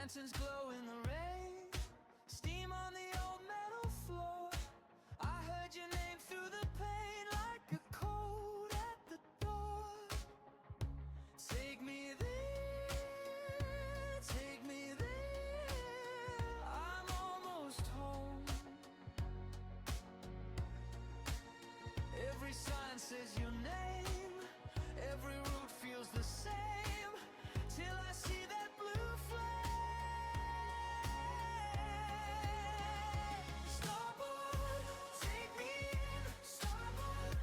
Lanterns glow in the rain, steam on the old metal floor. I heard your name through the pain like a cold at the door. Take me there, take me there. I'm almost home. Every sign says your name, every route feels the same, till I see that blue flame. Starboard, take me in. Starboard,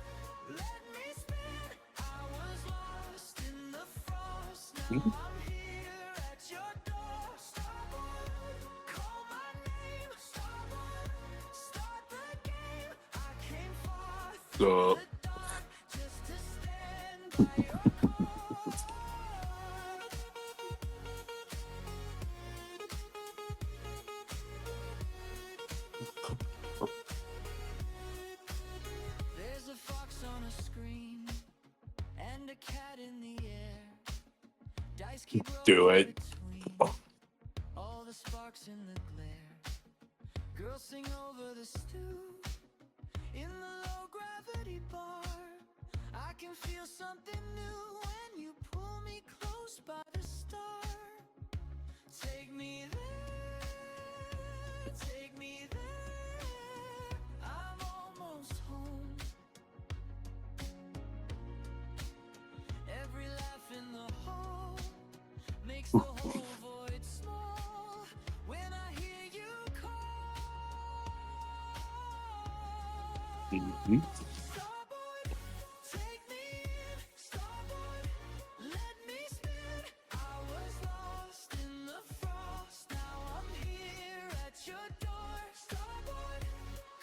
let me spin. I was lost in the frost, now I'm here at your door. Starboard, call my name. Starboard, start the game. I came far through the dark just to stand by your core. There's a fox on a screen and a cat in the air. Dice keep Do rolling it. between all the sparks in the glare. Girls sing over the stew in the low gravity bar. I can feel something new when you pull me close by the star. Take me there, take me there. I'm almost home. Every laugh in the hall makes the whole void small when I hear you call. Starboard, take me in. Starboard, let me spin. I was lost in the frost, now I'm here at your door. Starboard,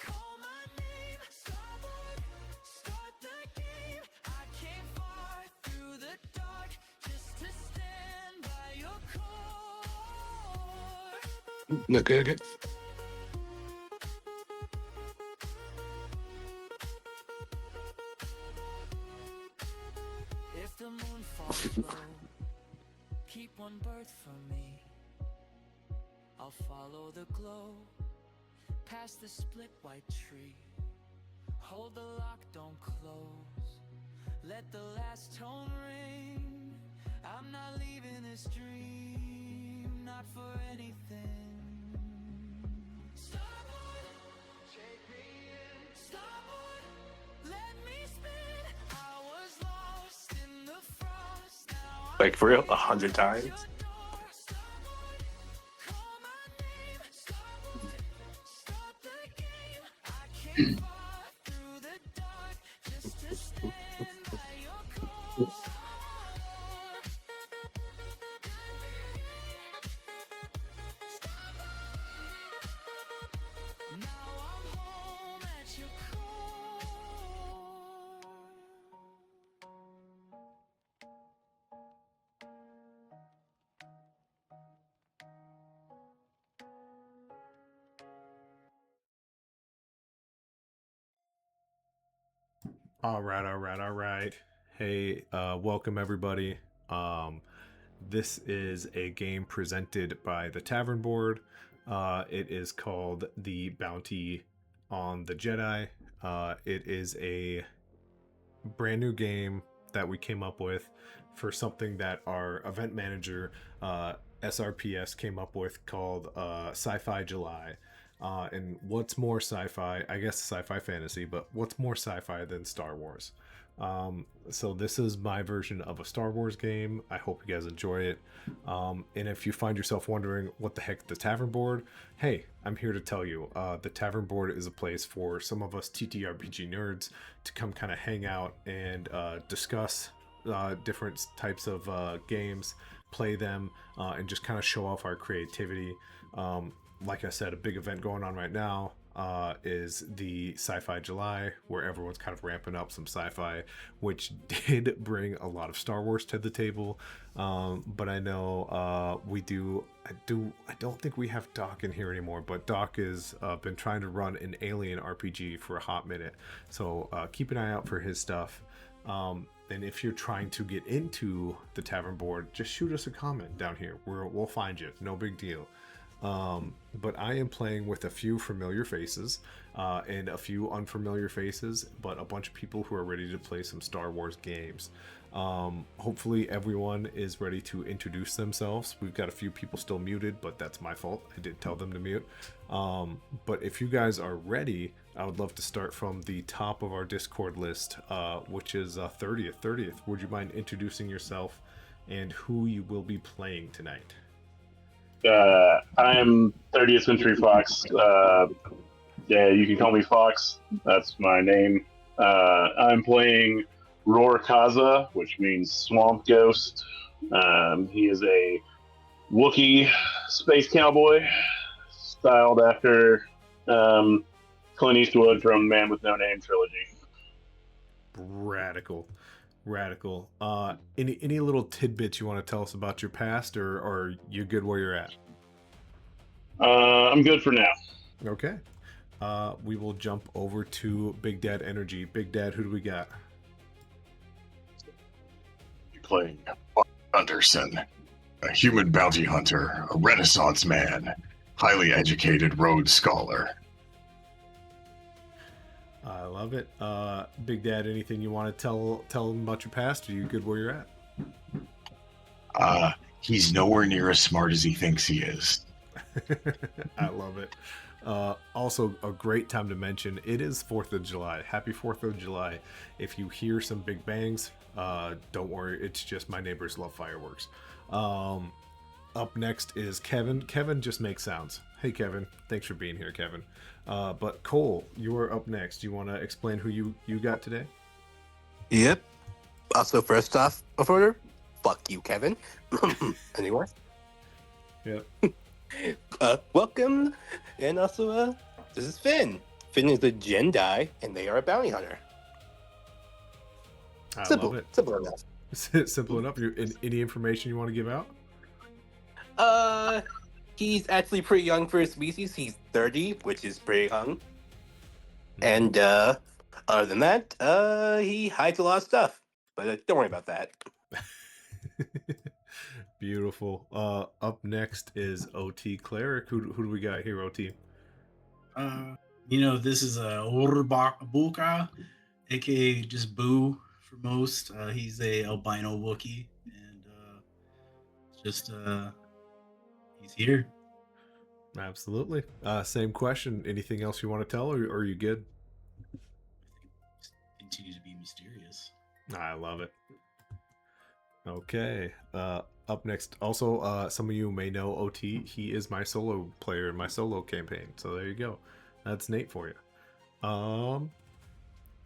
call my name. Starboard, start the game. I came far through the dark just to stand by your core. Okay. If the moon falls low, keep one berth for me. I'll follow the glow past the split white tree. Hold the lock, don't close. Let the last tone ring. I'm not leaving this dream, not for anything. Starboard, take me in. Starboard, let me spin. I was lost in the frost, now I'm Like for real, here 100 at times. your door. Starboard, call my name. Starboard, start the game. I came far through the dark just to stand by your core. Now I'm home at your core. All right. Hey, welcome everybody. This is a game presented by the Tavern Board. It is called The Bounty on the Jedi. It is a brand new game that we came up with for something that our event manager, SRPS, came up with called Sci-Fi July. And what's more sci-fi? I guess sci-fi fantasy, but what's more sci-fi than Star Wars? So this is my version of a Star Wars game. I hope you guys enjoy it. And if you find yourself wondering what the heck the Tavern Board, hey, I'm here to tell you. The Tavern Board is a place for some of us TTRPG nerds to come kind of hang out and discuss different types of games, play them, and just kind of show off our creativity. Like I said, a big event going on right now is the Sci-Fi July, where everyone's kind of ramping up some sci-fi, which did bring a lot of Star Wars to the table. But I know I don't think we have Doc in here anymore, but Doc has been trying to run an alien RPG for a hot minute, so keep an eye out for his stuff. And if you're trying to get into the tavern board, just shoot us a comment down here. We'll find you. No big deal. But I am playing with a few familiar faces and a few unfamiliar faces, but a bunch of people who are ready to play some Star Wars games. Hopefully everyone is ready to introduce themselves. We've got a few people still muted, but that's my fault. I did tell them to mute. But if you guys are ready, I would love to start from the top of our Discord list, which is 30th. 30th, would you mind introducing yourself and who you will be playing tonight? I am 30th Century Fox. Yeah, you can call me Fox. That's my name. I'm playing Roar Kaza, which means Swamp Ghost. He is a Wookiee space cowboy, styled after Clint Eastwood from Man with No Name trilogy. Radical. Any little tidbits you want to tell us about your past, or are you good where you're at? I'm good for now. Okay. We will jump over to Big Dad Energy. Big Dad, who do we got? You're playing Anderson, a human bounty hunter, a Renaissance man, highly educated Rhodes Scholar. I love it. Big Dad, anything you want to tell them about your past? Are you good where you're at? He's nowhere near as smart as he thinks he is. I love it. Also, a great time to mention, it is 4th of July. Happy 4th of July. If you hear some big bangs, don't worry. It's just my neighbors love fireworks. Up next is Kevin. Kevin just makes sounds. Hey, Kevin. Thanks for being here, Kevin. But Cole, you are up next. Do you want to explain who you got today? Yep. Also, first off, of order, fuck you, Kevin. Anyway. Yep. Welcome. And also, this is Finn. Finn is a jedi, and they are a bounty hunter. Love it. Simple enough. Simple enough. Any information you want to give out? He's actually pretty young for his species. He's 30, which is pretty young. And other than that, he hides a lot of stuff. But don't worry about that. Beautiful. Up next is OT Cleric. Who do we got here, OT? This is Urbabuka, aka just Boo for most. He's a albino Wookiee, and he's here. Absolutely. Same question. Anything else you want to tell, or are you good? Continue to be mysterious. I love it. Okay. Up next, also, some of you may know OT. He is my solo player in my solo campaign. So there you go. That's Nate for you.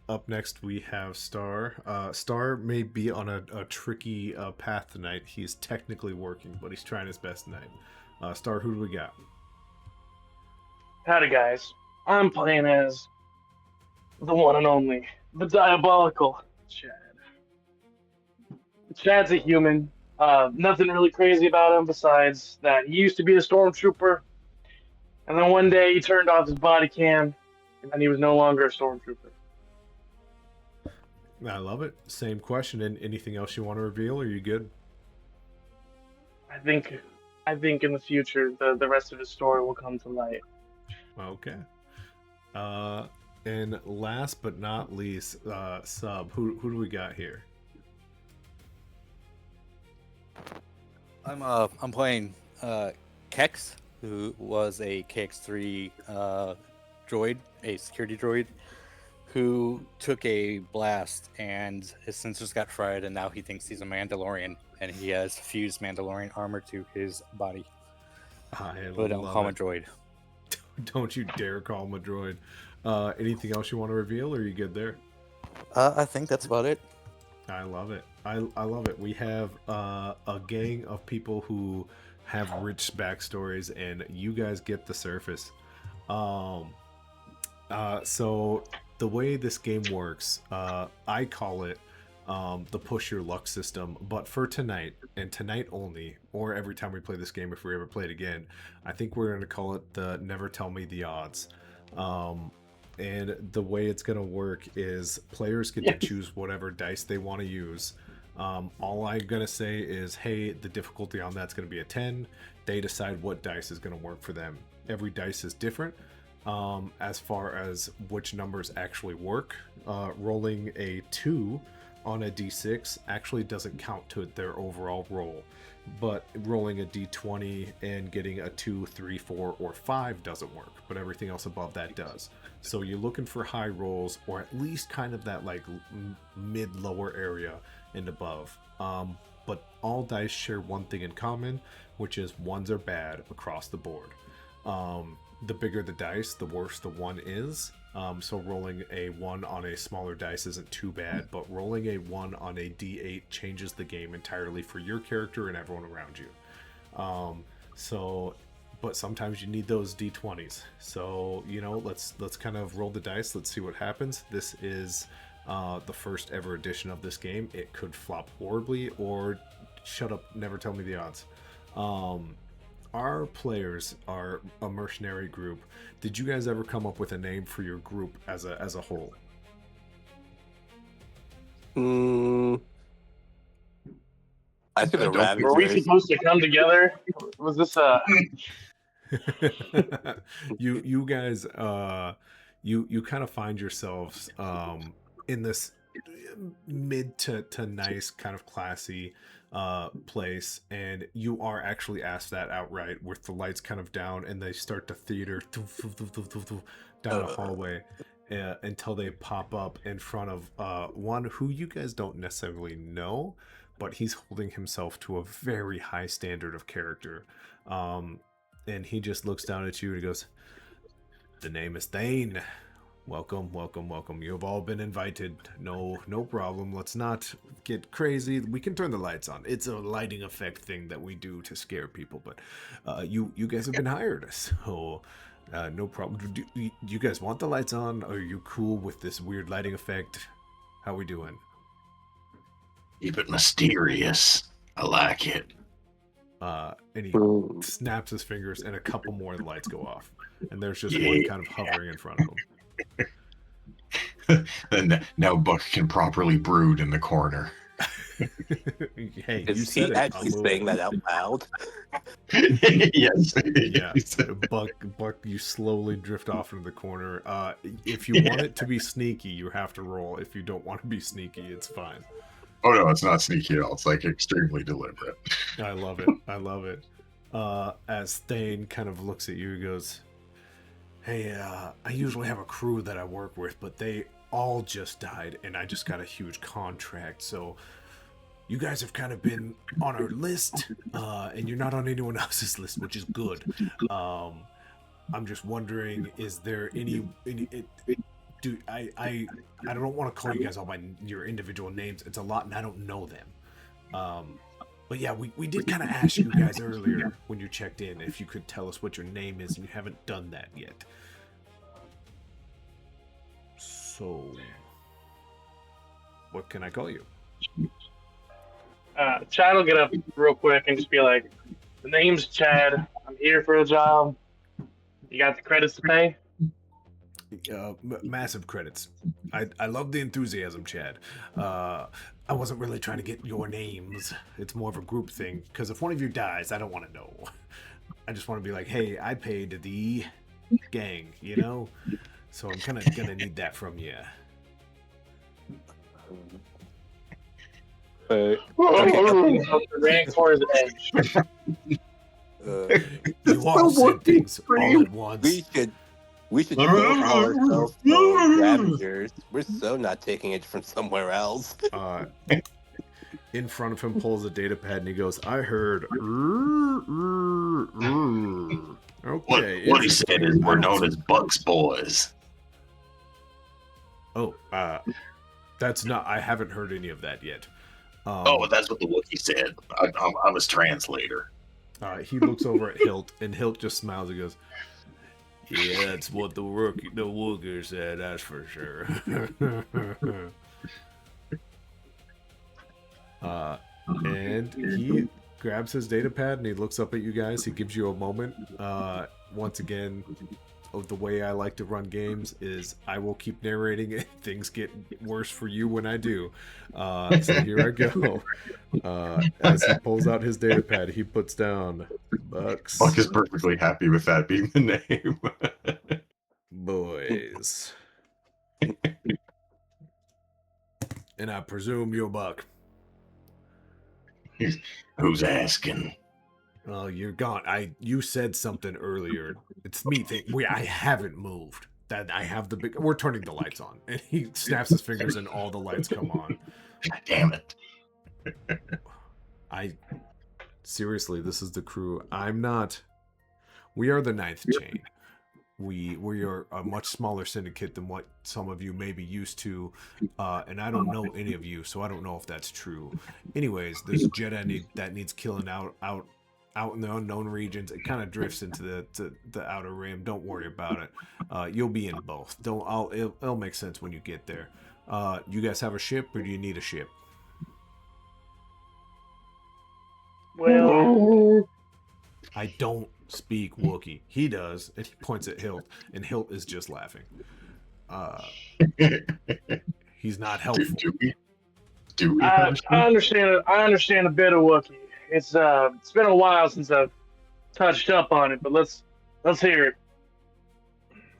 Up next, we have Star. Star may be on a tricky path tonight. He's technically working, but he's trying his best tonight. Star, who do we got? Howdy, guys. I'm playing as the one and only, the diabolical Chad. Chad's a human. Nothing really crazy about him besides that he used to be a stormtrooper, and then one day he turned off his body cam, and he was no longer a stormtrooper. I love it. Same question. And anything else you want to reveal? Are you good? I think in the future the rest of his story will come to light. Okay. And last but not least, Sub. Who do we got here? I'm playing Kex, who was a KX3 droid, a security droid, who took a blast and his sensors got fried, and now he thinks he's a Mandalorian, and he has fused Mandalorian armor to his body. But don't call him a droid. Don't you dare call him a droid. Anything else you want to reveal, or are you good there? I think that's about it. I love it. I love it. We have a gang of people who have rich backstories, and you guys get the surface. So the way this game works, I call it the push your luck system. But for tonight, and tonight only, or every time we play this game if we ever play it again, I think we're going to call it the never tell me the odds. And the way it's going to work is players get to choose whatever dice they want to use. All I'm going to say is, hey, the difficulty on that's going to be a 10. They decide what dice is going to work for them. Every dice is different as far as which numbers actually work. Rolling a 2 on a d6 actually doesn't count to their overall roll. But rolling a d20 and getting a 2, 3, 4, or 5 doesn't work, but everything else above that does. So you're looking for high rolls, or at least kind of that like mid-lower area and above. But all dice share one thing in common, which is ones are bad across the board. The bigger the dice, the worse the one is. So rolling a 1 on a smaller dice isn't too bad, but rolling a 1 on a d8 changes the game entirely for your character and everyone around you. But sometimes you need those d20s. So, let's kind of roll the dice. Let's see what happens. This is the first ever edition of this game. It could flop horribly, or shut up, never tell me the odds. Our players are a mercenary group. Did you guys ever come up with a name for your group as a whole? I think the Don't- Were we Ravagers. supposed to come together? Was this you guys you kind of find yourselves in this mid to nice kind of classy place, and you are actually asked that outright with the lights kind of down, and they start to theater down a hallway until they pop up in front of one who you guys don't necessarily know, but he's holding himself to a very high standard of character. And he just looks down at you and he goes, "The name is Thane. Welcome, welcome, welcome. You have all been invited. No problem. Let's not get crazy. We can turn the lights on. It's a lighting effect thing that we do to scare people. But you guys have been hired, so no problem. Do you guys want the lights on? Are you cool with this weird lighting effect? How we doing?" Keep it mysterious. I like it. And he Ooh. snaps his fingers, and a couple more lights go off, and there's just Yeah. one kind of hovering in front of him. And now Buck can properly brood in the corner. Hey, you Is said he it. actually I'll saying move. that out loud? Yes. Yeah, Buck, you slowly drift off into the corner. If you want it to be sneaky, you have to roll. If you don't want to be sneaky, it's fine. Oh no, it's not sneaky at all. It's like extremely deliberate. I love it. I love it. As Thane kind of looks at you, he goes, "Hey, I usually have a crew that I work with, but they all just died, and I just got a huge contract, so you guys have kind of been on our list, and you're not on anyone else's list, which is good. I'm just wondering, is there I don't want to call you guys all by your individual names. It's a lot, and I don't know them. But yeah, we did kind of ask you guys earlier when you checked in if you could tell us what your name is, and you haven't done that yet. So, what can I call you?" Chad will get up real quick and just be like, "The name's Chad. I'm here for a job. You got the credits to pay?" Massive credits. I love the enthusiasm, Chad. I wasn't really trying to get your names. It's more of a group thing, because if one of you dies, I don't want to know. I just want to be like, hey, I paid the gang, So I'm kind of gonna need that from you. Ran for his edge. You all said things all at once. We should both call ourselves the Ravagers. We're so not taking it from somewhere else. In front of him pulls a data pad and he goes, "I heard." Okay. What he said is we're known as Buck's Boys. Oh, that's not. I haven't heard any of that yet. That's what the Wookiee said. I'm his translator. He looks over at Hilt, and Hilt just smiles and goes, "Yeah, that's what the Wookiee said. That's for sure." And he grabs his data pad and he looks up at you guys. He gives you a moment. Once again, of the way I like to run games is I will keep narrating it. Things get worse for you when I do. So here I go. As he pulls out his data pad, he puts down Bucks. Buck is perfectly happy with that being the name. Boys. And I presume you're Buck. Who's asking? Oh, you're gone. You said something earlier. It's me. I haven't moved. That I have the big. We're turning the lights on, and he snaps his fingers, and all the lights come on. God damn it. Seriously, this is the crew. I'm not. We are the ninth chain. We are a much smaller syndicate than what some of you may be used to, and I don't know any of you, so I don't know if that's true. Anyways, there's a Jedi that needs killing out in the unknown regions. It kind of drifts into the outer rim. Don't worry about it. You'll be in both. It'll make sense when you get there. You guys have a ship, or do you need a ship? Well, I don't speak Wookiee. He does, and he points at Hilt, and Hilt is just laughing. He's not helpful. Do we I understand a bit of Wookiee. It's been a while since I've touched up on it, but let's hear it.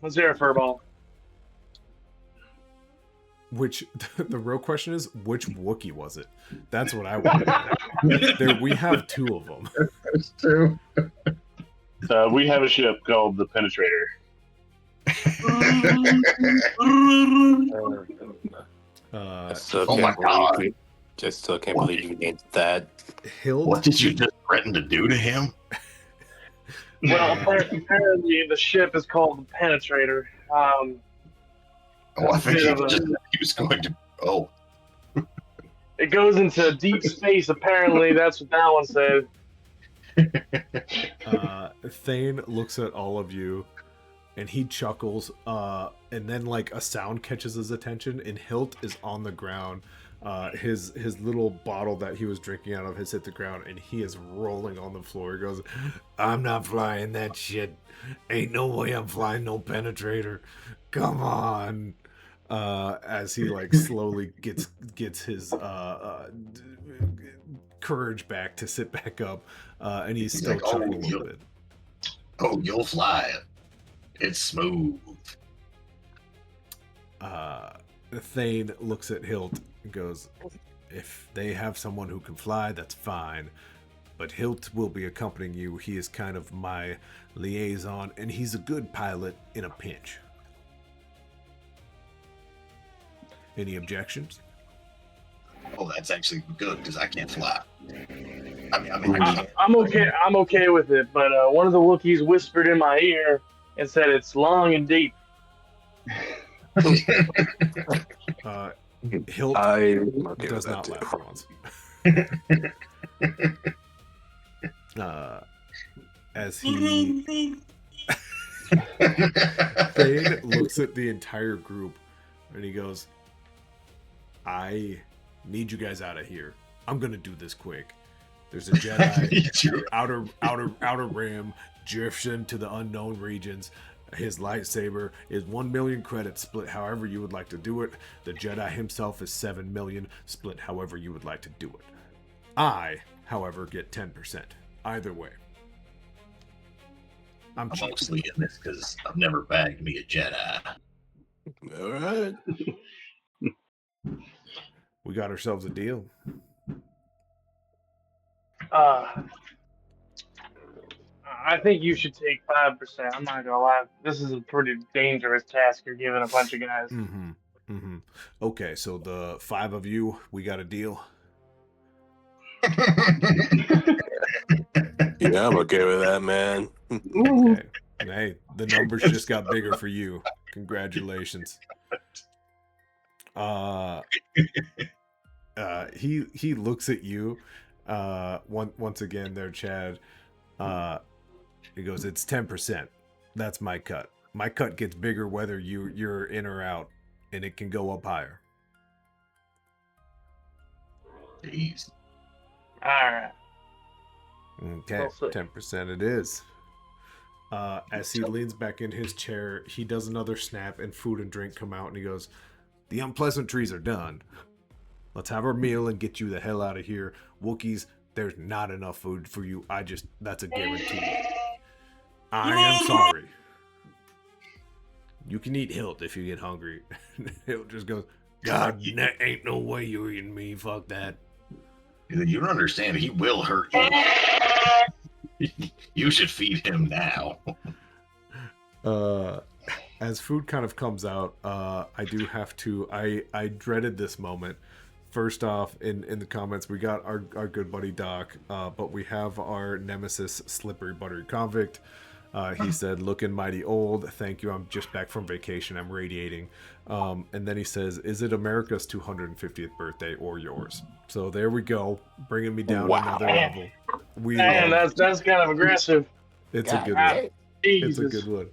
Let's hear it, Furball. Which the real question is, which Wookiee was it? That's what I want to know. We have two of them. That's true. We have a ship called the Penetrator. Oh my God. Just still can't believe you named that. Hilt. What did you just threaten to do to him? Well, apparently the ship is called the Penetrator. Oh, I think he was going to. Oh, It goes into deep space, apparently. That's what that one said. Thane looks at all of you, and he chuckles, and then like a sound catches his attention, and Hilt is on the ground. His little bottle that he was drinking out of has hit the ground, and he is rolling on the floor. He goes, "I'm not flying that shit. Ain't no way I'm flying no Penetrator. Come on." As he like slowly gets his courage back to sit back up, and he's still like, chuckling a little bit. Oh, you'll fly it. It's smooth. Thane looks at Hilt and goes, "If they have someone who can fly, that's fine. But Hilt will be accompanying you. He is kind of my liaison, and he's a good pilot in a pinch." Any objections? Oh, that's actually good because I can't fly. I can't. I'm okay with it, but one of the Wookiees whispered in my ear and said it's long and deep. Hilt Okay does with not that, laugh once. As he Thane looks at the entire group and he goes, "I need you guys out of here. I'm gonna do this quick. There's a Jedi outer rim, drifts into the unknown regions. His lightsaber is 1 million credits, split however you would like to do it. The Jedi himself is 7 million, split however you would like to do it. I, however, get 10%. Either way. I'm cheap. mostly in this because I've never bagged me a Jedi. All right. We got ourselves a deal. I think you should take 5%. I'm not gonna lie. This is a pretty dangerous task you're giving a bunch of guys. Okay, so the 5 of you, we got a deal. Yeah, I'm okay with that, man. Okay. Hey, the numbers just got bigger for you. Congratulations. He looks at you. Once again there, Chad. He goes, "It's 10%. That's my cut. My cut gets bigger whether you're in or out, and it can go up higher." Jeez. All right. Okay, Well said. 10% it is. As he leans back in his chair, he does another snap, and food and drink come out, and he goes, "The unpleasantries are done. Let's have our meal and get you the hell out of here. Wookiees, there's not enough food for you. That's a guarantee. I am sorry. You can eat Hilt if you get hungry." Hilt just goes, "God, that ain't no way you're eating me. Fuck that." You don't understand. He will hurt you. You should feed him now. As food kind of comes out, I do have to. I dreaded this moment. First off, in the comments, we got our good buddy Doc, but we have our nemesis, Slippery Buttery Convict. He said, "Looking mighty old. Thank you. I'm just back from vacation. I'm radiating." And then he says, "Is it America's 250th birthday or yours?" So there we go, bringing me down another level. Man, that's kind of aggressive. It's God, a good one. It's a Jesus. good one.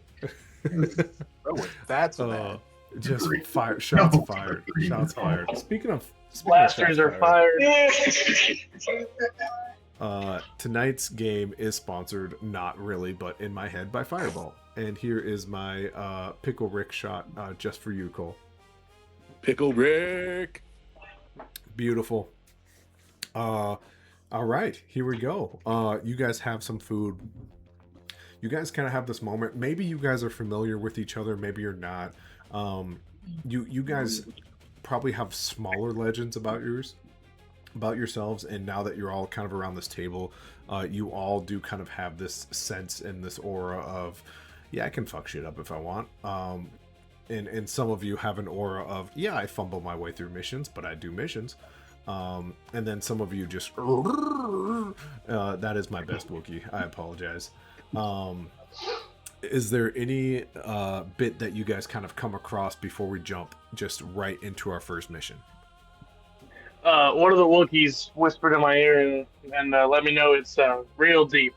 That's bad. Just fire, shots fired. Shots fired. Speaking of Blasters are fired. Tonight's game is sponsored, not really, but in my head, by Fireball. And here is my Pickle Rick shot just for you, Cole. Pickle Rick. Beautiful. All right, here we go. You guys have some food. You guys kind of have this moment. Maybe you guys are familiar with each other. Maybe you're not. You guys probably have smaller legends about yourselves, and now that you're all kind of around this table, you all do kind of have this sense and this aura of, yeah, I can fuck shit up if I want. And some of you have an aura of, yeah, I fumble my way through missions, but I do missions. And then some of you just that is my best Wookiee. I apologize. Is there any bit that you guys kind of come across before we jump just right into our first mission? One of the Wookiees whispered in my ear and let me know it's real deep.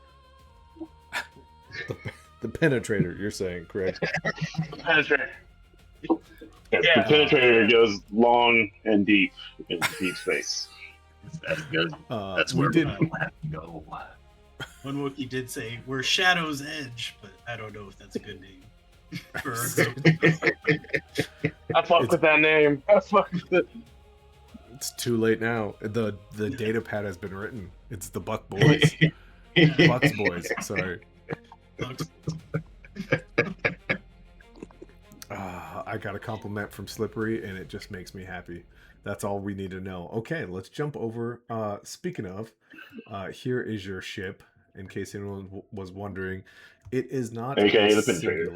The penetrator, you're saying, correct? Penetrator. Yeah, Yeah. The penetrator goes long and deep into deep space. That's good. That's we where did. we'll have to go. One Wookiee did say, "We're Shadow's Edge," but I don't know if that's a good name. For our group. I fuck with that name. I fuck with it. It's too late now. The data pad has been written. It's the Buck Boys. Bucks Boys. Sorry. I got a compliment from Slippery, and it just makes me happy. That's all we need to know. Okay, let's jump over. Speaking of, here is your ship. In case anyone was wondering, it is not AKA a the Penetrator.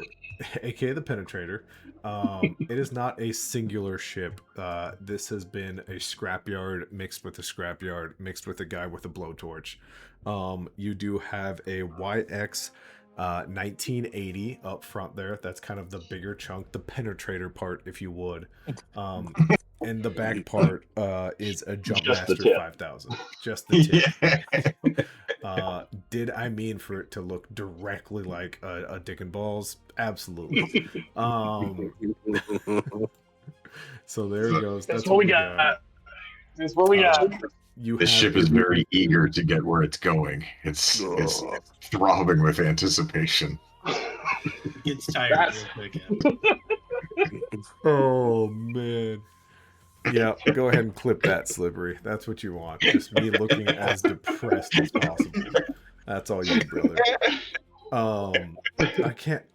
AKA the Penetrator. It is not a singular ship. This has been a scrapyard mixed with a scrapyard mixed with a guy with a blowtorch. You do have a YX 1980 up front there. That's kind of the bigger chunk, the Penetrator part, if you would. And the back part is a Jumpmaster 5000. Just the tip. Did I mean for it to look directly like a Dick and Balls? Absolutely. So there it goes. That's what we got. That's what we got. This ship is very eager to get where it's going. It's throbbing with anticipation. It gets tired real quick. Yeah. Oh man. Yeah, go ahead and clip that, Slippery. That's what you want. Just me looking as depressed as possible. That's all you, brother. I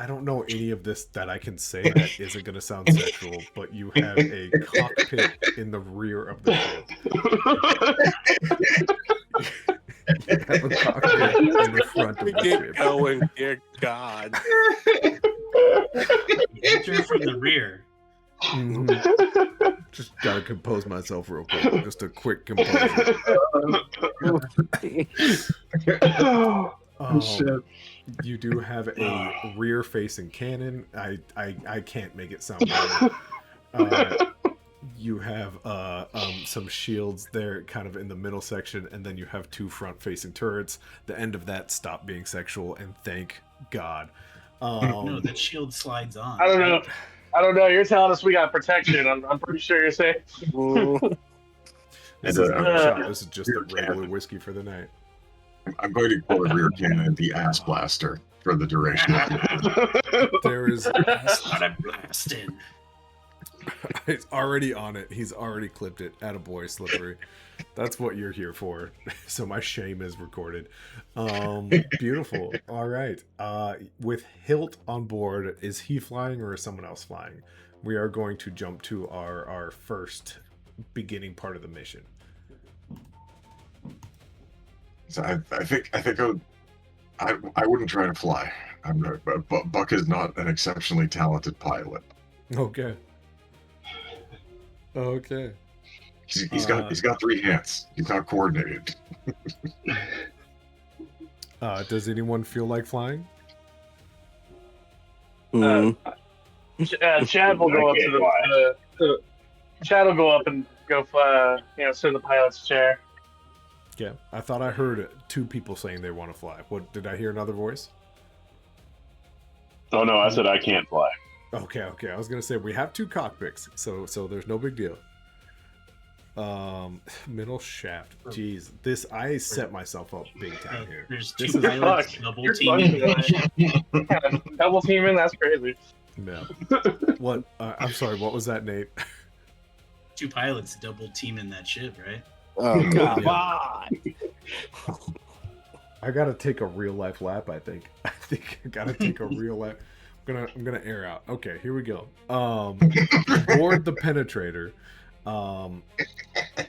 don't know any of this that I can say that isn't going to sound sexual, but you have a cockpit in the rear of the ship. You have a cockpit in the front of the Get ship. going, dear God. Enter from the rear. Mhm. Just gotta compose myself real quick. Just a quick composure. You do have a rear-facing cannon. I can't make it sound better. You have some shields there, kind of in the middle section, and then you have two front-facing turrets. The end of that stopped being sexual, and thank God. No, that shield slides on. I don't know. You're telling us we got protection. I'm pretty sure you're saying. This is not a shot. This is just a regular whiskey for the night. I'm going to call the rear cannon the ass blaster for the duration. There is. Started blasting. He's already on it. He's already clipped it. Attaboy, Slippery. That's what you're here for. So my shame is recorded. Beautiful. All right. With Hilt on board, is he flying or is someone else flying? We are going to jump to our first beginning part of the mission. So I think I wouldn't try to fly. But Buck is not an exceptionally talented pilot. Okay. Okay. He's got 3 hands. He's not coordinated. Does anyone feel like flying? Chad will go up to the Chad will go up and go fly, sit in the pilot's chair. Yeah, I thought I heard 2 people saying they want to fly. What, did I hear another voice? Oh no, I said I can't fly. Okay. I was gonna say we have 2 cockpits, so there's no big deal. Middle shaft. Jeez, I set myself up big time here. There's This 2 is- pilots Fuck, double you're teaming. fucking double teaming. That's crazy. No. What? I'm sorry. What was that, Nate? 2 pilots double teaming that ship, right? Oh, come Yeah. on. I gotta take a real life lap. I think I gotta take a real life. I'm gonna air out. Okay, here we go. Board the penetrator.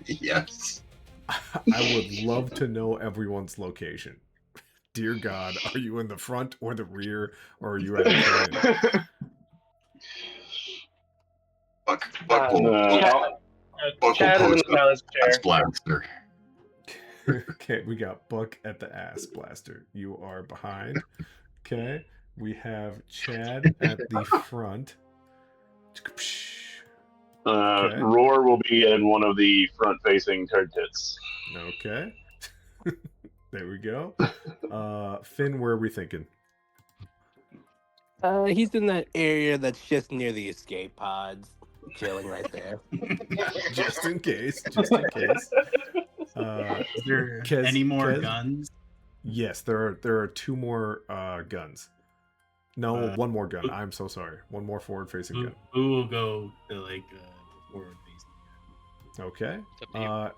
Yes. I would love to know everyone's location. Dear God, are you in the front or the rear, or are you at a cannon? Buck Chad, Buck Chad is in the pilot's chair. That's blaster. Okay, we got Buck at the ass blaster. You are behind. Okay, we have Chad at the front. Okay. Roar will be in one of the front-facing turrets. Okay. There we go. Finn, where are we thinking? He's in that area that's just near the escape pods, chilling right there. Just in case. Is there Kez- any more Kez? guns? Yes, there are 2 more guns. No, 1 more gun. who- I'm so sorry. 1 more forward-facing Who, gun. who will go to forward facing? Okay. It's up to you.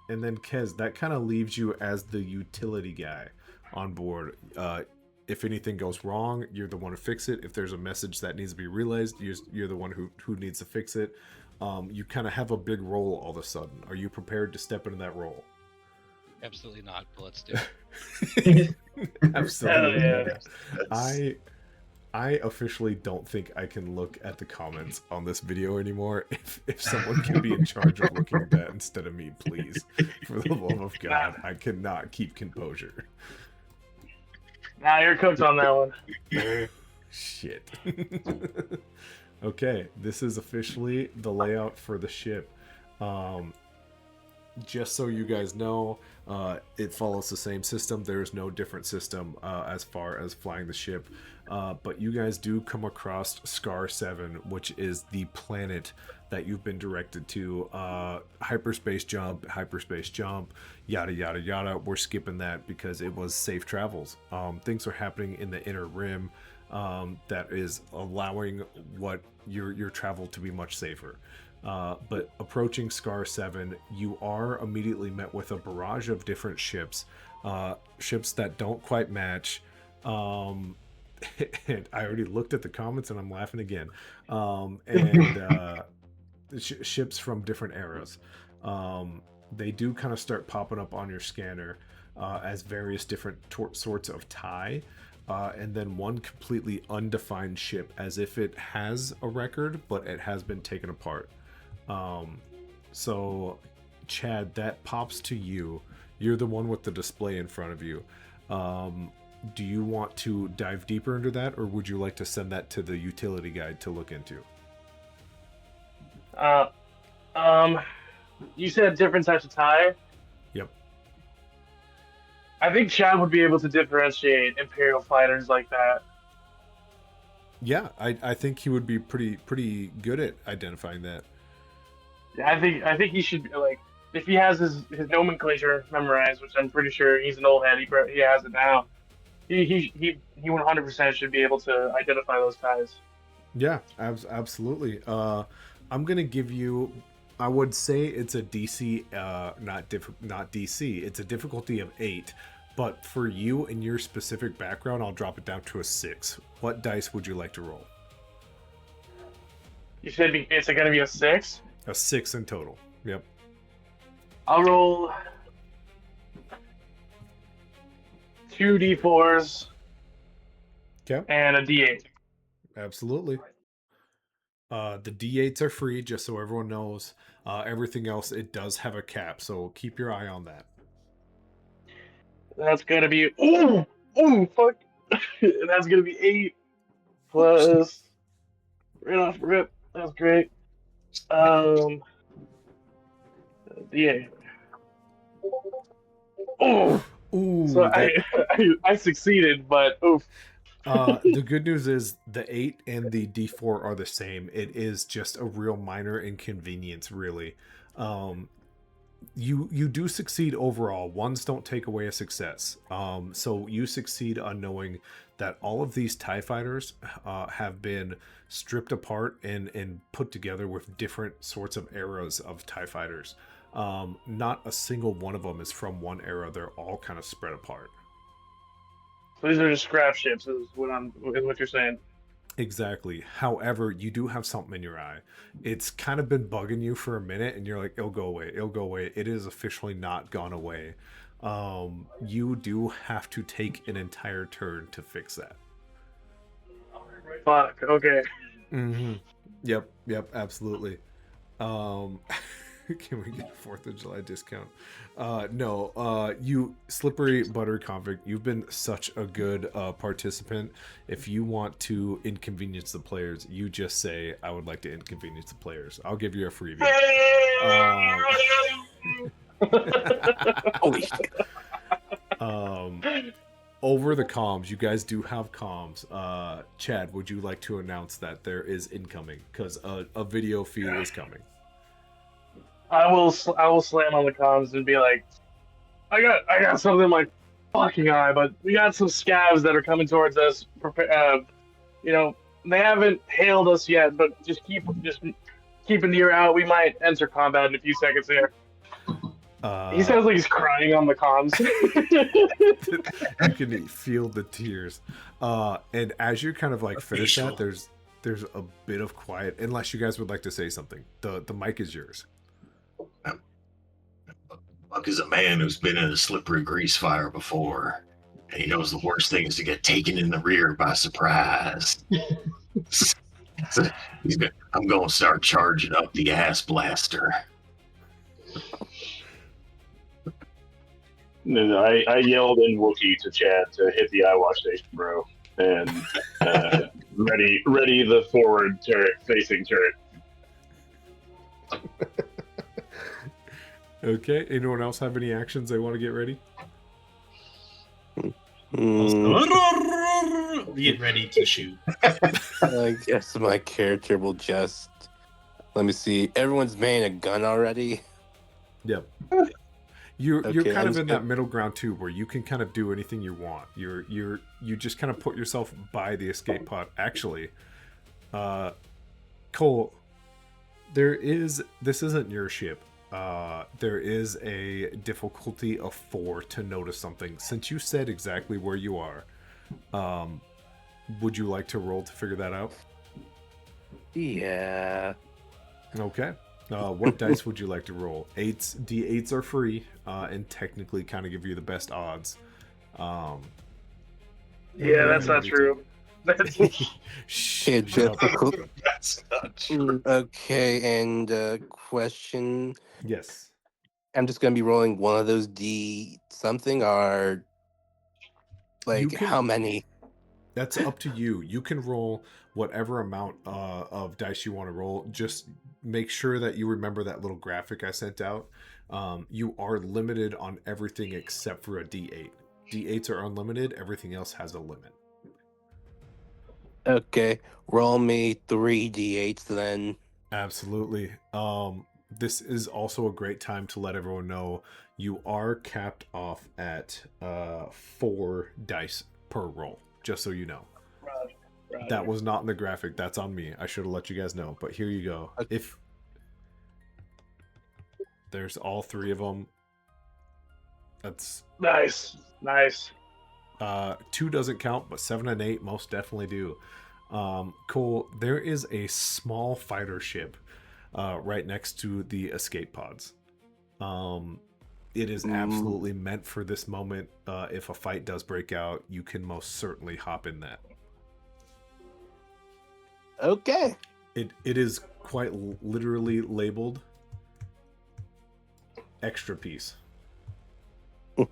And then Kez, that kind of leaves you as the utility guy on board. If anything goes wrong, you're the one to fix it. If there's a message that needs to be relayed, you're the one who needs to fix it. You kind of have a big role all of a sudden. Are you prepared to step into that role? Absolutely not, but let's do it. Absolutely. Hell yeah. I officially don't think I can look at the comments on this video anymore. If someone can be in charge of looking at that instead of me, please. For the love of God, I cannot keep composure. Now you're cooked on that one. Shit. Okay, this is officially the layout for the ship. Just so you guys know, it follows the same system. There is no different system as far as flying the ship. But you guys do come across Scar 7, which is the planet that you've been directed to. Hyperspace jump, yada, yada, yada. We're skipping that because it was safe travels. Things are happening in the inner rim that is allowing what your travel to be much safer. But approaching Scar 7, you are immediately met with a barrage of different ships, ships that don't quite match. And I already looked at the comments and I'm laughing again. Ships from different eras. They do kind of start popping up on your scanner as various different sorts of tie. And then one completely undefined ship, as if it has a record, but it has been taken apart. So, Chad, that pops to you. You're the one with the display in front of you. Do you want to dive deeper into that, or would you like to send that to the utility guide to look into? You said different types of tie. Yep. I think Chad would be able to differentiate Imperial fighters like that. Yeah, I think he would be pretty good at identifying that. I think he should be like, if he has his nomenclature memorized, which I'm pretty sure he's an old head, he has it now. He 100% should be able to identify those ties. Yeah, absolutely. I'm gonna give you. I would say it's a DC, not DC. It's a difficulty of 8, but for you and your specific background, I'll drop it down to a 6. What dice would you like to roll? You said it's going to be a 6. A 6 in total. Yep. I'll roll 2d4s Okay. and a d8. Absolutely. The D8s are free, just so everyone knows. Everything else, it does have a cap, so keep your eye on that. That's gonna be fuck. That's gonna be 8 plus right off rip. That's great. D8. Oh, Ooh, so that, I succeeded, but oof. the good news is the 8 and the D4 are the same. It is just a real minor inconvenience, really. You do succeed overall. Ones don't take away a success. So you succeed on knowing that all of these TIE fighters have been stripped apart and put together with different sorts of eras of TIE fighters. Not a single one of them is from one era. They're all kind of spread apart. So these are just scrap ships, is what you're saying. Exactly. However, you do have something in your eye. It's kind of been bugging you for a minute, and you're like, it'll go away. It'll go away. It is officially not gone away. You do have to take an entire turn to fix that. Fuck. Okay. Mm-hmm. Yep, absolutely. Can we get a 4th of July discount? No, you slippery butter convict, you've been such a good participant. If you want to inconvenience the players, you just say, I would like to inconvenience the players. I'll give you a freebie. Holy shit. Over the comms, you guys do have comms. Chad, would you like to announce that there is incoming? Because a video feed is coming. I will slam on the comms and be like, I got something in my fucking eye, but we got some scavs that are coming towards us. They haven't hailed us yet, but just keep an ear out. We might enter combat in a few seconds here. He sounds like he's crying on the comms. You can feel the tears. And as you kind of like finish that, there's a bit of quiet, unless you guys would like to say something. The mic is yours. Buck is a man who's been in a slippery grease fire before, and he knows the worst thing is to get taken in the rear by surprise. So I'm going to start charging up the ass blaster. And I yelled in Wookiee to Chad to hit the eyewash station, bro, and ready the forward facing turret. Okay. Anyone else have any actions they want to get ready? Get ready to shoot. I guess my character will just. Let me see. Everyone's made a gun already. Yep. You're Okay, kind I'm of in just that middle ground too, where you can kind of do anything you want. You just kind of put yourself by the escape pod. Actually, Cole, this isn't your ship. There is a difficulty of 4 to notice something. Since you said exactly where you are, would you like to roll to figure that out? Yeah. Okay. What dice would you like to roll? D8s are free, and technically kind of give you the best odds. Yeah, that's not true. Okay, difficult. That's not true. Okay, and question. Yes. I'm just gonna be rolling one of those D something, or You like can- how many? That's up to you. You can roll whatever amount of dice you want to roll. Just make sure that you remember that little graphic I sent out. You are limited on everything except for a D8. D8s are unlimited. Everything else has a limit. Okay, roll me 3 D8s then. Absolutely. This is also a great time to let everyone know you are capped off at 4 dice per roll, just so you know. Roger. That was not in the graphic. That's on me. I should have let you guys know. But here you go. If there's all 3 of them, that's nice. 2 doesn't count, but 7 and 8 most definitely do. Cool. There is a small fighter ship right next to the escape pods. It is absolutely meant for this moment. If a fight does break out, you can most certainly hop in that. Okay. It is quite literally labeled extra piece. I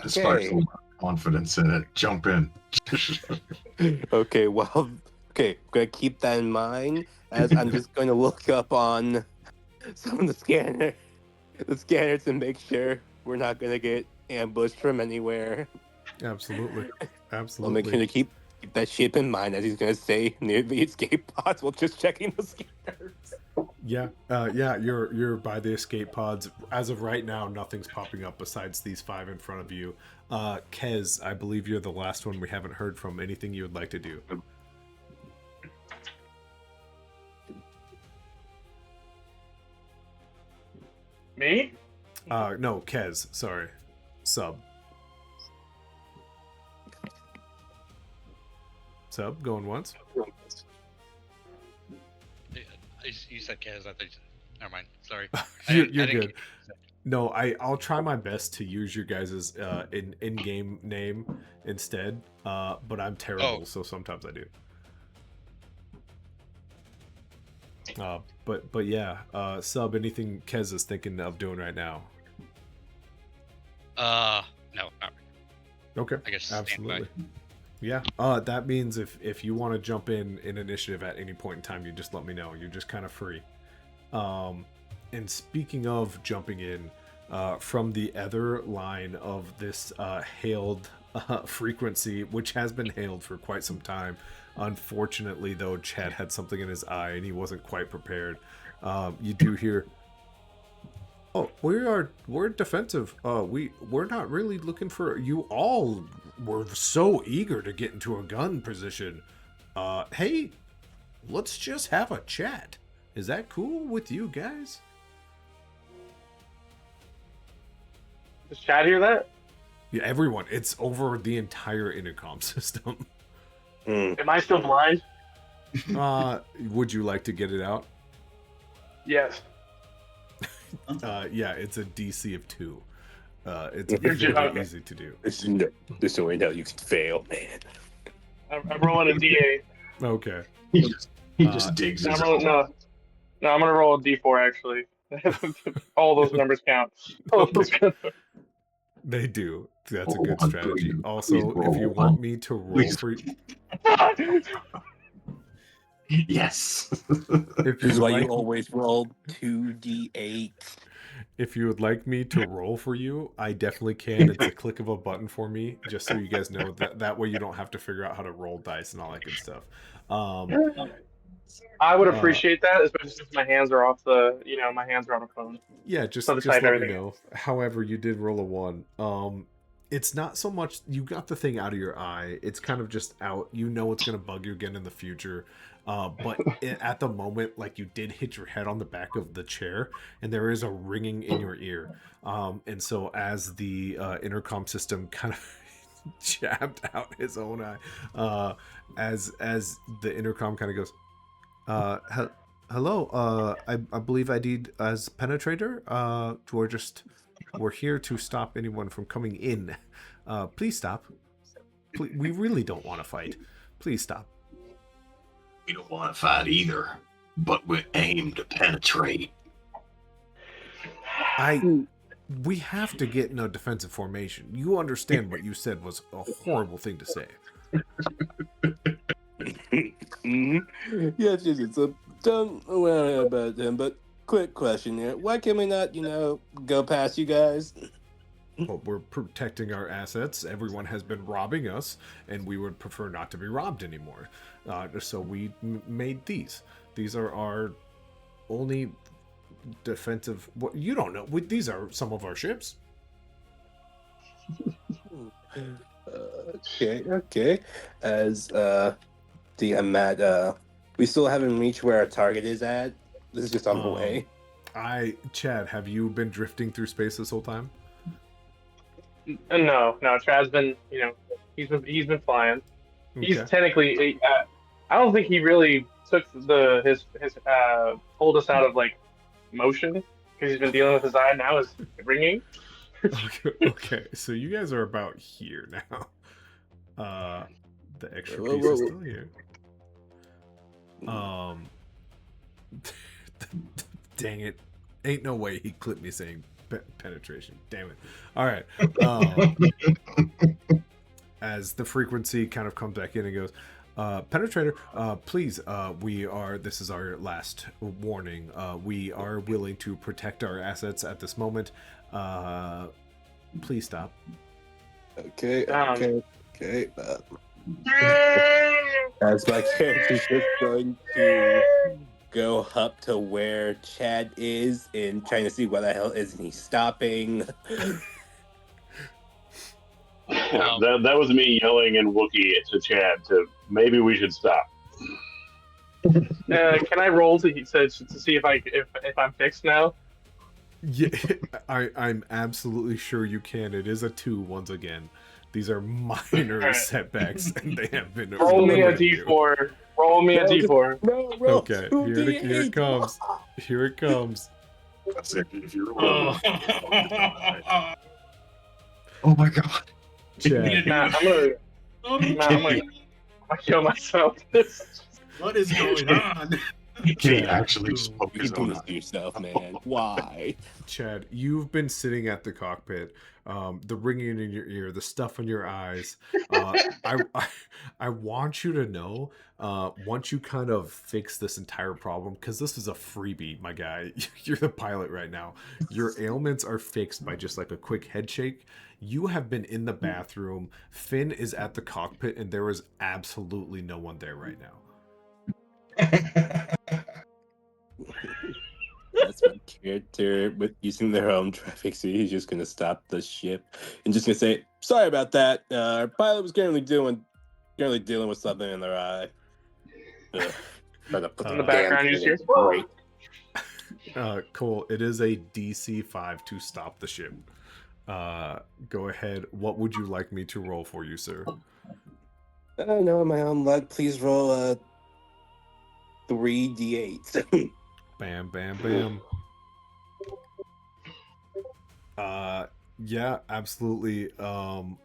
sparked a Okay. lot of confidence in it. Jump in. Okay. Well. Okay. Gonna keep that in mind as I'm just going to look up on some of the scanner to make sure we're not gonna get ambushed from anywhere. Absolutely. I'll Absolutely. make sure to keep that ship in mind as he's gonna say near the escape pods while just checking the scanners. Yeah, you're by the escape pods. As of right now, nothing's popping up besides these 5 in front of you. Kez, I believe you're the last one we haven't heard from. Anything you would like to do? Me? No, Kez, sorry. Sub, going once. You said Kaz. I think. Never mind. Sorry. You're I didn't good. No, I'll try my best to use your guys' in-game name instead, but I'm terrible, so sometimes I do. But yeah, Sub, anything Kez is thinking of doing right now? No, not really. Okay, I guess stand absolutely. by. Yeah, that means if you want to jump in initiative at any point in time, you just let me know. You're just kind of free. And speaking of jumping in, from the other line of this hailed frequency, which has been hailed for quite some time. Unfortunately, though, Chad had something in his eye and he wasn't quite prepared. You do hear, "Oh, we're defensive. We're not really looking for you all. Were so eager to get into a gun position. Hey, let's just have a chat. Is that cool with you guys?" Does Chad hear that? Yeah, everyone. It's over the entire intercom system. Am I still blind? Would you like to get it out? Yes. Yeah, it's a DC of 2. It's You're very joking. easy to do. This is the way now you can fail, man. I'm rolling a D8. Okay. He just digs No, his I'm gonna roll a D4 actually. All those numbers count. All those They do. That's a good One, strategy. please. Also, Please if you roll want one. me to roll Please. for Yes. if This is you why like you always roll 2d8. if you would like me to roll for you, I definitely can. It's a click of a button for me, just so you guys know that way you don't have to figure out how to roll dice and all that good stuff. I would appreciate that, especially since my hands are off the phone. Yeah, just So to type let me everything know. However, you did roll a 1. It's not so much you got the thing out of your eye. It's kind of just out. You know it's gonna bug you again in the future. But at the moment, like, you did hit your head on the back of the chair, and there is a ringing in your ear. And so as the intercom system kind of jabbed out his own eye, as the intercom kind of goes, hello, I believe I did as penetrator. We're here to stop anyone from coming in. Please stop. We really don't want to fight. Please stop. We don't want to fight either, but we aim to penetrate. We have to get in a defensive formation. You understand what you said was a horrible thing to say. Yes, so don't worry about them, but quick question here. Why can we not, go past you guys? Well, we're protecting our assets. Everyone has been robbing us, and we would prefer not to be robbed anymore. So we made these. These are our only defensive. You don't know. These are some of our ships. Okay. As I'm at we still haven't reached where our target is at. This is just on the way. Chad, have you been drifting through space this whole time? No, Chad's been, he's been flying. He's Okay. technically, I don't think he really took his pulled us out of like motion because he's been dealing with his eye now is ringing. Okay. So you guys are about here now. The extra piece is still here. Dang it. Ain't no way he clipped me saying penetration. Damn it. All right. As the frequency kind of comes back in and goes, Penetrator, please, this is our last warning. We are willing to protect our assets at this moment. Please stop. Okay. As my character's just going to go up to where Chad is and trying to see what the hell isn't he stopping. That was me yelling in Wookiee to Chad to maybe we should stop. Can I roll to see if I'm fixed now? Yeah, I'm absolutely sure you can. It is a 2 once again. These are minor setbacks, and they have been. Roll me a d4. Roll me a d4. No, okay, here it comes. Here it comes. That's it. If you're oh my god. Chad. Matt, I'm gonna kill myself. What is going on? He actually spoke You his do own this to yourself, man. Why? Chad, you've been sitting at the cockpit, the ringing in your ear, the stuff in your eyes. I want you to know, once you kind of fix this entire problem, because this is a freebie, my guy. You're the pilot right now. Your ailments are fixed by just like a quick head shake. You have been in the bathroom. Finn is at the cockpit, and there is absolutely no one there right now. That's my character with using their own traffic, so he's just gonna stop the ship and just gonna say, "Sorry about that. Our pilot was currently dealing with something in their eye." In the background, you just hear. Cole, it is a DC 5 to stop the ship. Go ahead. What would you like me to roll for you, sir? No, my own luck. Please roll 3d8. Bam, bam, bam. Yeah, absolutely.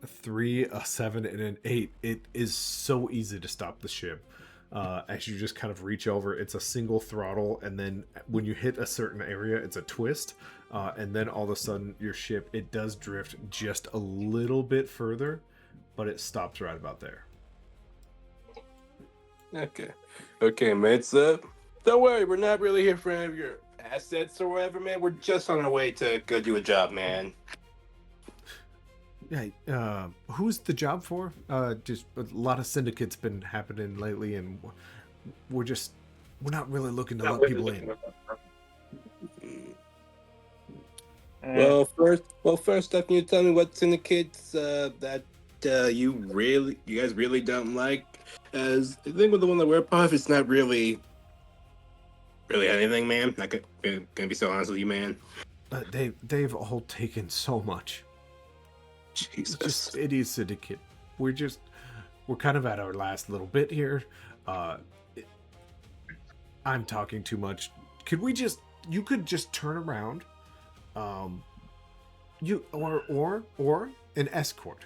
3, a 7, and an 8. It is so easy to stop the ship. As you just kind of reach over, it's a single throttle, and then when you hit a certain area, it's a twist, and then all of a sudden your ship, it does drift just a little bit further, but it stops right about there. Okay, mates. Don't worry, we're not really here for any of your assets or whatever, man. We're just on our way to go do a job, man. Yeah, who's the job for? Just a lot of syndicates been happening lately, and we're not really looking to let people in. Well, first up, can you tell me what syndicates that you guys really don't like? As I think with the one that we're part of, it's not really anything, man. Not gonna be so honest with you, man. They've all taken so much. Jesus. Just idiot syndicate. We're kind of at our last little bit here. I'm talking too much. You could just turn around. Or an escort.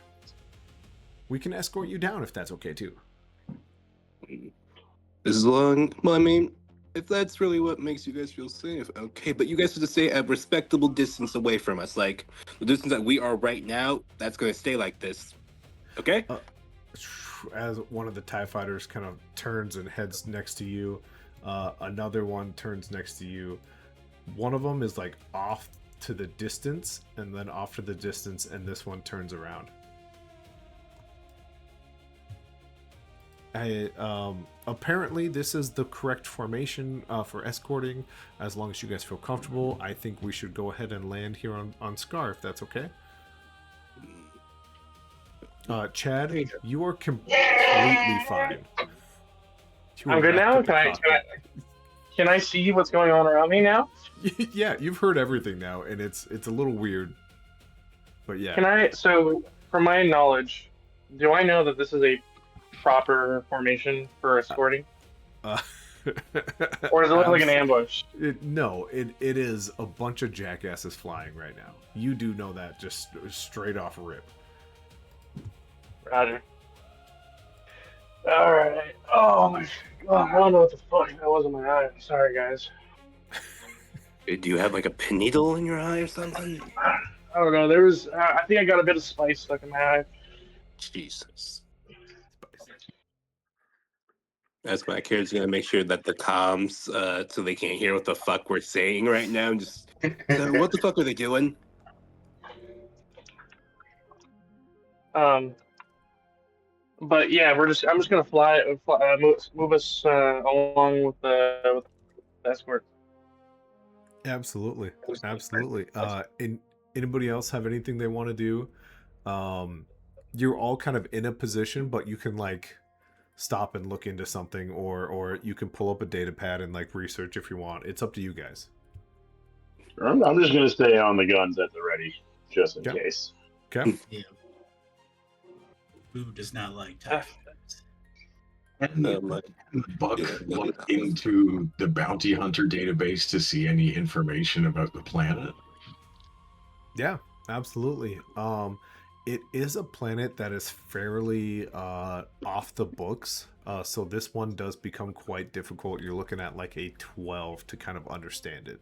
We can escort you down if that's okay too. As long, well, I mean, if that's really what makes you guys feel safe, okay. But you guys have to stay a respectable distance away from us. Like the distance that we are right now, that's going to stay like this. Okay? As one of the TIE fighters kind of turns and heads next to you, another one turns next to you. One of them is like off to the distance, and then off to the distance, and this one turns around. Apparently this is the correct formation for escorting. As long as you guys feel comfortable, I think we should go ahead and land here on Scar, if that's okay. Chad, There you go. you are completely fine. You I'm are good back now. at the cockpit. Can I see what's going on around me now? Yeah, you've heard everything now, and it's a little weird, but yeah. Can I? So, from my knowledge, do I know that this is a proper formation for escorting, Uh, or does it look like an abs- ambush? No, it is a bunch of jackasses flying right now. You do know that just straight off rip. Roger. All right. Oh my God! I don't know what the fuck that was in my eye. Sorry, guys. Do you have like a pin needle in your eye or something? I don't know. There was. I think I got a bit of spice stuck in my eye. Jesus. That's my character's gonna make sure that the comms, so they can't hear what the fuck we're saying right now. Just so what the fuck are they doing? But yeah, I'm just gonna move us along with the escort. Absolutely. And anybody else have anything they want to do? You're all kind of in a position, but you can like stop and look into something, or you can pull up a data pad and like research if you want. It's up to you guys. I'm just gonna stay on the guns at the ready, just in Okay. case. Okay. Yeah. Boo does not like TIE fighters. Buck looked into the bounty hunter database to see any information about the planet. Yeah, absolutely. It is a planet that is fairly off the books. So this one does become quite difficult. You're looking at like a 12 to kind of understand it.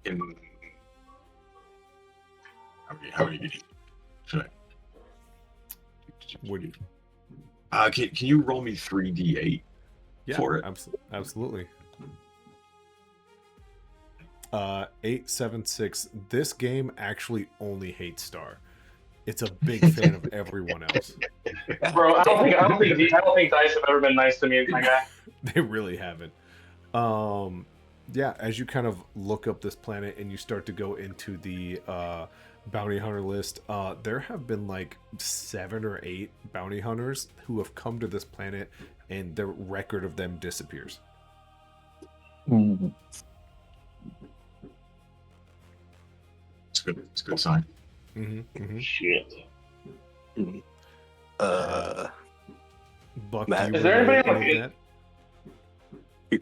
In how many should Would you? I? Can you roll me 3d8 Yeah, for it? absolutely. 876. This game actually only hates Star. It's a big fan of everyone else. Bro, I don't think Dice have ever been nice to me, my guy. They really haven't. Yeah, as you kind of look up this planet and you start to go into the bounty hunter list, there have been like 7 or 8 bounty hunters who have come to this planet, and the record of them disappears. It's good. It's a good sign. Shit. Buck, Matt, do you is there relate anybody any else- of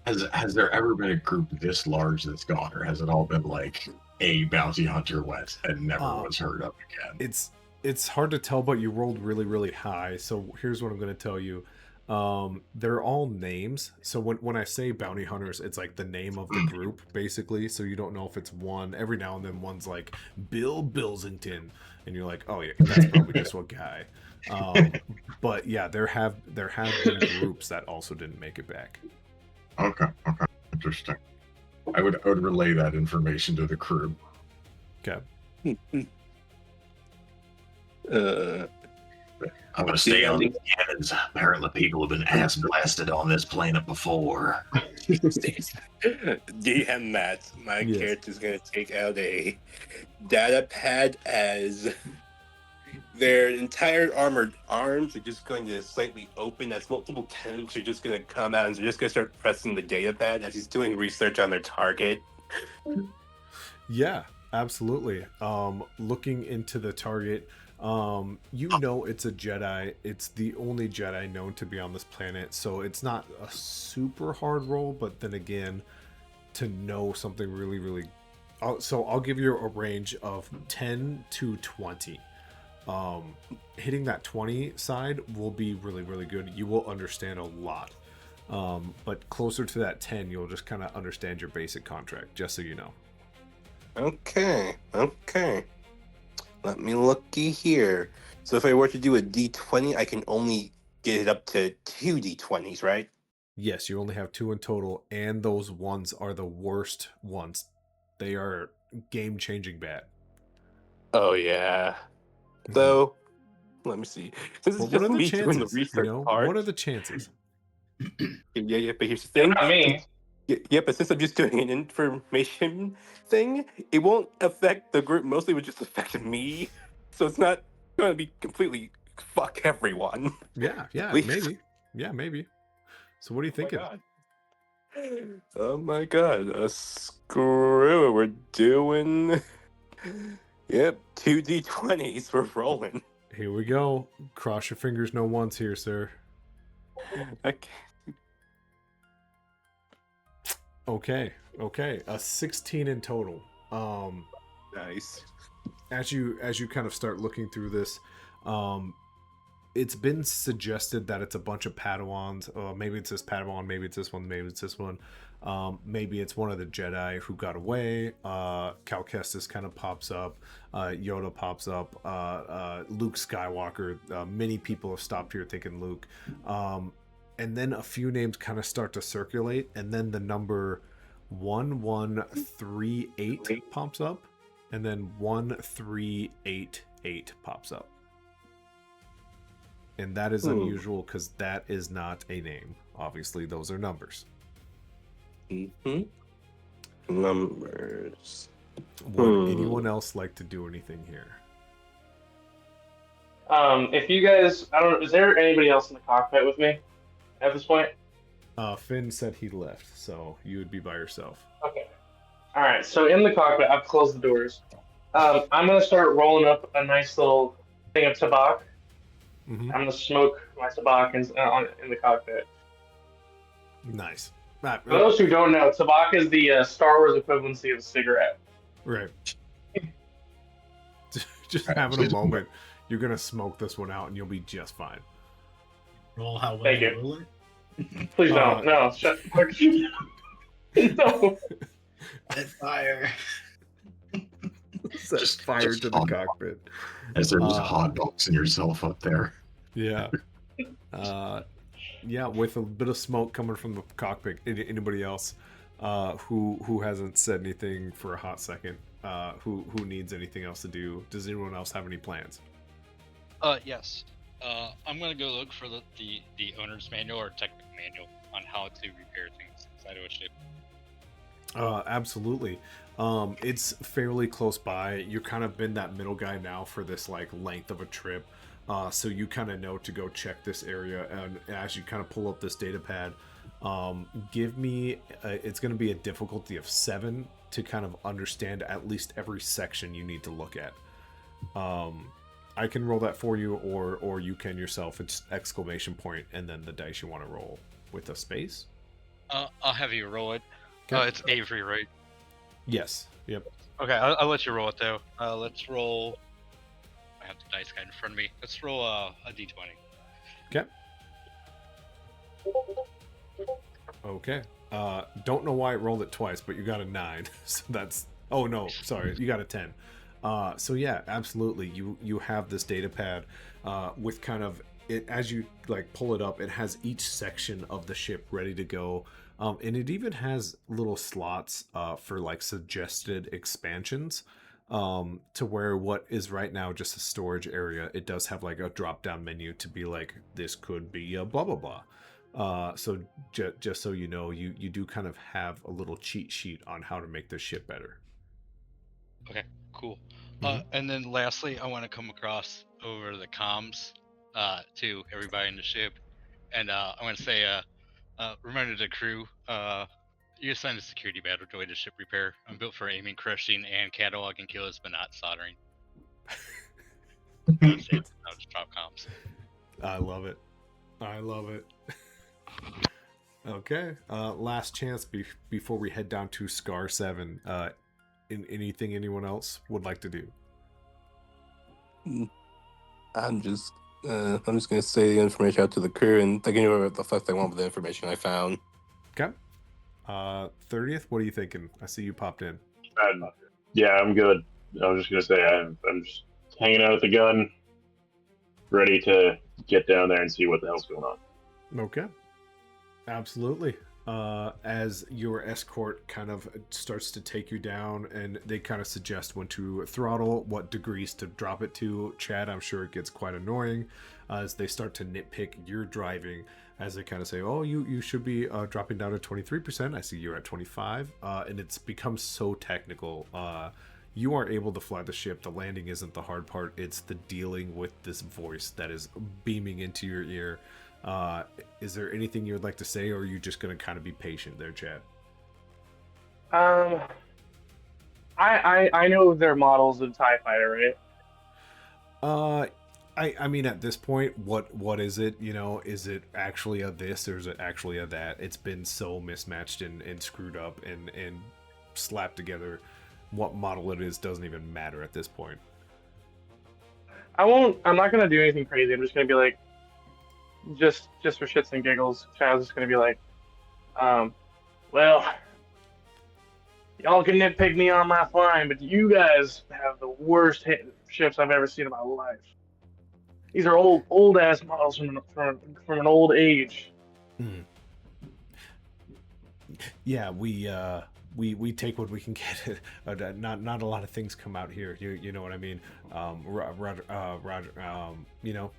that? Has there ever been a group this large that's gone, or has it all been like a bounty hunter went and never was heard of again? It's hard to tell, but you rolled really, really high. So here's what I'm going to tell you. They're all names. So when I say bounty hunters, it's like the name of the group, basically. So you don't know if it's one. Every now and then one's like Bill Billsington, and you're like, oh yeah, that's probably just one guy. But yeah, there have been groups that also didn't make it back. Okay, interesting. I would relay that information to the crew. Okay. I'm gonna stay on these cannons. Apparently, people have been ass blasted on this planet before. DM Matt, my Yes. character's gonna take out a data pad as their entire armored arms are just going to slightly open as multiple tentacles are just going to come out and they're just going to start pressing the data pad as he's doing research on their target. Yeah, absolutely. Looking into the target, you know it's a Jedi. It's the only Jedi known to be on this planet, so it's not a super hard roll, but then again, to know something really, really... So I'll give you a range of 10 to 20. Hitting that 20 side will be really, really good. You will understand a lot. But closer to that 10, you'll just kind of understand your basic contract, just so you know. Okay. Let me looky here. So if I were to do a D20, I can only get it up to 2 D20s, right? Yes, you only have 2 in total, and those ones are the worst ones. They are game-changing bad. Oh, yeah. So, let me see. This is But what just are the me doing the chances? research part. What are the chances? Yeah, but here's the thing. Not me. Yeah, but since I'm just doing an information thing, it won't affect the group. Mostly, it would just affect me. So it's not going to be completely fuck everyone. Yeah, At least. maybe. Yeah, maybe. So what are you thinking? Oh my god. Screw it. We're doing. Yep, 2d20s. We're rolling. Here we go. Cross your fingers, no ones here, sir. Okay. Okay. A 16 in total. Nice. As you kind of start looking through this, it's been suggested that it's a bunch of Padawans. Maybe it's this Padawan, maybe it's this one, maybe it's this one. Maybe it's one of the Jedi who got away. Cal Kestis kind of pops up. Yoda pops up. Luke Skywalker. Many people have stopped here thinking Luke. And then a few names kind of start to circulate. And then the number 1138 pops up. And then 1388 pops up. And that is unusual because that is not a name. Obviously, those are numbers. Mm-hmm. Numbers. Would anyone else like to do anything here? If you guys, I don't. Is there anybody else in the cockpit with me at this point? Finn said he left, so you would be by yourself. Okay. All right. So in the cockpit, I've closed the doors. I'm gonna start rolling up a nice little thing of tobacco. Mm-hmm. I'm gonna smoke my tobacco in the cockpit. Nice. For those who don't know, tobacco is the Star Wars equivalency of a cigarette. Right. Just having a moment. You're gonna smoke this one out, and you'll be just fine. Roll how well Thank you you. roll it. Please don't. No. Shut. No. Set fire. Set fire to the cockpit. As they're just hotboxing yourself up there. Yeah. Yeah, with a bit of smoke coming from the cockpit. Anybody else who hasn't said anything for a hot second? Who needs anything else to do? Does anyone else have any plans? Yes. I'm gonna go look for the owner's manual or technical manual on how to repair things inside of a ship. Absolutely. It's fairly close by. You've kind of been that middle guy now for this like length of a trip. So you kind of know to go check this area, and as you kind of pull up this data pad, give me it's going to be a difficulty of 7 to kind of understand at least every section you need to look at. I can roll that for you, or you can yourself. It's exclamation point and then the dice you want to roll with a space. I'll have you roll it. Okay. It's Avery, right? Yes. Yep. Okay, I'll let you roll it though. Let's roll. I have the dice guide in front of me. Let's roll a d20. Okay. Okay. Don't know why it rolled it twice, but you got a 9. So that's. Oh no, sorry, you got a 10. So yeah, absolutely. You have this data pad with kind of it as you like pull it up. It has each section of the ship ready to go, and it even has little slots for like suggested expansions. To where what is right now just a storage area, it does have like a drop down menu to be like this could be a blah blah blah. So just so you know, you do kind of have a little cheat sheet on how to make this ship better. Okay, cool. And then lastly, I want to come across over the comms to everybody in the ship, and I want to say, reminder to the crew, you assigned a security battle droid to ship repair. I'm built for aiming, crushing, and cataloging kills, but not soldering. I'll just drop comms. I love it. I love it. Okay. Last chance before we head down to Scar 7. Anything anyone else would like to do? I'm just gonna say the information out to the crew, and they can do whatever the fuck they want with the information I found. Okay. 30th, what are you thinking? I see you popped in. Yeah, I'm good. I was just gonna say I'm just hanging out at the gun, ready to get down there and see what the hell's going on. Okay. Absolutely. as your escort kind of starts to take you down, and they kind of suggest when to throttle, what degrees to drop it to. Chad, I'm sure it gets quite annoying as they start to nitpick your driving, as they kind of say, oh, you should be dropping down to 23%. I see you're at 25, and it's become so technical. You are able to fly the ship. The landing isn't the hard part. It's the dealing with this voice that is beaming into your ear. Is there anything you would like to say, or are you just going to kind of be patient there, Chad? I know they're models of TIE Fighter, right? I mean, at this point, what is it? You know, is it actually a this, or is it actually a that? It's been so mismatched and screwed up and slapped together. What model it is doesn't even matter at this point. I'm not gonna do anything crazy. I'm just gonna be like, just for shits and giggles. Chad's just gonna be like, well, y'all can nitpick me on my flying, but you guys have the worst ships I've ever seen in my life. These are old ass models from an old age. Yeah, we take what we can get. Not a lot of things come out here. You know what I mean? Roger. You know.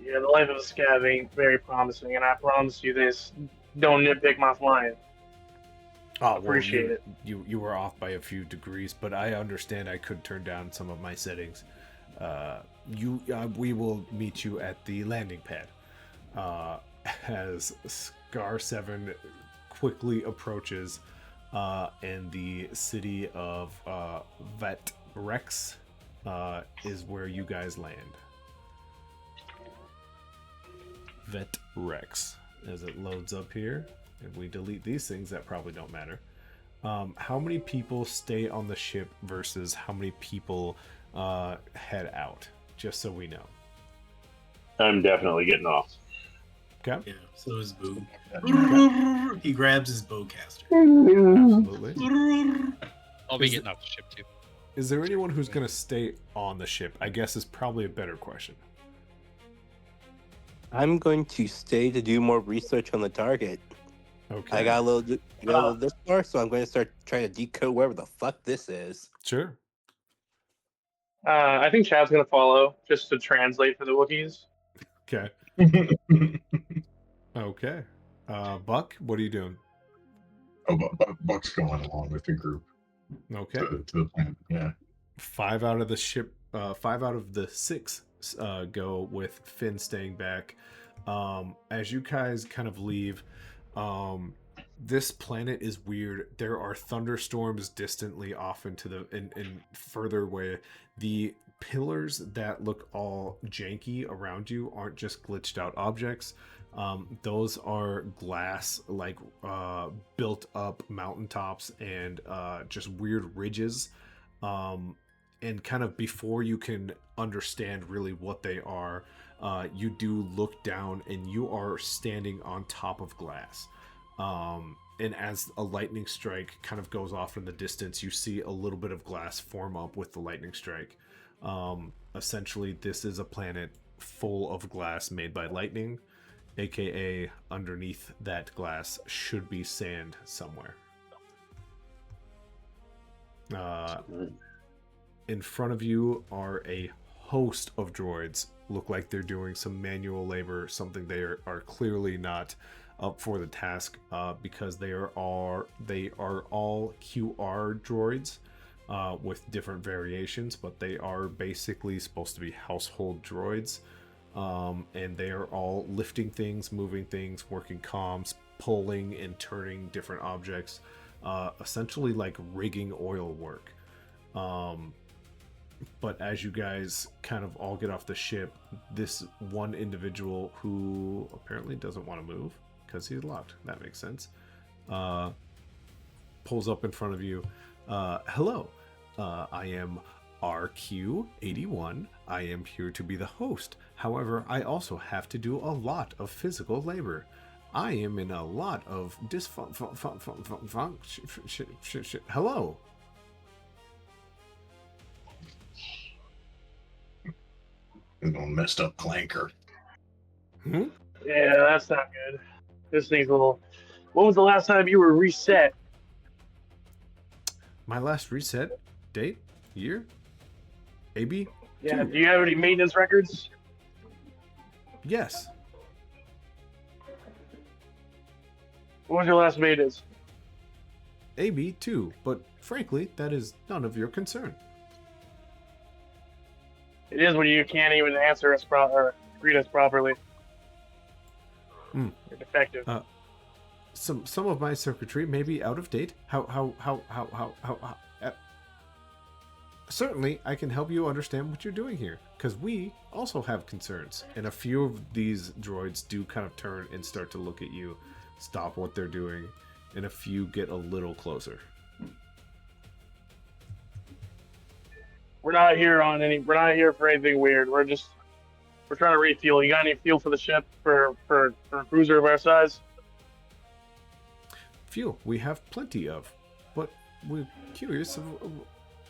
Yeah, the life of a scav ain't very promising, and I promise you this: don't nitpick my flying. Oh, Appreciate it. You were off by a few degrees, but I understand I could turn down some of my settings. We will meet you at the landing pad. As Scar 7 quickly approaches, and the city of Vet Rex is where you guys land. Vet Rex. As it loads up here, and we delete these things that probably don't matter. How many people stay on the ship versus how many people head out? Just so we know. I'm definitely getting off. Okay. Yeah, so is Boo. He grabs his bowcaster. Absolutely. I'll be getting off the ship too. Is there anyone who's going to stay on the ship? I guess is probably a better question. I'm going to stay to do more research on the target. Okay. I got a little this far, so I'm going to start trying to decode wherever the fuck this is. Sure. I think Chad's gonna follow just to translate for the Wookiees. Okay. Okay. Buck, what are you doing? Oh, Buck's going along with the group Okay. to the planet. Yeah. 5 out of the 6 go with Finn staying back. As you guys kind of leave, this planet is weird. There are thunderstorms distantly off into the and further away. The pillars that look all janky around you aren't just glitched out objects. Those are glass, like built up mountaintops and just weird ridges. And kind of before you can understand really what they are, you do look down and you are standing on top of glass. And as a lightning strike kind of goes off in the distance, you see a little bit of glass form up with the lightning strike. Essentially, this is a planet full of glass made by lightning, aka underneath that glass should be sand somewhere. In front of you are a host of droids. Look like they're doing some manual labor, something they are clearly not up for the task, because they are all QR droids with different variations, but they are basically supposed to be household droids, and they are all lifting things, moving things, working comms, pulling and turning different objects, essentially like rigging oil work. But as you guys kind of all get off the ship, this one individual who apparently doesn't want to move because he's locked, that makes sense, pulls up in front of you. Hello, I am RQ81. I am here to be the host. However, I also have to do a lot of physical labor. I am in a lot of Hello. There's no messed up clanker. Yeah, that's not good. This thing's a little. When was the last time you were reset? My last reset date, year, AB. Yeah. 2. Do you have any maintenance records? Yes. What was your last maintenance? AB 2, but frankly, that is none of your concern. It is when you can't even answer us or greet us properly. Hmm. You're defective. Some of my circuitry may be out of date. How certainly I can help you understand what you're doing here, because we also have concerns, and a few of these droids do kind of turn and start to look at you, stop what they're doing, and a few get a little closer. We're not here for anything weird. We're trying to refuel. You got any fuel for the ship for a cruiser of our size? Fuel we have plenty of, but we're curious of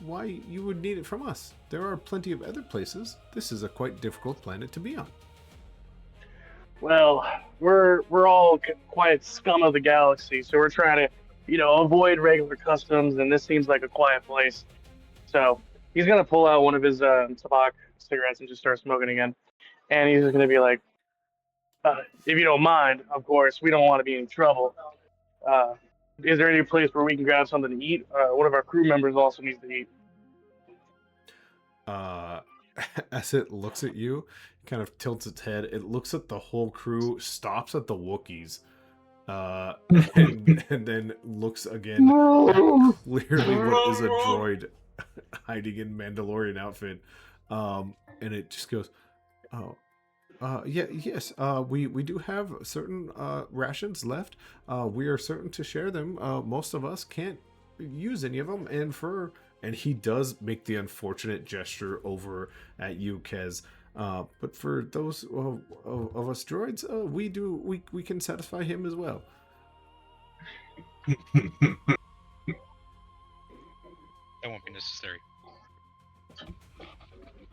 why you would need it from us. There are plenty of other places. This is a quite difficult planet to be on. Well, we're all quiet scum of the galaxy, so we're trying to, avoid regular customs, and this seems like a quiet place. So he's gonna pull out one of his tobacco cigarettes and just start smoking again. And he's just gonna be like, "If you don't mind, of course, we don't want to be in trouble. Is there any place where we can grab something to eat? One of our crew members also needs to eat." As it looks at you, kind of tilts its head. It looks at the whole crew, stops at the Wookiees, and then looks again at clearly what is a droid hiding in Mandalorian outfit, and it just goes, "Oh, yes. We do have certain rations left. We are certain to share them. Most of us can't use any of them, and he does make the unfortunate gesture over at you, Kez. But for those of us droids, we can satisfy him as well." That won't be necessary.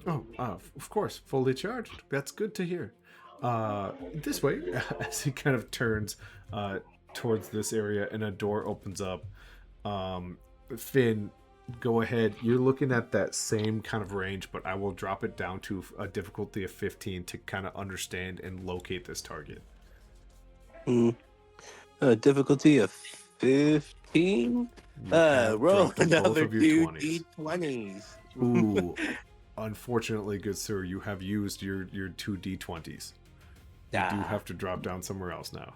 Oh, of course, fully charged. That's good to hear. This way, as he kind of turns towards this area and a door opens up. Finn, go ahead. You're looking at that same kind of range, but I will drop it down to a difficulty of 15 to kind of understand and locate this target. Difficulty of 15? Roll another two 20s. D20s. Ooh, unfortunately, good sir, you have used your 2 D20s. You do have to drop down somewhere else now.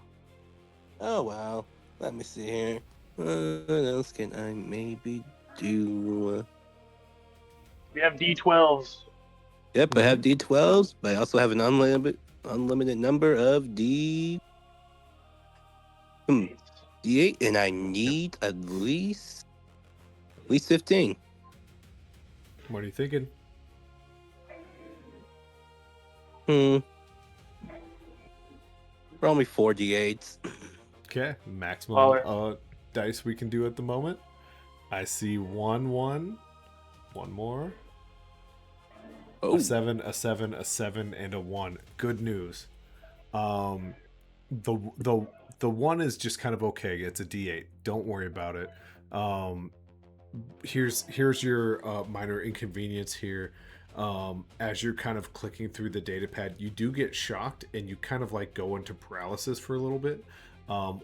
Oh, well. Let me see here. What else can I maybe do? We have D12s. Yep, I have D12s, but I also have an unlimited number of D8, and I need at least 15. What are you thinking? Probably 4 D8s. Okay, maximum dice we can do at the moment. I see 1, 1 more. Oh. A 7, a 7, a 7, and a 1. Good news. The 1 is just kind of okay. It's a D8. Don't worry about it. Here's your minor inconvenience here. As you're kind of clicking through the data pad, you do get shocked and you kind of like go into paralysis for a little bit,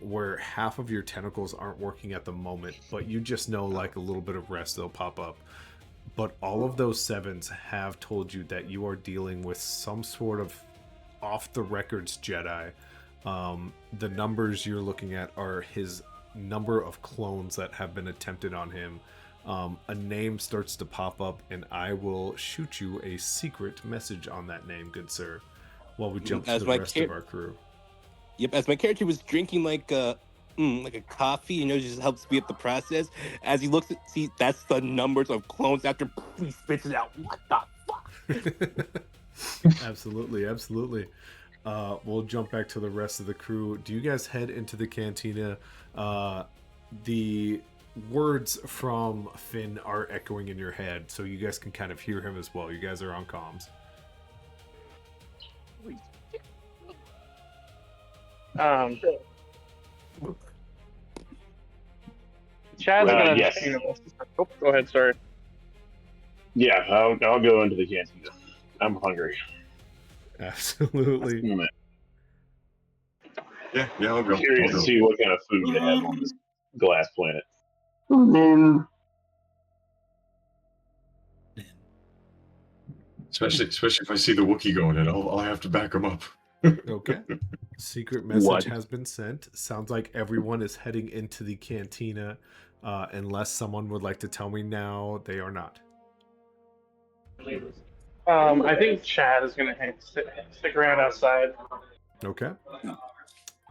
where half of your tentacles aren't working at the moment, but you just know like a little bit of rest, they'll pop up. But all of those 7s have told you that you are dealing with some sort of off the records Jedi. The numbers you're looking at are his number of clones that have been attempted on him. A name starts to pop up, and I will shoot you a secret message on that name, good sir, while we jump to the rest of our crew. Yep, as my character was drinking like a coffee, just helps speed up the process. As he looks at, see, that's the numbers of clones after he spits it out. What the fuck? Absolutely. We'll jump back to the rest of the crew. Do you guys head into the cantina? The words from Finn are echoing in your head, so you guys can kind of hear him as well. You guys are on comms. Chad's gonna. yes. Oh, go ahead. Sorry. Yeah, I'll go into the cantina. I'm hungry. Absolutely. Yeah, I'll go. Curious to see what kind of food they have on this glass planet. Especially if I see the Wookiee going in, I'll have to back him up. Okay. Secret message What? has been sent. Sounds like everyone is heading into the cantina. Unless someone would like to tell me now, they are not. I think Chad is gonna stick around outside. Okay.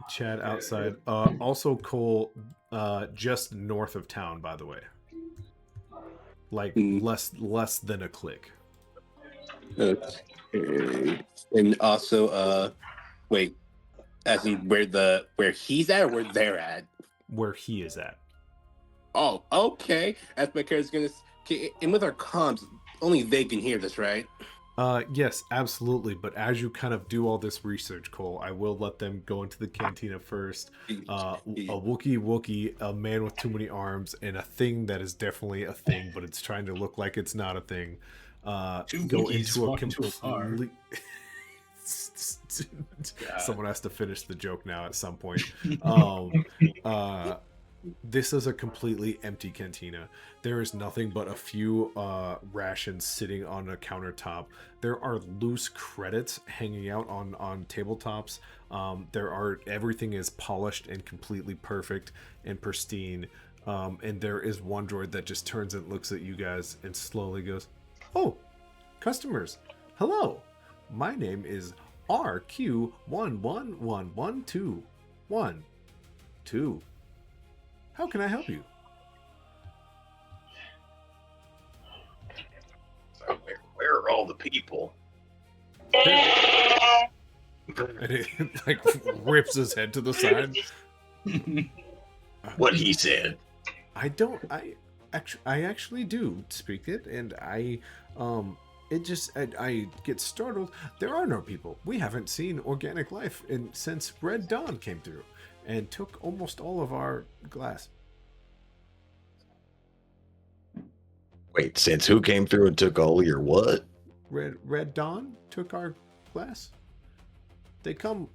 Chad outside. Also, Cole, just north of town, by the way. Like less than a click. Okay. And also, wait, as in where he's at or where they're at? Where he is at. Oh, okay. As my character's gonna, okay, and with our comms, only they can hear this, right? Yes, absolutely. But as you kind of do all this research, Cole, I will let them go into the cantina first. A Wookiee, a man with too many arms, and a thing that is definitely a thing, but it's trying to look like it's not a thing. Two Go Wookiees into a walk into a bar. complete. Someone has to finish the joke now at some point. This is a completely empty cantina. There is nothing but a few rations sitting on a countertop. There are loose credits hanging out on tabletops. Everything is polished and completely perfect and pristine. And there is one droid that just turns and looks at you guys and slowly goes, "Oh, customers, hello. My name is RQ111112. How can I help you?" Where are all the people? And it like rips his head to the side. What he said. I actually do speak it, and I get startled. There are no people. We haven't seen organic life since Red Dawn came through and took almost all of our glass. Wait, since who came through and took all your what? Red Dawn took our glass. They come,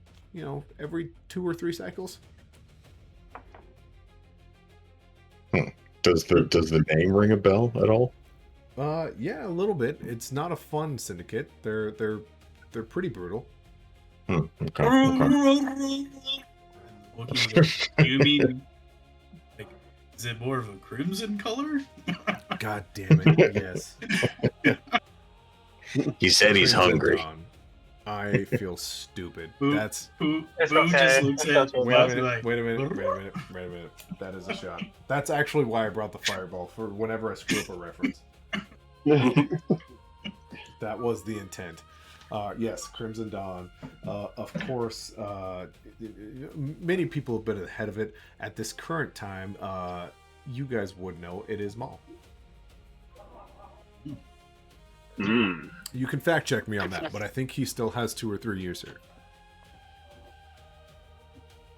every 2 or 3 cycles. Does the name ring a bell at all? Yeah, a little bit. It's not a fun syndicate. They're pretty brutal. Okay. Wookiees are, you mean, like, is it more of a crimson color? God damn it! Yes. He said he's Crimson hungry. Dawn. I feel stupid. Boo, That's Boo It's Boo okay. just looks It's at okay. wait a Buzz minute. like, Wait a minute. That is a shot. That's actually why I brought the fireball for whenever I screw up a reference. That was the intent. Yes, Crimson Dawn. Of course, many people have been ahead of it. At this current time, you guys would know it is Maul. You can fact check me on that, but I think he still has 2 or 3 years here.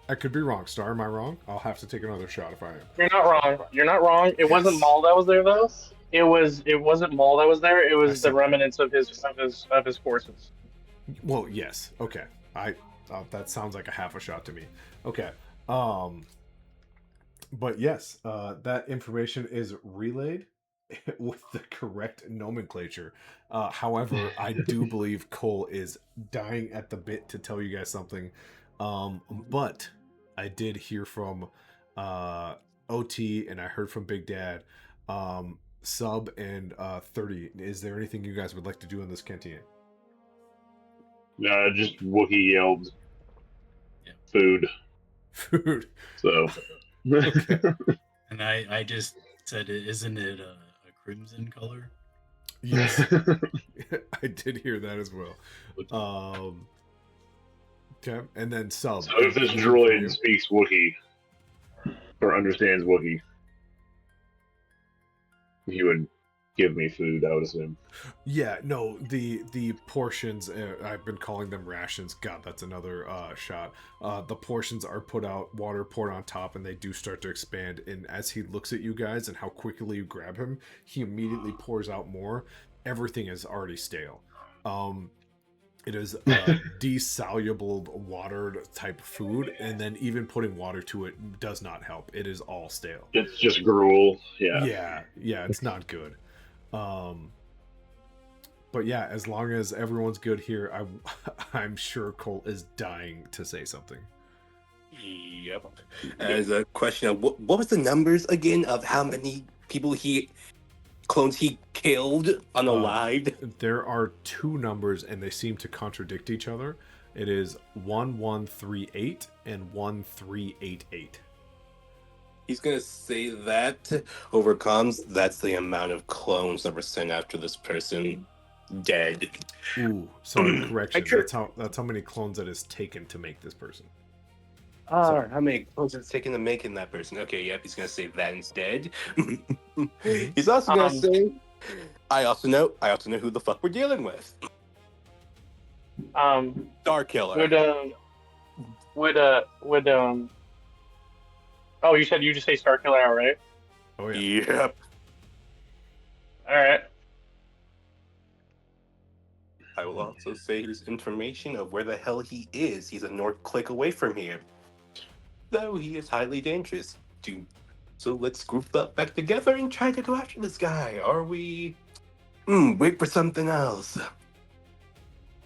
I could be wrong. Star, am I wrong? I'll have to take another shot if I am. You're not wrong. You're not wrong. It wasn't Maul that was there though. It wasn't Maul that was there. It was the remnants of his forces. Well, yes. Okay. That sounds like a half a shot to me. Okay. But yes, that information is relayed with the correct nomenclature. However, I do believe Cole is dying at the bit to tell you guys something. But I did hear from OT and I heard from Big Dad, Sub and 30. Is there anything you guys would like to do in this cantina? Just Wookiee yelled food. Food. So. Okay. and I just said, isn't it a crimson color? Yes. I did hear that as well. Okay, and then Sub. So if this droid speaks Wookiee or understands Wookiee, he would give me food, I would assume. Yeah, no, the portions, I've been calling them rations. God, that's another shot. The portions are put out, water poured on top, and they do start to expand. And as he looks at you guys and how quickly you grab him, he immediately pours out more. Everything is already stale. It is desoluble watered type food, and then even putting water to it does not help. It is all stale. It's just gruel. Yeah. Yeah, it's not good. Um, but yeah, as long as everyone's good here, I'm sure Colt is dying to say something. Yep. As a question of what was the numbers again of how many clones he killed unalived? There are two numbers, and they seem to contradict each other. It is 1138 and 1388. He's gonna say that overcomes. That's the amount of clones that were sent after this person dead. Ooh, sorry, correction. could- That's how many clones it has taken to make this person. How many clones it's taken to making that person? Okay, yep, he's gonna say that instead. He's also gonna say, I also know who the fuck we're dealing with. Star Killer. Oh, you just say Star Killer, right? Oh yeah. Yep. All right. I will also say his information of where the hell he is. He's a north click away from here. Though he is highly dangerous. So let's group up back together and try to go after this guy. Are we? Wait for something else.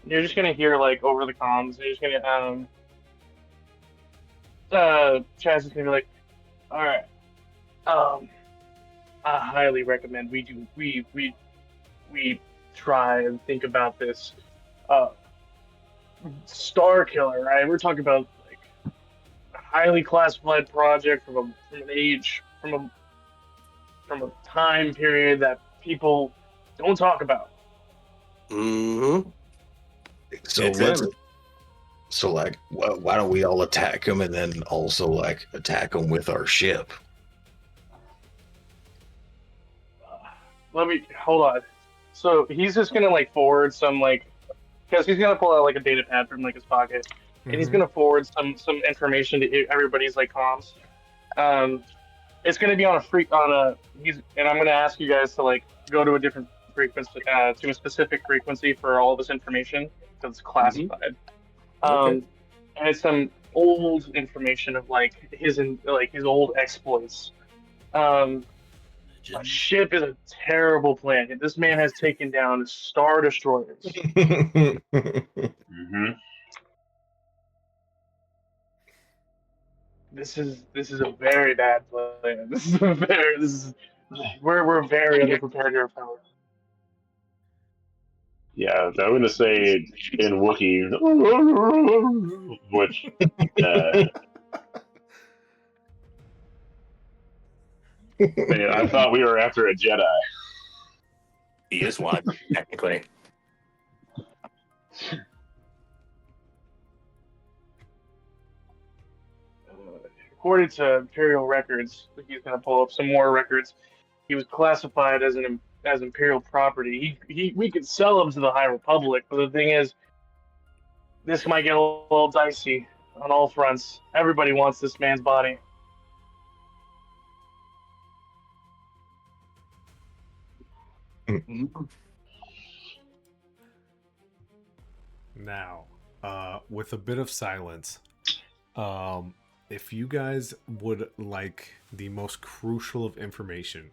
You're just gonna hear like over the comms. You're just gonna Chaz is gonna be like, all right, I highly recommend we try and think about this Star Killer, right? We're talking about like a highly classified project from a time period that people don't talk about. Mm-hmm. So It's let's. him. So like, why don't we all attack him and then also like attack him with our ship? Let me hold on. So he's just gonna like forward some like, because he's gonna pull out like a data pad from like his pocket, and he's gonna forward some information to everybody's like comms. It's gonna be on and I'm gonna ask you guys to like go to a different frequency, to a specific frequency for all this information because it's classified. Okay. And it's some old information of like his old exploits. A ship is a terrible planet. This man has taken down star destroyers. Mm-hmm. This is a very bad plan. We're very underprepared here, fellas. Yeah, I'm going to say in Wookiee, which man, I thought we were after a Jedi. He is one, technically. According to Imperial records, he's going to pull up some more records. He was classified as Imperial property. We could sell him to the High Republic, but the thing is, this might get a little dicey on all fronts. Everybody wants this man's body. Now, with a bit of silence, if you guys would like the most crucial of information,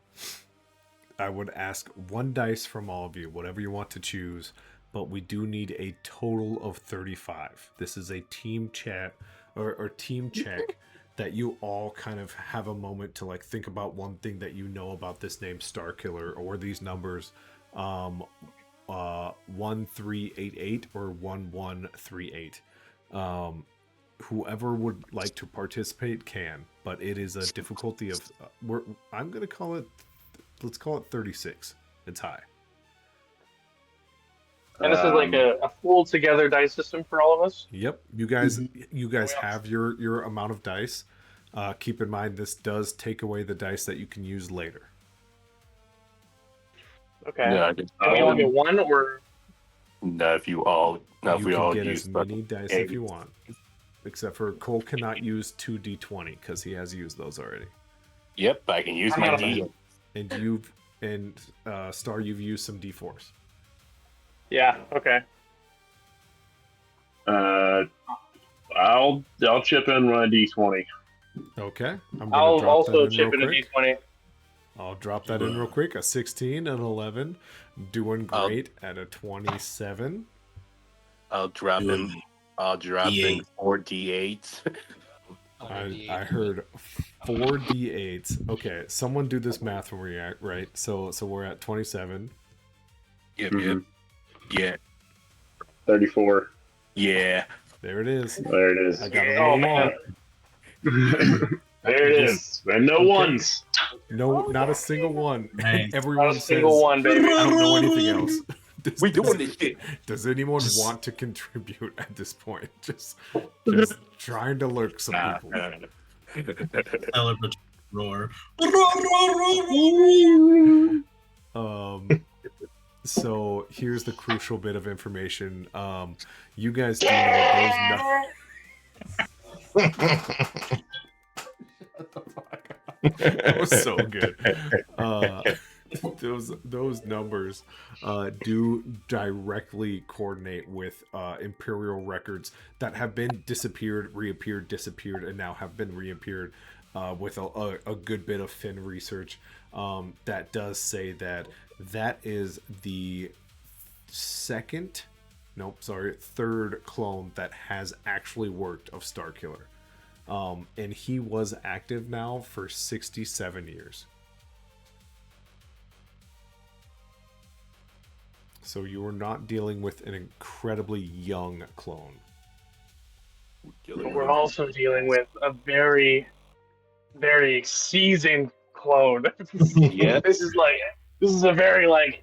I would ask one dice from all of you, whatever you want to choose, but we do need a total of 35. This is a team chat or team check that you all kind of have a moment to like think about one thing that you know about this name Star Killer or these numbers 1388 or 1138. Whoever would like to participate can, but it is a difficulty of I'm gonna call it, let's call it 36. It's high. And this is like a full together dice system for all of us. Yep, you guys have your amount of dice. Keep in mind this does take away the dice that you can use later. Okay. No, Can we all get one or? no, if you all, no, if You we can all get use as many dice if you eight. want. Except for Cole cannot use 2d20 because he has used those already. Yep, I can use I'm my not D. And Star, you've used some d4s. Yeah. Okay. I'll chip in my d20. Okay, I'm gonna I'll drop that also in chip real in a quick. d20. I'll drop that in real quick. A 16 and 11, doing I'll- great at a 27. I'll drop in. I'll drop in D8. 4 D8s. I heard 4 d8s. Okay, someone do this math for me, right? So we're at 27. Yep, Mhm. yeah, 34. yeah. There it is. There it is. I got to Oh roll man. on. There it is. And no Okay. ones. No, not a single one. Nice. Everyone Not a says, single one, baby. I don't know anything else. We doing this shit. Does anyone Just- want to contribute at this point? Just trying to lurk some people. Celebratory roar. So here's the crucial bit of information. You guys do know those that was so good. Those numbers do directly coordinate with Imperial records that have been disappeared, reappeared, disappeared, and now have been reappeared with a good bit of Finn research that does say that is the third clone that has actually worked of Starkiller. And he was active now for 67 years. So you are not dealing with an incredibly young clone. But we're also dealing with a very, very seasoned clone. Yeah. This is a very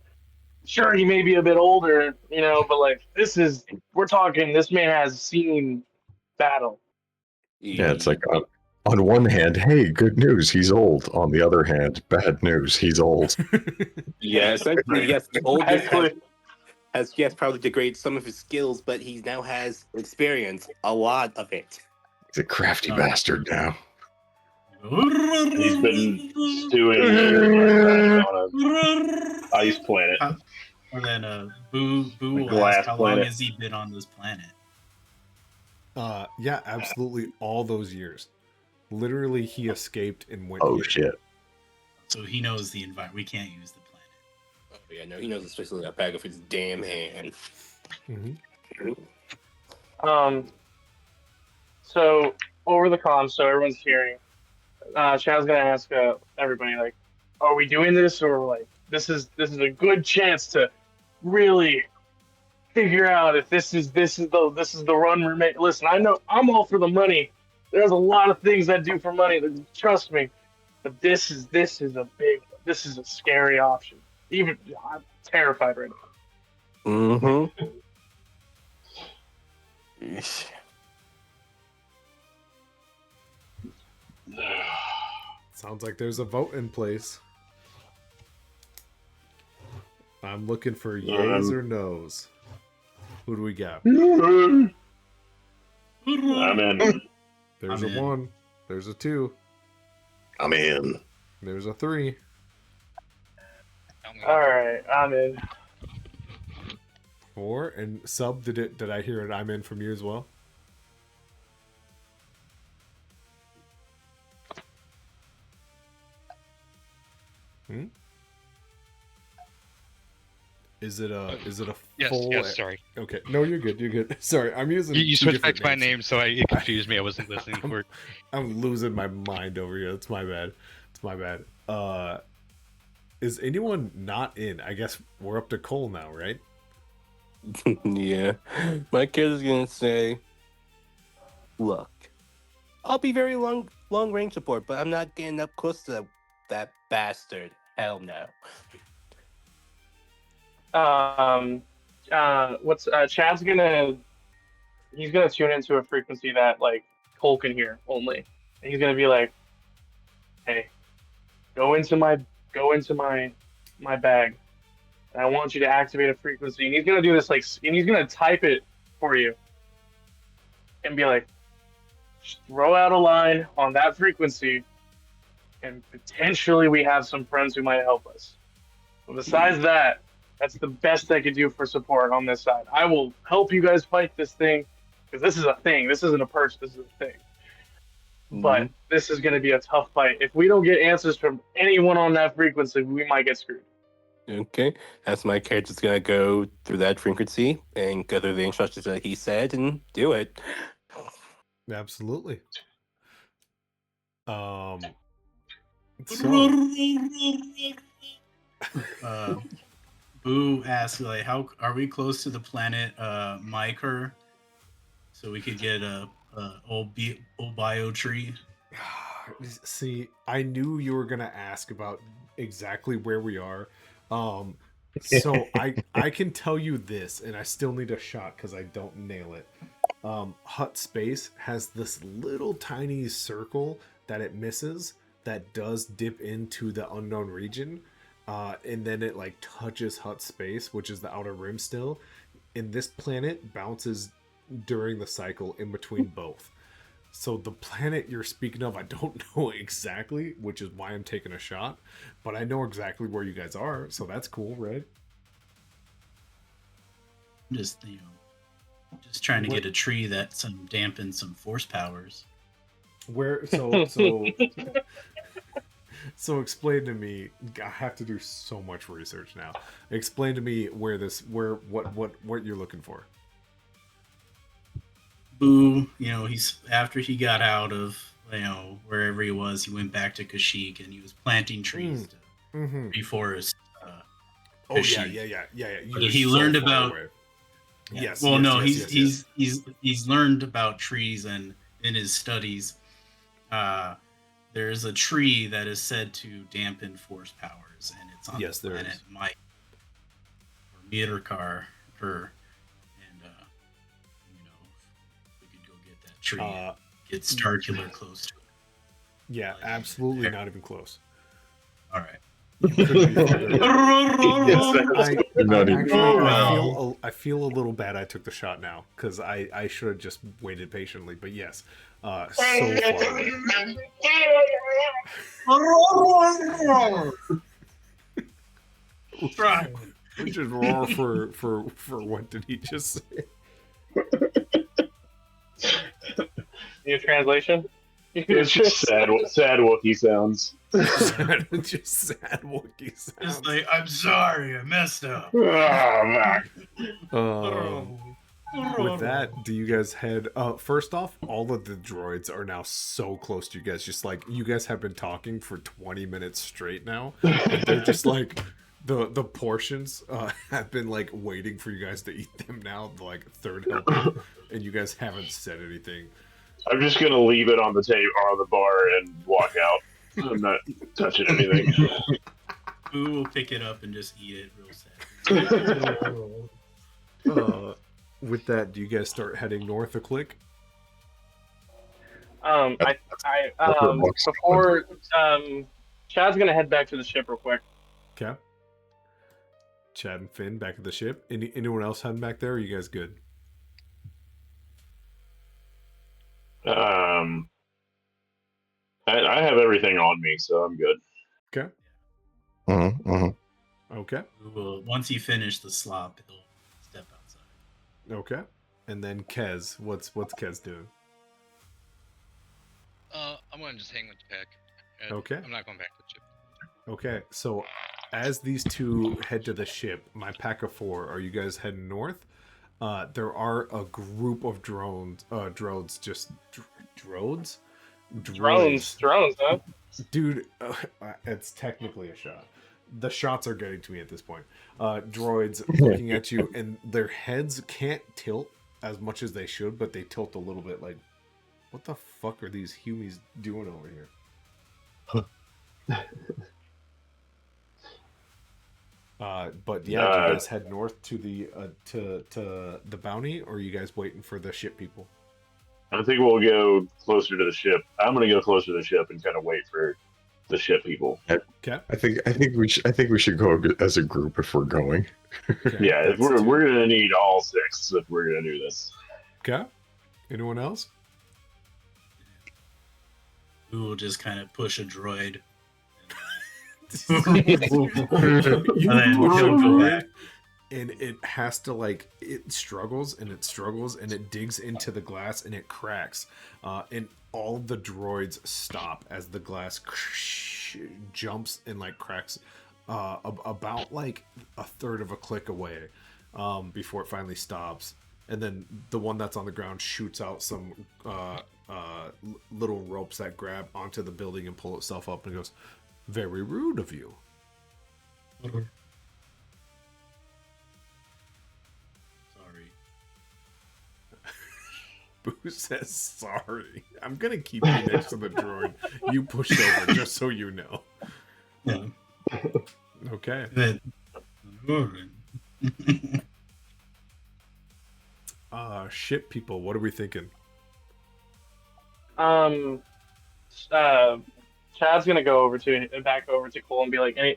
sure he may be a bit older, but we're talking this man has seen battle. Yeah, it's like on one hand, hey, good news, he's old. On the other hand, bad news, he's old. Yeah, essentially, yes, the oldest Actually, has yes, probably degraded some of his skills, but he now has experience, a lot of it. He's a crafty bastard now. He's been stewing on a ice planet. Or then Boo will glass ask, how long planet. has he been on this planet? Yeah, absolutely. All those years. Literally, he escaped and went. Oh here. shit. So he knows the environment. We can't use the planet. Oh yeah, no, he knows especially that bag of his damn hand. So over the comms, so everyone's hearing. Chad's gonna ask everybody are we doing this or this is a good chance to really figure out if this is the run we're making. Listen, I know I'm all for the money. There's a lot of things I do for money. Trust me, but this is a scary option. Even I'm terrified right now. Mm-hmm. Sounds like there's a vote in place. I'm looking for yays or no's. Who do we got? I'm in. There's I'm a in. 1. There's a 2. I'm in. There's a 3. All right, I'm in. 4. And Sub, did I hear it? I'm in from you as well? Is it a Yes, full? yes, sorry. Okay, no, you're good. You're good. Sorry, I'm using. You two switched back different to my names. name, so it confused me. I wasn't listening for it. I'm losing my mind over here. It's my bad. It's my bad. Is anyone not in? I guess we're up to Cole now, right? Yeah. My character's gonna say, look, I'll be very long range support, but I'm not getting up close to that bastard. Hell no. Chad's he's gonna tune into a frequency that Cole can hear only, and he's gonna be like, "Hey, go into my bag, and I want you to activate a frequency. And he's gonna do this and he's gonna type it for you, and be like, just throw out a line on that frequency, and potentially we have some friends who might help us. But besides that, that's the best I could do for support on this side. I will help you guys fight this thing, because this is a thing. This isn't a person. This is a thing. But this is going to be a tough fight. If we don't get answers from anyone on that frequency, we might get screwed. Okay, that's my character's gonna go through that frequency and go through the instructions that he said and do it. Absolutely. So Boo asks, like, how are we close to the planet Myker, so we could get a old bio tree? see, I knew you were gonna ask about exactly where we are. So I can tell you this, and I still need a shot because I don't nail it. Hut Space has this little tiny circle that it misses that does dip into the unknown region, and then it like touches Hut Space, which is the outer rim still. And this planet bounces during the cycle in between both. So the planet you're speaking of, I don't know exactly, which is why I'm taking a shot, but I know exactly where you guys are, so that's cool, right? Just just trying to get a tree that dampens some force powers. Where so explain to me. I have to do so much research now. Explain to me what you're looking for. Boo, he's after he got out of wherever he was, he went back to Kashyyyk and he was planting trees to reforest. Oh yeah. He learned about. Away. Yes. Well, yes, he's learned about trees, and in his studies, there is a tree that is said to dampen force powers, and it's on the planet Mike or Mirkar. And we could go get that tree, and get Starkiller close to it. Yeah, absolutely not even close. All right. I feel a little bad I took the shot now, because I should have just waited patiently, but yes, so far. Just roar for what did he just say? Your translation? It's just sad Wookiee sounds. Just sad Wookiee sounds. It's like, I'm sorry, I messed up. With that, do you guys head first off, all of the droids are now so close to you guys, just like you guys have been talking for 20 minutes straight now, and they're just like the portions have been like waiting for you guys to eat them now, like third helping, and you guys haven't said anything. I'm just gonna leave it on the table or on the bar and walk out. I'm not touching anything. Boo will pick it up and just eat it real sad. With that, do you guys start heading north a click? Before Chad's gonna head back to the ship real quick. Okay. Chad and Finn back at the ship. Anyone else heading back there? Or are you guys good? I have everything on me, so I'm good. Okay. Okay. Once he finished the slop, he'll step outside. Okay. And then Kez, what's Kez doing? I'm gonna just hang with the pack. Okay. I'm not going back to the ship. Okay. So as these two head to the ship, my pack of 4, are you guys heading north? There are a group of drones, drones, huh? Dude, it's technically a shot. The shots are getting to me at this point. Droids looking at you, and their heads can't tilt as much as they should, but they tilt a little bit. Like, what the fuck are these humies doing over here? But yeah, do you guys head north to the to the bounty, or are you guys waiting for the ship people? I think we'll go closer to the ship. I'm gonna go closer to the ship and kind of wait for the ship people. Okay. I think we should go as a group if we're going. Okay, Yeah, if that's two. we're gonna need all 6 if we're gonna do this. Okay. Anyone else? We will just kind of push a droid. You And then push he'll a go droid, back. and it has to it struggles and it digs into the glass and it cracks, and all the droids stop as the glass jumps and cracks about a third of a click away, before it finally stops, and then the one that's on the ground shoots out some little ropes that grab onto the building and pull itself up and goes, "Very rude of you." Sorry. Boo says sorry. I'm gonna keep you next to the droid you pushed over, just so you know. Yeah. Okay. Ship people, what are we thinking? Chad's gonna go back over to Cole and be like, "Hey,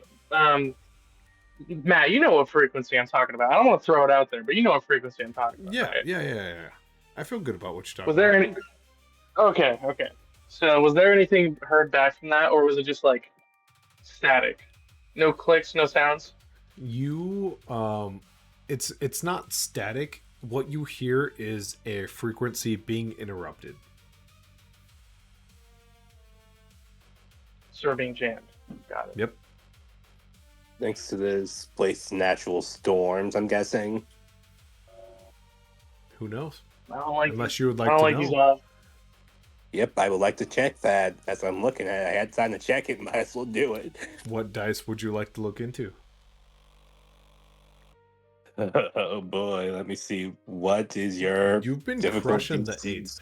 Matt, you know what frequency I'm talking about. I don't want to throw it out there, but you know what frequency I'm talking about. Yeah, right? yeah. I feel good about what you're talking Was there about. any? Okay. So was there anything heard back from that, or was it just static? No clicks, no sounds. You it's not static. What you hear is a frequency being interrupted. Sort of being jammed. Got it. Yep. Thanks to this place's natural storms, I'm guessing. Who knows? I don't like. Unless you would like I don't to like know. these. Yep, I would like to check that. As I'm looking at it, I had time to check it. Might as well do it. What dice would you like to look into? Oh boy, let me see. What is your You've been difficulty? crushing the 8s.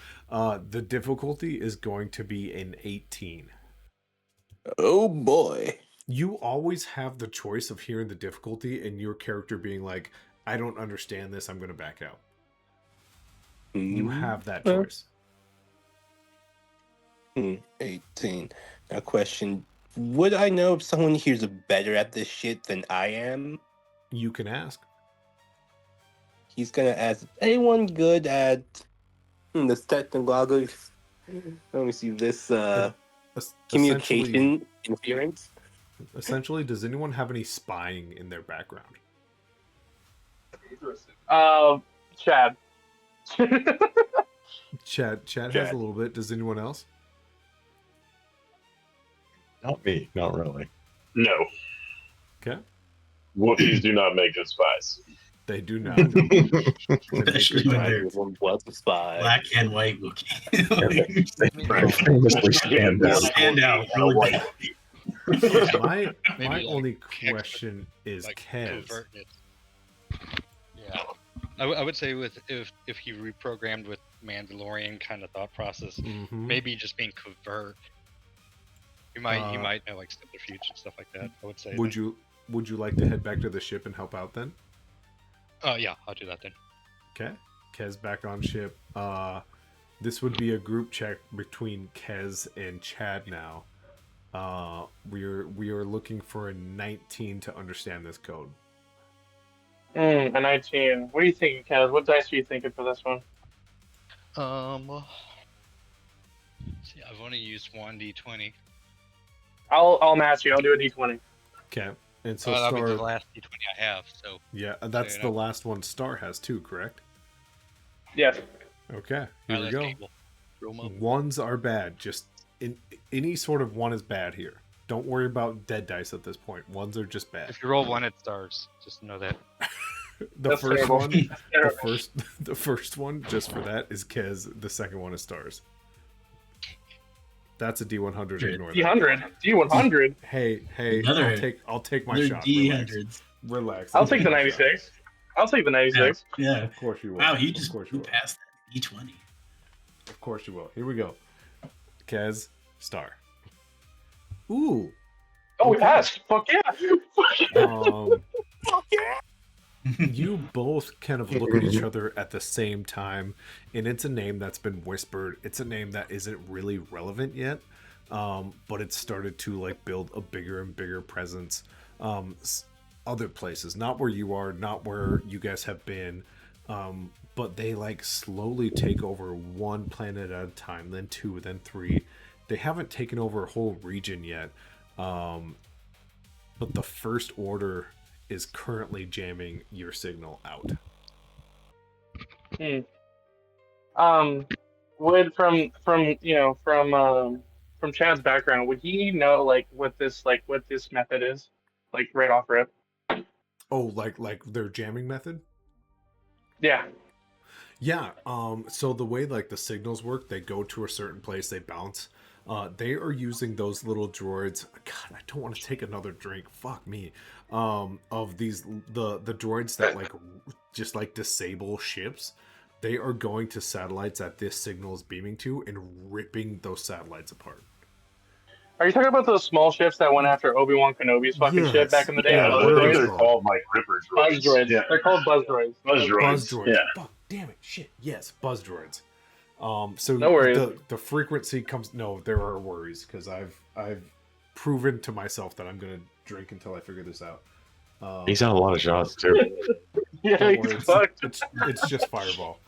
The difficulty is going to be an 18. Oh boy. You always have the choice of hearing the difficulty and your character being like, I don't understand this, I'm going to back out. You have that choice. 18. Now, question: would I know if someone here's better at this shit than I am? You can ask. He's gonna ask, anyone good at this technological? Let me see this communication interference. Essentially, does anyone have any spying in their background? Chad. Chad has a little bit. Does anyone else? Not me, not really. No. Okay. Wookiees do not make good spies. They do not. They make Especially good when guidance. they're Everyone was a spy. black and white Wookiee. Right, famously stand out. Stand out. Really White bad. My Maybe only question is Kez. covert it. Yeah, I would say if he reprogrammed with Mandalorian kind of thought process, Mhm. maybe just being covert. He might know subterfuge and stuff like that. I would say. Would you like to head back to the ship and help out then? Yeah, I'll do that then. Okay. Kez back on ship. This would be a group check between Kez and Chad now. We are looking for a 19 to understand this code. A 19. What are you thinking, Kaz? What dice are you thinking for this one? See, I've only used one d20. I'll match you. I'll do a d20. Okay. And so That'll be Star, the last d20 I have. So yeah, that's you the know. last one Star has too, correct? Yes. Okay, here we let's go. Cable. Roll 'em up. Ones are bad. Just in any sort of one is bad here. Don't worry about dead dice at this point. Ones are just bad. If you roll one, it stars. Just know that. The That's first terrible. one, That's terrible. the first one, just for that, is Kez. The second one is Stars. That's a D100. Ignore that. D100. D100. Hey, Another- I'll take my They're shot. D100s. Relax. I'll take the my shot. 96. I'll take the 96. Yeah. Of course you will. Wow, he Of just course you blew will. past that D20. Of course you will. Here we go. Kez, Star. Ooh. Oh, we passed. Fuck yeah. Fuck yeah! You both kind of look at each other at the same time, and it's a name that's been whispered. It's a name that isn't really relevant yet, but it started to like build a bigger and bigger presence other places, not where you are, not where you guys have been, but they like slowly take over one planet at a time, then two, then three. They haven't taken over a whole region yet, but the First Order is currently jamming your signal out. Would from Chad's background, would he know like what this method is, like right off rip? Oh, like their jamming method? Yeah. Yeah. So the way like the signals work, they go to a certain place, they bounce. They are using those little droids. God, I don't want to take another drink. Fuck me. Of these the droids that like just like disable ships. They are going to satellites that this signal is beaming to and ripping those satellites apart. Are you talking about those small ships that went after Obi-Wan Kenobi's fucking ship back in the day? Yeah, what I are think they they're called? called like Ripper droids. Buzz droids. Yeah. They're called buzz droids. Buzz droids. Buzz droids. Yeah. Fuck, damn it. Shit. Yes, buzz droids. So No worries. the frequency comes. No, there are worries because I've proven to myself that I'm gonna drink until I figure this out. He's on a lot of shots too. Yeah, Don't he's worry, fucked. it's just Fireball.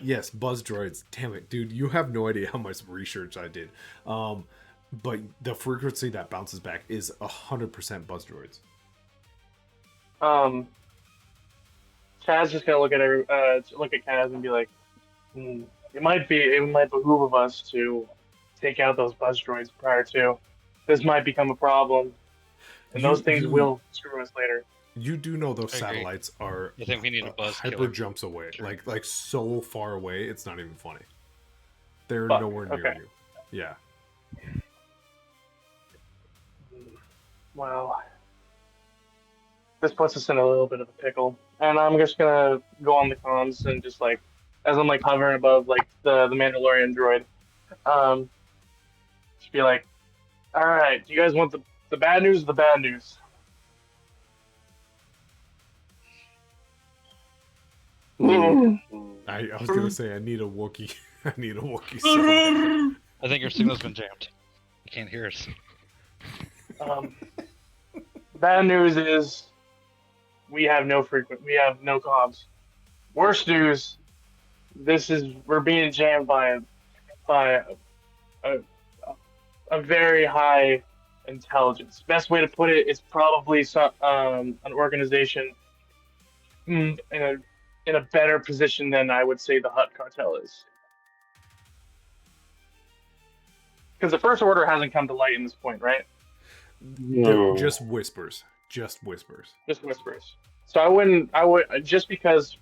Yes, buzz droids. Damn it, dude! You have no idea how much research I did. But the frequency that bounces back is 100% buzz droids. Chad's just gonna look at Kaz and be like, it might behoove us to take out those buzz droids prior to. This might become a problem, and those things will screw us later. You do know those I agree. satellites are I think we need a buzz hyper killer. jumps away, like so far away, it's not even funny. They're Fuck, nowhere near okay. you. Yeah. Wow. This puts us in a little bit of a pickle. And I'm just gonna go on the comms and just like, as I'm like hovering above like the Mandalorian droid, just be like, all right, do you guys want the bad news or the bad news? I was gonna say I need a Wookiee. I need a Wookiee. So bad. I think your signal's been jammed. You can't hear us. Bad news is we have no comms. Worst news, we're being jammed by a very high intelligence. Best way to put it is probably an organization in a better position than I would say the Hutt cartel is. Because the First Order hasn't come to light in this point, right? No. Just whispers. Just whispers. Just whispers. So I would just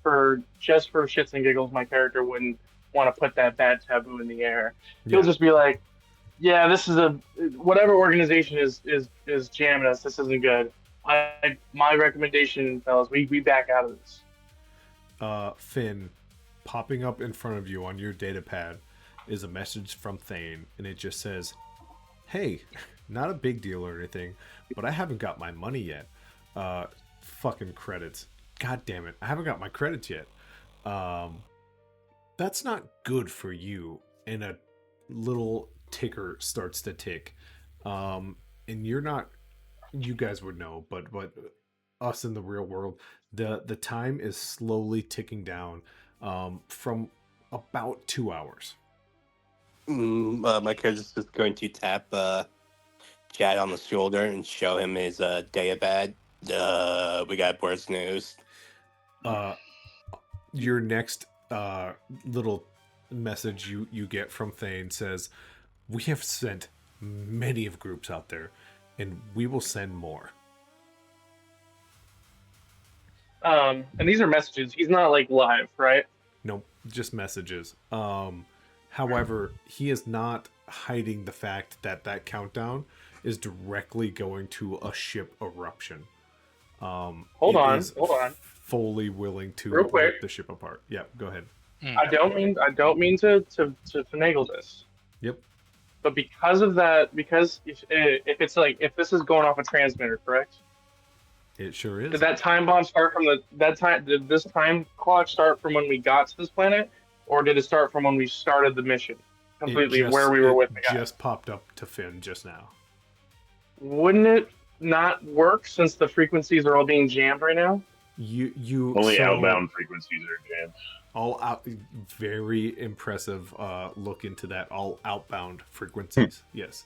for shits and giggles, my character wouldn't want to put that bad taboo in the air. He'll just be like, yeah, this is whatever organization is jamming us. This isn't good. My recommendation, fellas, we back out of this. Finn, popping up in front of you on your data pad is a message from Thane, and it just says, "Hey, not a big deal or anything, but I haven't got my money yet. Fucking credits. God damn it, I haven't got my credits yet. That's not good for you." And a little ticker starts to tick. And you guys would know, but us in the real world, the time is slowly ticking down from about 2 hours. My character's just going to tap Chad on the shoulder and show him his data pad. We got worse news. Your next little message you get from Thane says, "We have sent many of groups out there, and we will send more." And these are messages. He's not like live, right? Nope, just messages. However, he is not hiding the fact that countdown is directly going to a ship eruption. Hold on. Fully willing to Real quick. rip the ship apart. Yeah, go ahead. I don't mean to finagle this. Yep. But because of that, because if this is going off a transmitter, correct? It sure is. Did that time bomb start from did this time clock start from when we got to this planet, or did it start from when we started the mission? completely where we were with the guy. Just popped up to Finn just now. Wouldn't it not work since the frequencies are all being jammed right now? You only outbound frequencies are jammed. All out, very impressive. Look into that. All outbound frequencies. Yes.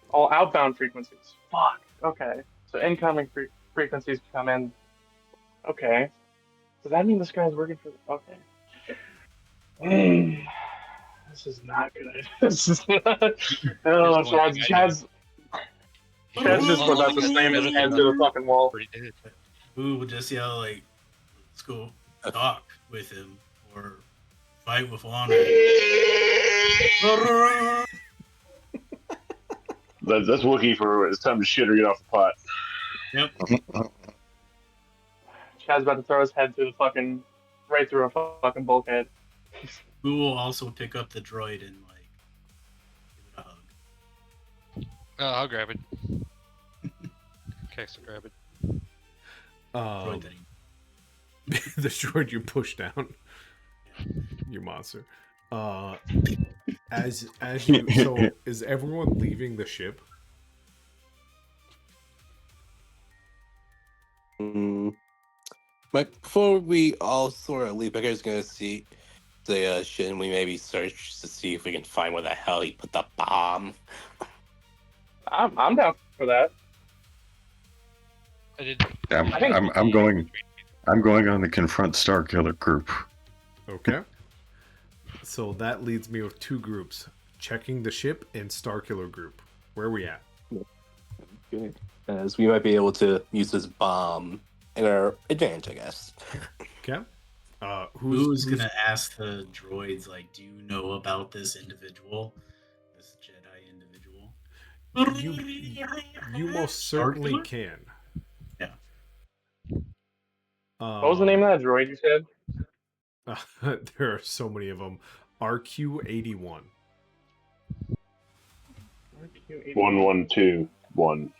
All outbound frequencies. Fuck. Okay. So incoming frequencies come in. Okay. Does that mean this guy's working for? Okay. This is not good. This is not. Oh, Chad's just about to slam his head to the fucking wall. Who would just yell like, "Let's go talk with him or fight with honor." That's Wookiee for it's time to shit or get off the pot. Yep. Chad's about to throw his head through the fucking right through a fucking bulkhead. Who will also pick up the droid and like give it a hug. I'll grab it. Kex will grab it. The droid you push down. You monster. As you so is everyone leaving the ship? But before we all sort of leave, I was gonna see the shouldn't we maybe search to see if we can find where the hell he put the bomb? I'm down for that. I'm going on the confront Starkiller group. Okay. So that leads me with two groups: checking the ship and Starkiller group. Where are we at? Good. As we might be able to use this bomb in our advantage, I guess. Okay. Who's gonna ask the droids, like, do you know about this individual? This Jedi individual? You most certainly can. Yeah. What was the name of that droid you said? There are so many of them. RQ-81. 1121.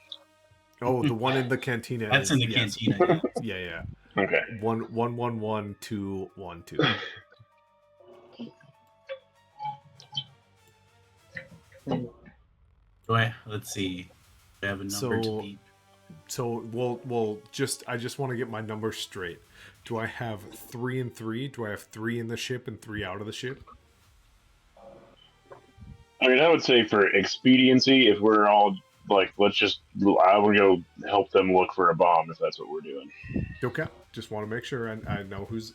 Oh, the one in the cantina. That's in the cantina. Yeah. Okay. 111212. Let's see. I have a number to beat. So we'll I just want to get my numbers straight. Do I have 3 and 3? Do I have 3 in the ship and 3 out of the ship? I mean, I would say for expediency, if we're all like, I would go help them look for a bomb if that's what we're doing. Okay, just want to make sure I know who's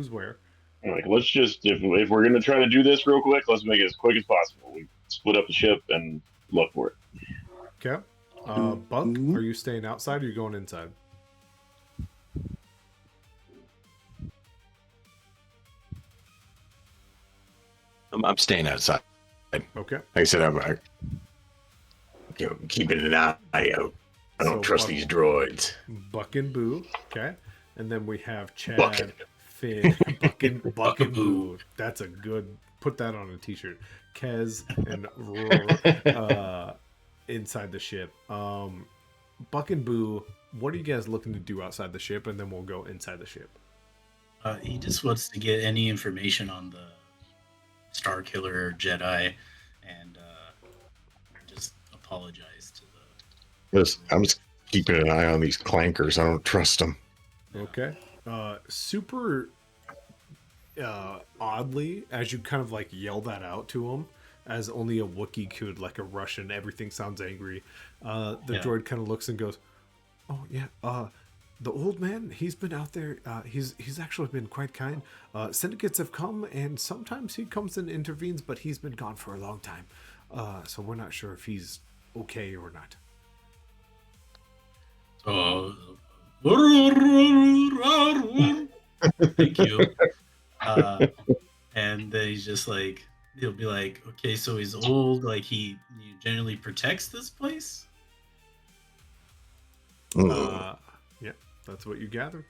where. Like, let's just if we're gonna try to do this real quick, let's make it as quick as possible. We split up the ship and look for it. Okay. Buck, are you staying outside or are you going inside? I'm staying outside. Okay. Like I said, I'm keeping an eye out. I don't trust these droids. Buck and Boo. Okay. And then we have Chad, Finn, Buck and Boo. That's a good. Put that on a t-shirt. Kez and Roar inside the ship. Buck and Boo, what are you guys looking to do outside the ship? And then we'll go inside the ship. He just wants to get any information on the Starkiller Jedi and just apologize to the. Yes, I'm just keeping an eye on these clankers. I don't trust them. Okay. Super oddly, as you kind of like yell that out to him, as only a Wookiee could, like a Russian, everything sounds angry. The droid kind of looks and goes, "Oh yeah, the old man, he's been out there. He's actually been quite kind. Syndicates have come, and sometimes he comes and intervenes, but he's been gone for a long time. So we're not sure if he's okay or not." Thank you. And then he's just like, he'll be like, okay, so he's old, like he generally protects this place? Yeah, that's what you gathered.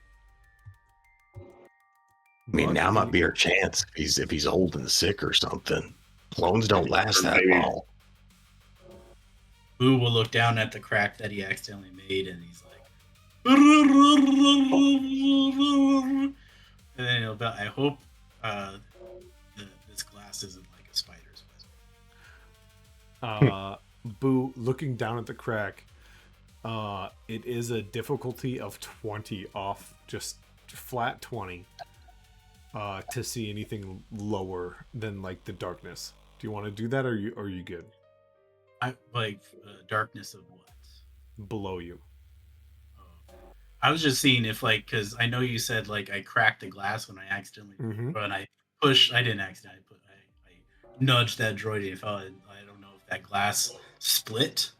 I mean, now might be our chance if he's old and sick or something. Clones don't last that long. Boo will look down at the crack that he accidentally made, and he's like, and then he'll be, I hope this glass isn't like a Boo, looking down at the crack, it is a difficulty of 20 off, just flat 20, to see anything lower than like the darkness. Do you want to do that, or are you good? I like darkness of what? Below you. I was just seeing if like, because I know you said like I cracked the glass when I accidentally, when I pushed. I didn't accidentally put. I nudged that droid and it fell. I don't know if that glass split.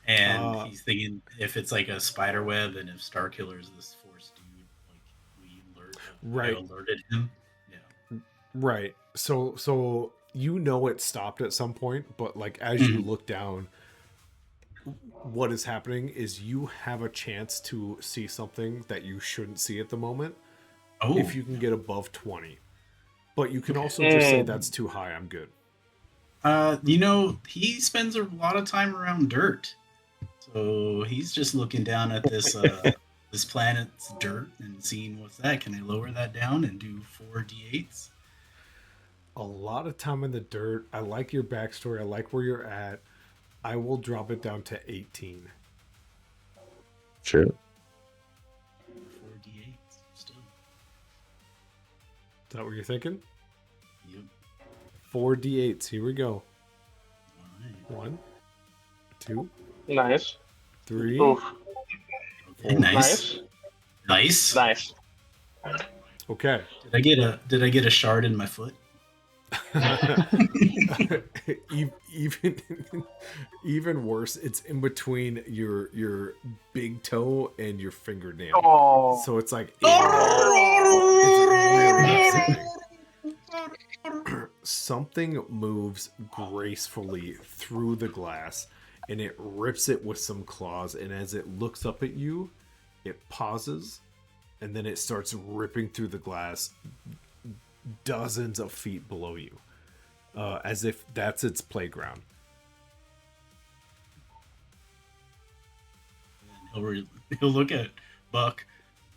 And he's thinking if it's like a spider web, and if Starkiller is this Force dude, like I alerted him. Yeah. Right. So you know it stopped at some point, but like as you look down, what is happening is you have a chance to see something that you shouldn't see at the moment. If you can get above 20. But you can also just say that's too high, I'm good. He spends a lot of time around dirt. So he's just looking down at this this planet's dirt and seeing what's that. Can I lower that down and do 4d8s? A lot of time in the dirt. I like your backstory. I like where you're at. I will drop it down to 18. Sure. 4d8s still. Is that what you're thinking? Yep. 4d8s. Here we go. All right. 1, 2. Nice. 3. Oof. Okay, nice. Nice. Okay. Did I get a shard in my foot? even worse, it's in between your big toe and your fingernail. Oh. So it's like it's really something moves gracefully through the glass and it rips it with some claws, and as it looks up at you, it pauses and then it starts ripping through the glass dozens of feet below you, as if that's its playground. And he'll look at Buck.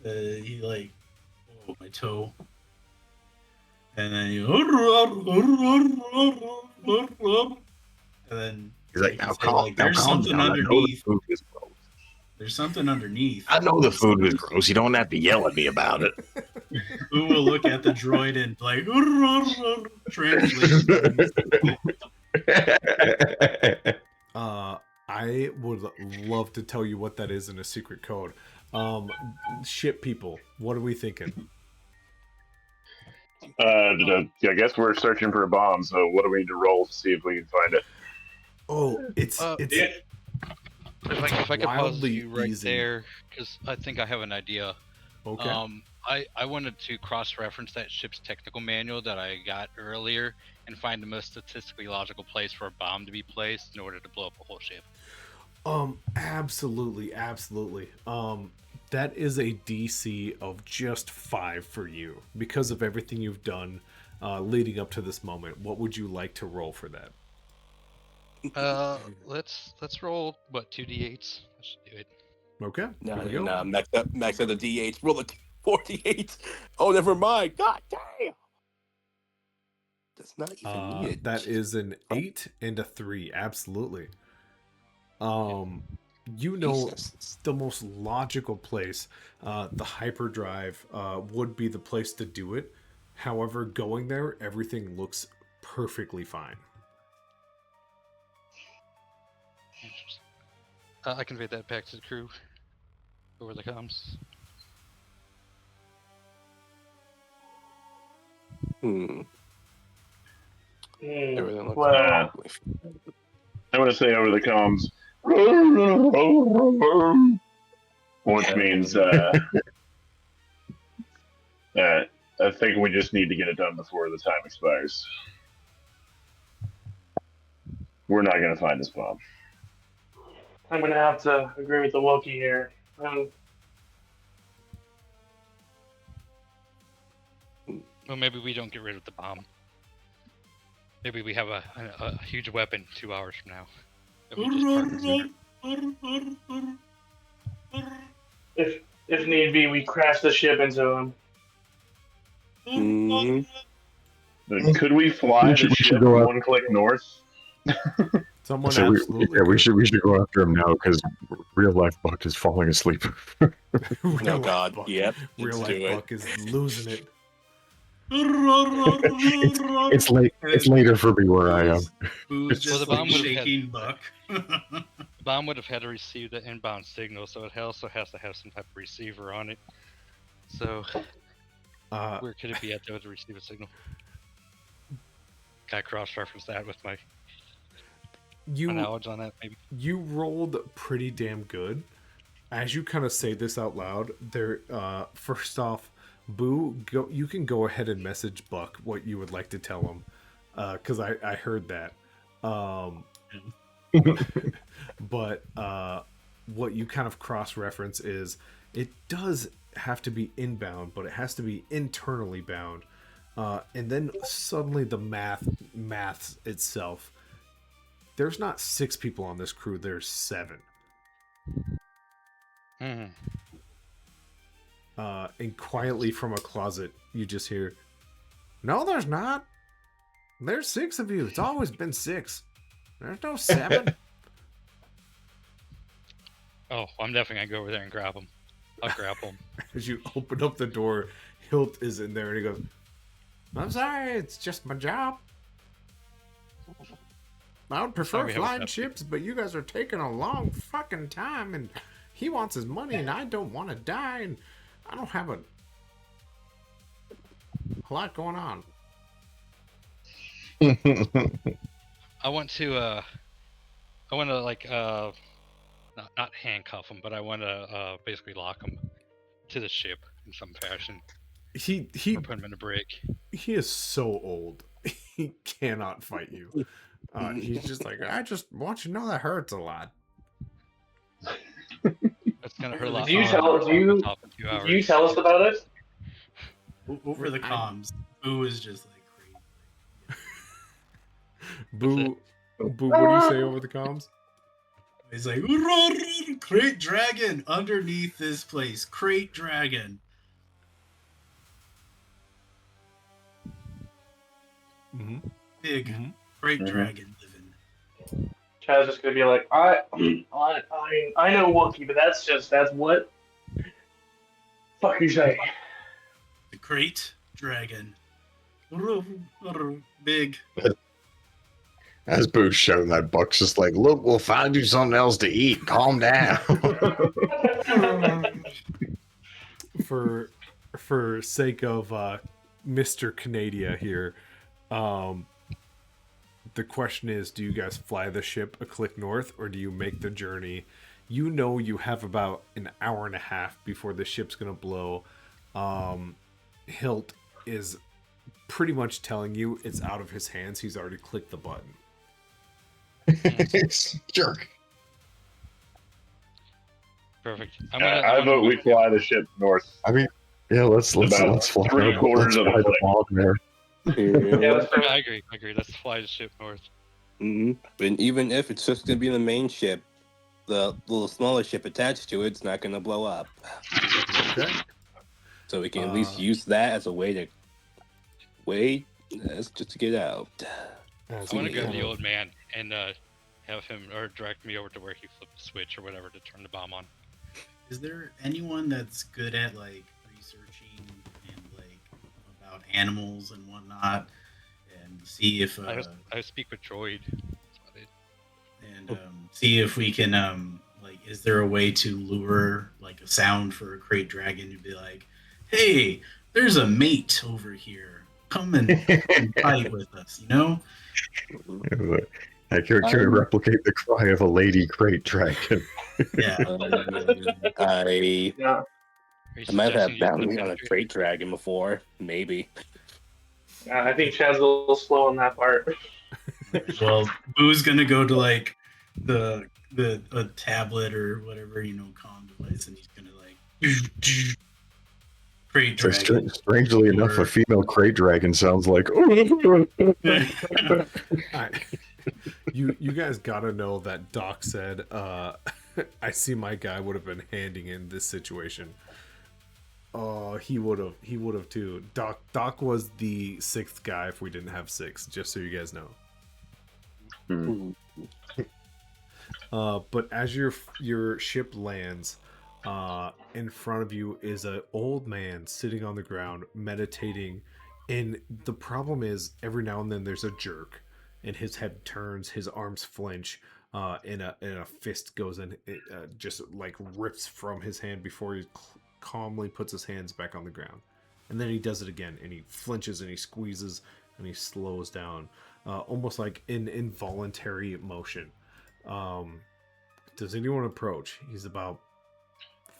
He like, oh, my toe. And then and then he's like, now calm, like, there's something underneath. There's something underneath. I know the food was gross. You don't have to yell at me about it. Who will look at the droid and like translate? I would love to tell you what that is in a secret code. Ship people, what are we thinking? I guess we're searching for a bomb. So what do we need to roll to see if we can find it? Oh, it's If I could pause you right easy. there, because I think I have an idea. Okay. I wanted to cross-reference that ship's technical manual that I got earlier and find the most statistically logical place for a bomb to be placed in order to blow up a whole ship. Absolutely. That is a DC of just 5 for you because of everything you've done leading up to this moment. What would you like to roll for that? Let's roll 2d8s. I should do it. Okay. No, max up the D8. Roll the 48. Oh, never mind. God damn. That's not even needed. That is an 8 and a 3. Absolutely. You know, the most logical place, the hyperdrive, would be the place to do it. However, going there, everything looks perfectly fine. I conveyed that back to the crew over the comms. Everything looks I want to say over the comms, which means I think we just need to get it done before the time expires. We're not going to find this bomb. I'm gonna have to agree with the Wookiee here. Well, maybe we don't get rid of the bomb. Maybe we have a huge weapon 2 hours from now. If need be, we crash the ship into him. Could we fly the ship one click north? Someone So absolutely. we should go after him now because real life Buck is falling asleep. Oh God! Yep. Real let's life do it. Buck is losing it. It's late. It's later for me where I am. Who's just the bomb like would've had- shaking Buck. The bomb would have had to receive the inbound signal, so it also has to have some type of receiver on it. So, where could it be at to receive a signal? Can I cross-reference that with my knowledge on that, maybe? You rolled pretty damn good. As you kind of say this out loud, there. First off, Boo, you can go ahead and message Buck what you would like to tell him, because I heard that. But what you kind of cross-reference is it does have to be inbound, but it has to be internally bound. And then suddenly the maths itself. There's not 6 people on this crew. There's 7. Mm-hmm. And quietly from a closet, you just hear, "No, there's not. There's 6 of you. It's always been 6. There's no 7." Oh, I'm definitely gonna go over there and grab him. I'll grab him. As you open up the door, Hilt is in there and he goes, "I'm sorry, it's just my job. I would prefer Sorry, flying ships, but you guys are taking a long fucking time, and he wants his money, and I don't want to die, and I don't have a lot going on." I want to like not handcuff him, but I want to basically lock him to the ship in some fashion. He or put him in a brig. He is so old. He cannot fight you. He's just like, "I just want you to know that hurts a lot." That's gonna hurt a lot. Do you tell us about it? Over the comms, Boo is just like crazy. Boo, what do you say over the comms? He's like, "Crate dragon underneath this place. Crate dragon." Mm-hmm. Big crate dragon living. Chad's just gonna be like, I know Wookiee, but that's what. Fuck you say? The crate dragon. Big. As Boo's showing that, Buck's just like, "Look, we'll find you something else to eat. Calm down." For sake of Mr. Canada here, the question is, do you guys fly the ship a click north, or do you make the journey? You know you have about an hour and a half before the ship's gonna blow. Hilt is pretty much telling you it's out of his hands. He's already clicked the button. Jerk. Perfect. I vote we fly the ship north. I mean, yeah, let's fly. About 3/4 of the log there. I agree. Let's fly the ship north. Mm-hmm. And even if it's just gonna be the main ship, the little smaller ship attached to it's not gonna blow up. Okay. So we can at least use that as a way to just to get out. I want to grab the old man and have him or direct me over to where he flipped the switch or whatever to turn the bomb on. Is there anyone that's good at like researching and like about animals and whatnot, and see if I speak with Droid. And see if we can like, is there a way to lure like a sound for a crate dragon to be like, "Hey, there's a mate over here. Come and fight with us," you know? Can we replicate the cry of a lady crate dragon? Yeah. I might have bounded on a crate dragon before, maybe. I think Chad's a little slow on that part. Well, Boo's gonna go to like a tablet or whatever, comm device, and he's gonna like crate dragon. Strangely enough, a female crate dragon sounds like. You guys gotta know that Doc said, "I see my guy would have been handing in this situation." Oh, he would have too. Doc was the 6th guy if we didn't have 6. Just so you guys know. But as your ship lands, in front of you is an old man sitting on the ground meditating, and the problem is every now and then there's a jerk, and his head turns, his arms flinch, and a fist goes in, it just like rips from his hand before he calmly puts his hands back on the ground, and then he does it again, and he flinches and he squeezes and he slows down, almost like in involuntary motion. Does anyone approach? He's about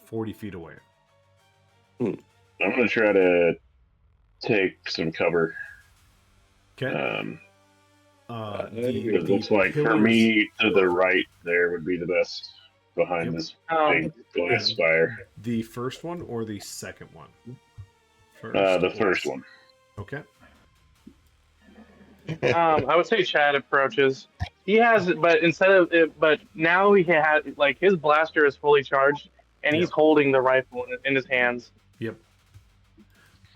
40 feet away. I'm gonna try to take some cover. Okay. It looks like for me to the right there would be the best behind this big glass spire. The first one or the second one? The first one. Okay. I would say Chad approaches. He has, but instead of it, but now he had like his blaster is fully charged, and he's holding the rifle in his hands. Yep.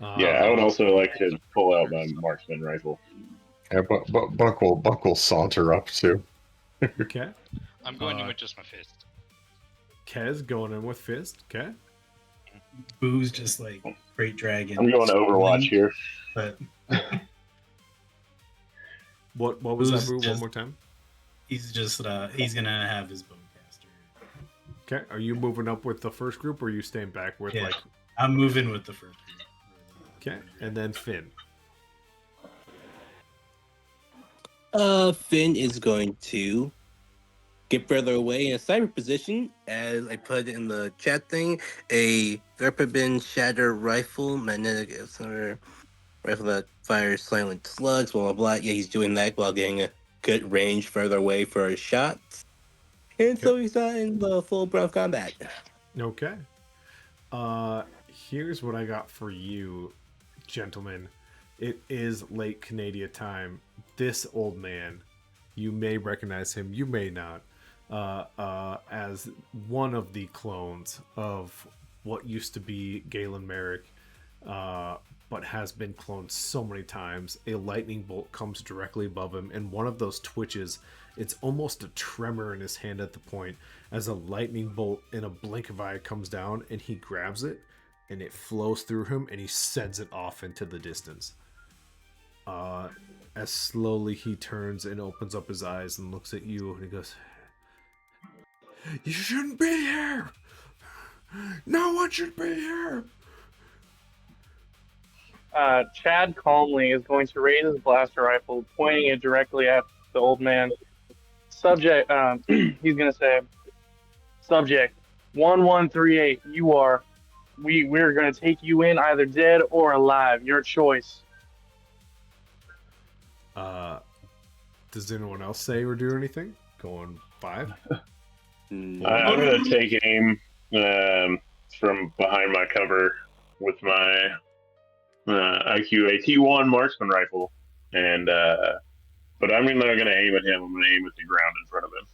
Yeah, I would also like to pull out my marksman rifle. Yeah, but Buck will saunter up too. Okay. I'm going in with just my fist. Kez going in with fist. Okay. Boo's just like Great Dragon. I'm going to Overwatch here. But what was that, Boo? Just, one more time. He's just he's gonna have his bowcaster. Okay. Are you moving up with the first group, or are you staying back with like? I'm moving with the first group. Okay, and then Finn. Finn is going to get further away in a cyber position, as I put in the chat thing. A Therpabin Shatter rifle, magnetic rifle that fires silent slugs, blah blah blah. Yeah, he's doing that while getting a good range further away for his shots. And so he's not in the full breath combat. Okay. Here's what I got for you, gentlemen. It is late Canadian time. This old man, you may recognize him, you may not, as one of the clones of what used to be Galen Merrick, but has been cloned so many times. A lightning bolt comes directly above him, and one of those twitches, it's almost a tremor in his hand at the point, as a lightning bolt in a blink of eye comes down, and he grabs it, and it flows through him, and he sends it off into the distance. As slowly he turns and opens up his eyes and looks at you, and he goes, "You shouldn't be here! No one should be here!" Chad calmly is going to raise his blaster rifle, pointing it directly at the old man. Subject, he's going to say, "Subject, 1138, you are. We're going to take you in either dead or alive. Your choice." Does anyone else say or do anything? Going 5? I'm going to take aim from behind my cover with my IQ AT1 marksman rifle, and but I'm not going to aim at him. I'm going to aim at the ground in front of him.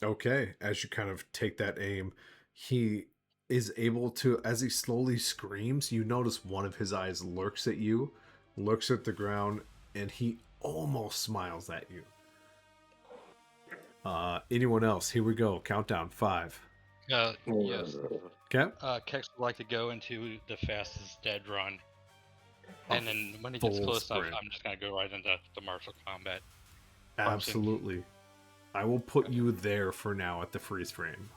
Okay, as you kind of take that aim, he is able to, as he slowly screams, you notice one of his eyes lurks at you, looks at the ground, and he almost smiles at you. Anyone else? Here we go. Countdown. 5. Yes. Okay. Kex would like to go into the fastest dead run. And then when he gets close enough, I'm just going to go right into the martial combat. Absolutely. I will put you there for now at the freeze frame.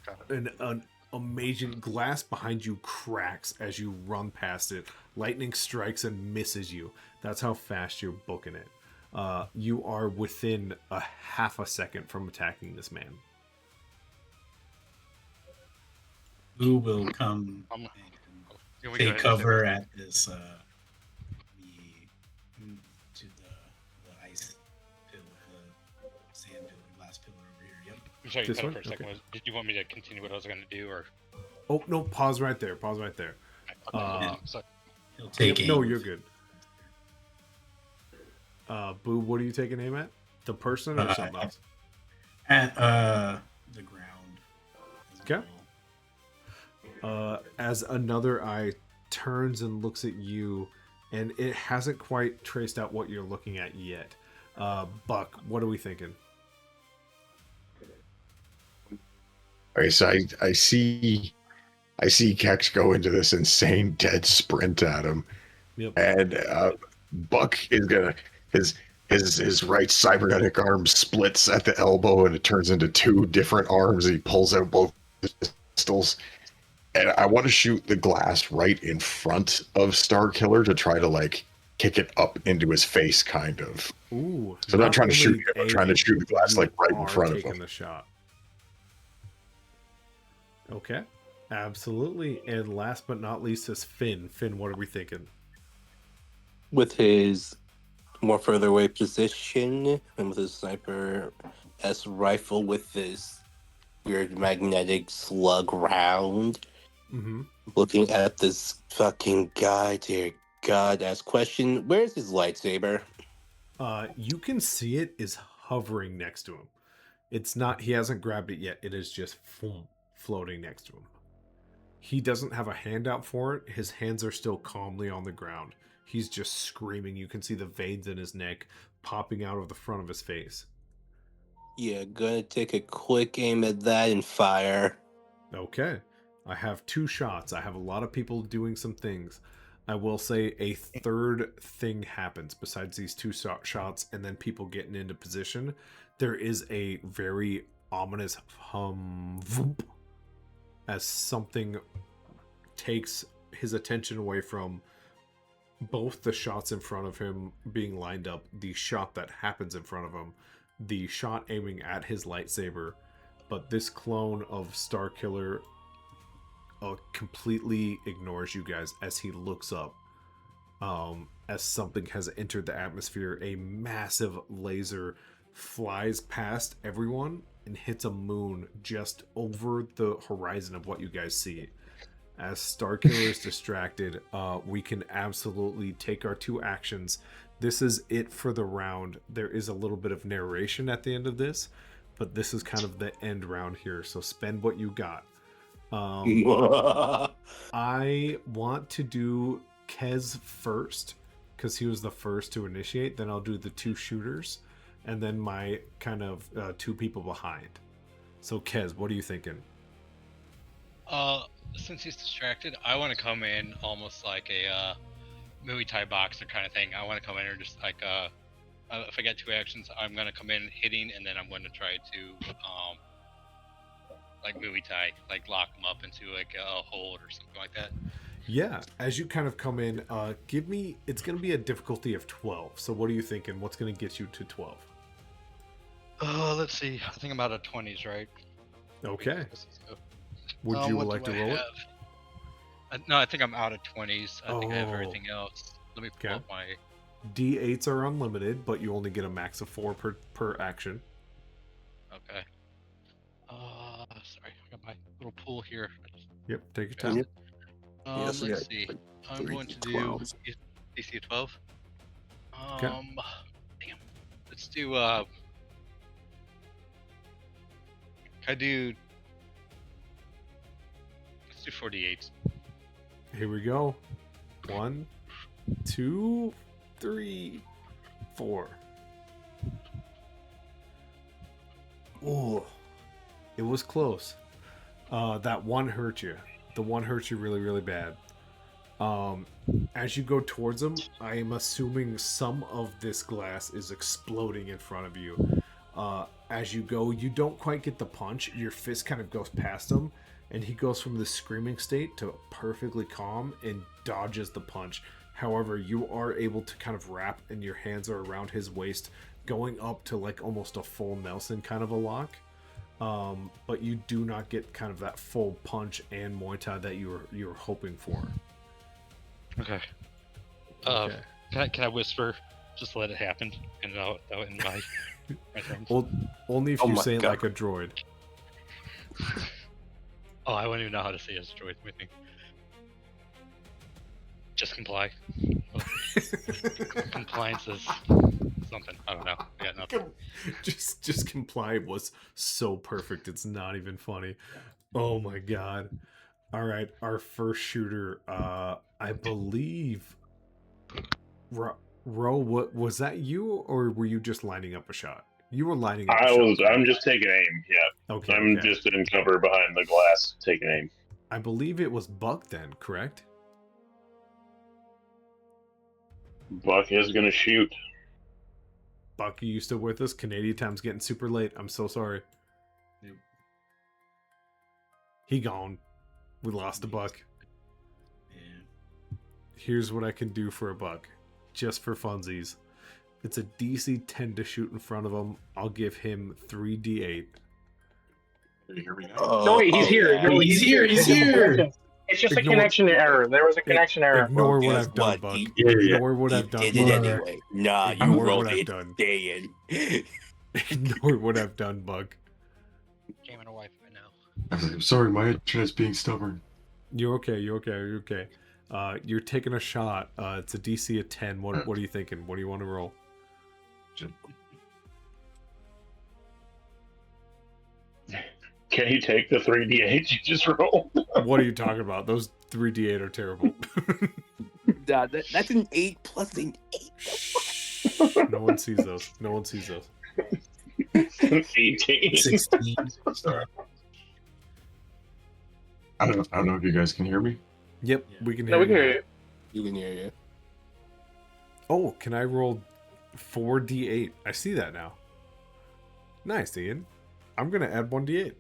Okay. An amazing glass behind you cracks as you run past it. Lightning strikes and misses you. That's how fast you're booking it. You are within a half a second from attacking this man. Who will come and take cover at this to the ice pillar, the sand pillar, glass pillar over here. Yep. I'm sorry, This cut one? for a second. Okay. Did you want me to continue what I was going to do, or? Oh no! Pause right there. He'll take aim. No, you're good. Boo, what are you taking aim at? The person or something else? At the ground. Okay. As another eye turns and looks at you, and it hasn't quite traced out what you're looking at yet, Buck, what are we thinking? Okay, so I see Kex go into this insane dead sprint at him, Yep. and Buck is gonna his right cybernetic arm splits at the elbow, and it turns into two different arms. He pulls out both pistols, and I want to shoot the glass right in front of Starkiller to try to like kick it up into his face, kind of. Ooh. So I'm not trying to shoot him, I'm trying to shoot the glass you like right in are front of taking him. the shot. Okay. Absolutely. And last but not least is Finn. Finn, what are we thinking? With his more further away position and with his sniper S rifle with this weird magnetic slug round, Mm-hmm. looking at this fucking guy, dear God, ask question, where's his lightsaber? You can see it is hovering next to him. It's not, he hasn't grabbed it yet. It is just floating next to him. He doesn't have a handout for it. His hands are still calmly on the ground. He's just screaming. You can see the veins in his neck popping out of the front of his face. Yeah, gonna take a quick aim at that and fire. Okay. I have 2 shots. I have a lot of people doing some things. I will say a third thing happens besides these 2 shots and then people getting into position. There is a very ominous hum voop as something takes his attention away from both the shots in front of him being lined up, the shot that happens in front of him, the shot aiming at his lightsaber, but this clone of Starkiller completely ignores you guys as he looks up. As something has entered the atmosphere, a massive laser flies past everyone and hits a moon just over the horizon of what you guys see. As Starkiller is distracted, we can absolutely take our 2 actions. This is it for the round. There is a little bit of narration at the end of this, but this is kind of the end round here, so spend what you got. I want to do Kez first, because he was the first to initiate. Then I'll do the 2 shooters, and then my kind of 2 people behind. So Kez, what are you thinking? Since he's distracted, I want to come in almost like a Muay Thai boxer kind of thing. I want to come in and just like if I get 2 actions, I'm gonna come in hitting, and then I'm going to try to like Muay Thai, like lock him up into like a hold or something like that. Yeah, as you kind of come in, give me, it's going to be a difficulty of 12. So what are you thinking? What's going to get you to 12? Let's see. I think I'm out of 20s, right? Okay. Would you like to roll it? No, I think I'm out of 20s. I think I have everything else. Let me pull up my... D8s are unlimited, but you only get a max of 4 per action. Okay. Sorry, I got my little pool here. Yep, take your time. Let's see. I'm going to do DC 12. Damn. Let's do. Can I do? Let's do 48. Here we go. 1, 2, 3, 4. Ooh, it was close. That one hurt you. The one hurts you really, really bad. As you go towards them, I am assuming some of this glass is exploding in front of you. As you go, you don't quite get the punch. Your fist kind of goes past him, and he goes from the screaming state to perfectly calm and dodges the punch. However, you are able to kind of wrap, and your hands are around his waist, going up to like almost a full Nelson kind of a lock. But you do not get kind of that full punch and Muay Thai that you were hoping for. Okay. Okay. Can I whisper? Just let it happen, and I'll in my friends. Well, only if you say it like a droid. Oh, I wouldn't even know how to say as a droid with me. Just comply. Compliance is something. I don't know. Yeah, nothing. Just comply was so perfect. It's not even funny. Oh my god. All right, our first shooter. I believe Ro, what was that you, or were you just lining up a shot? You were lining up a shot. I'm just taking aim, yeah. Okay. I'm just in cover behind the glass, taking aim. I believe it was Buck then, correct? Buck is gonna shoot. Buck, are you still with us? Canadian time's getting super late. I'm so sorry. Yep. He gone. We lost a Buck. Yeah. Here's what I can do for a Buck. Just for funsies. It's a DC 10 to shoot in front of him. I'll give him 3d8. Can you hear me now? No, wait, he's here. yeah. No, He's here, he's here. It's just Ignore- a connection error. There was a connection error. Ignore what Guess I've done, what? Buck. He- Ignore what He I've done. did it Buck. anyway. Nah, you Ignore rolled what I've it. done. Stay in. Ignore what I've done, Buck. Came in a wife right now. I'm sorry, my internet's being stubborn. You're okay. You're okay. You're okay. You're taking a shot. It's a DC of 10. What are you thinking? What do you want to roll? Can he take the 3d8 you just rolled? What are you talking about? Those 3d8 are terrible. That's an 8 plus an 8. Shh. No one sees those. No one sees those. 18. 16. Sorry. I don't know if you guys can hear me. Yep, we can hear No, we can you. hear you. You can hear you. Oh, can I roll 4d8? I see that now. Nice, Ian. I'm going to add 1d8.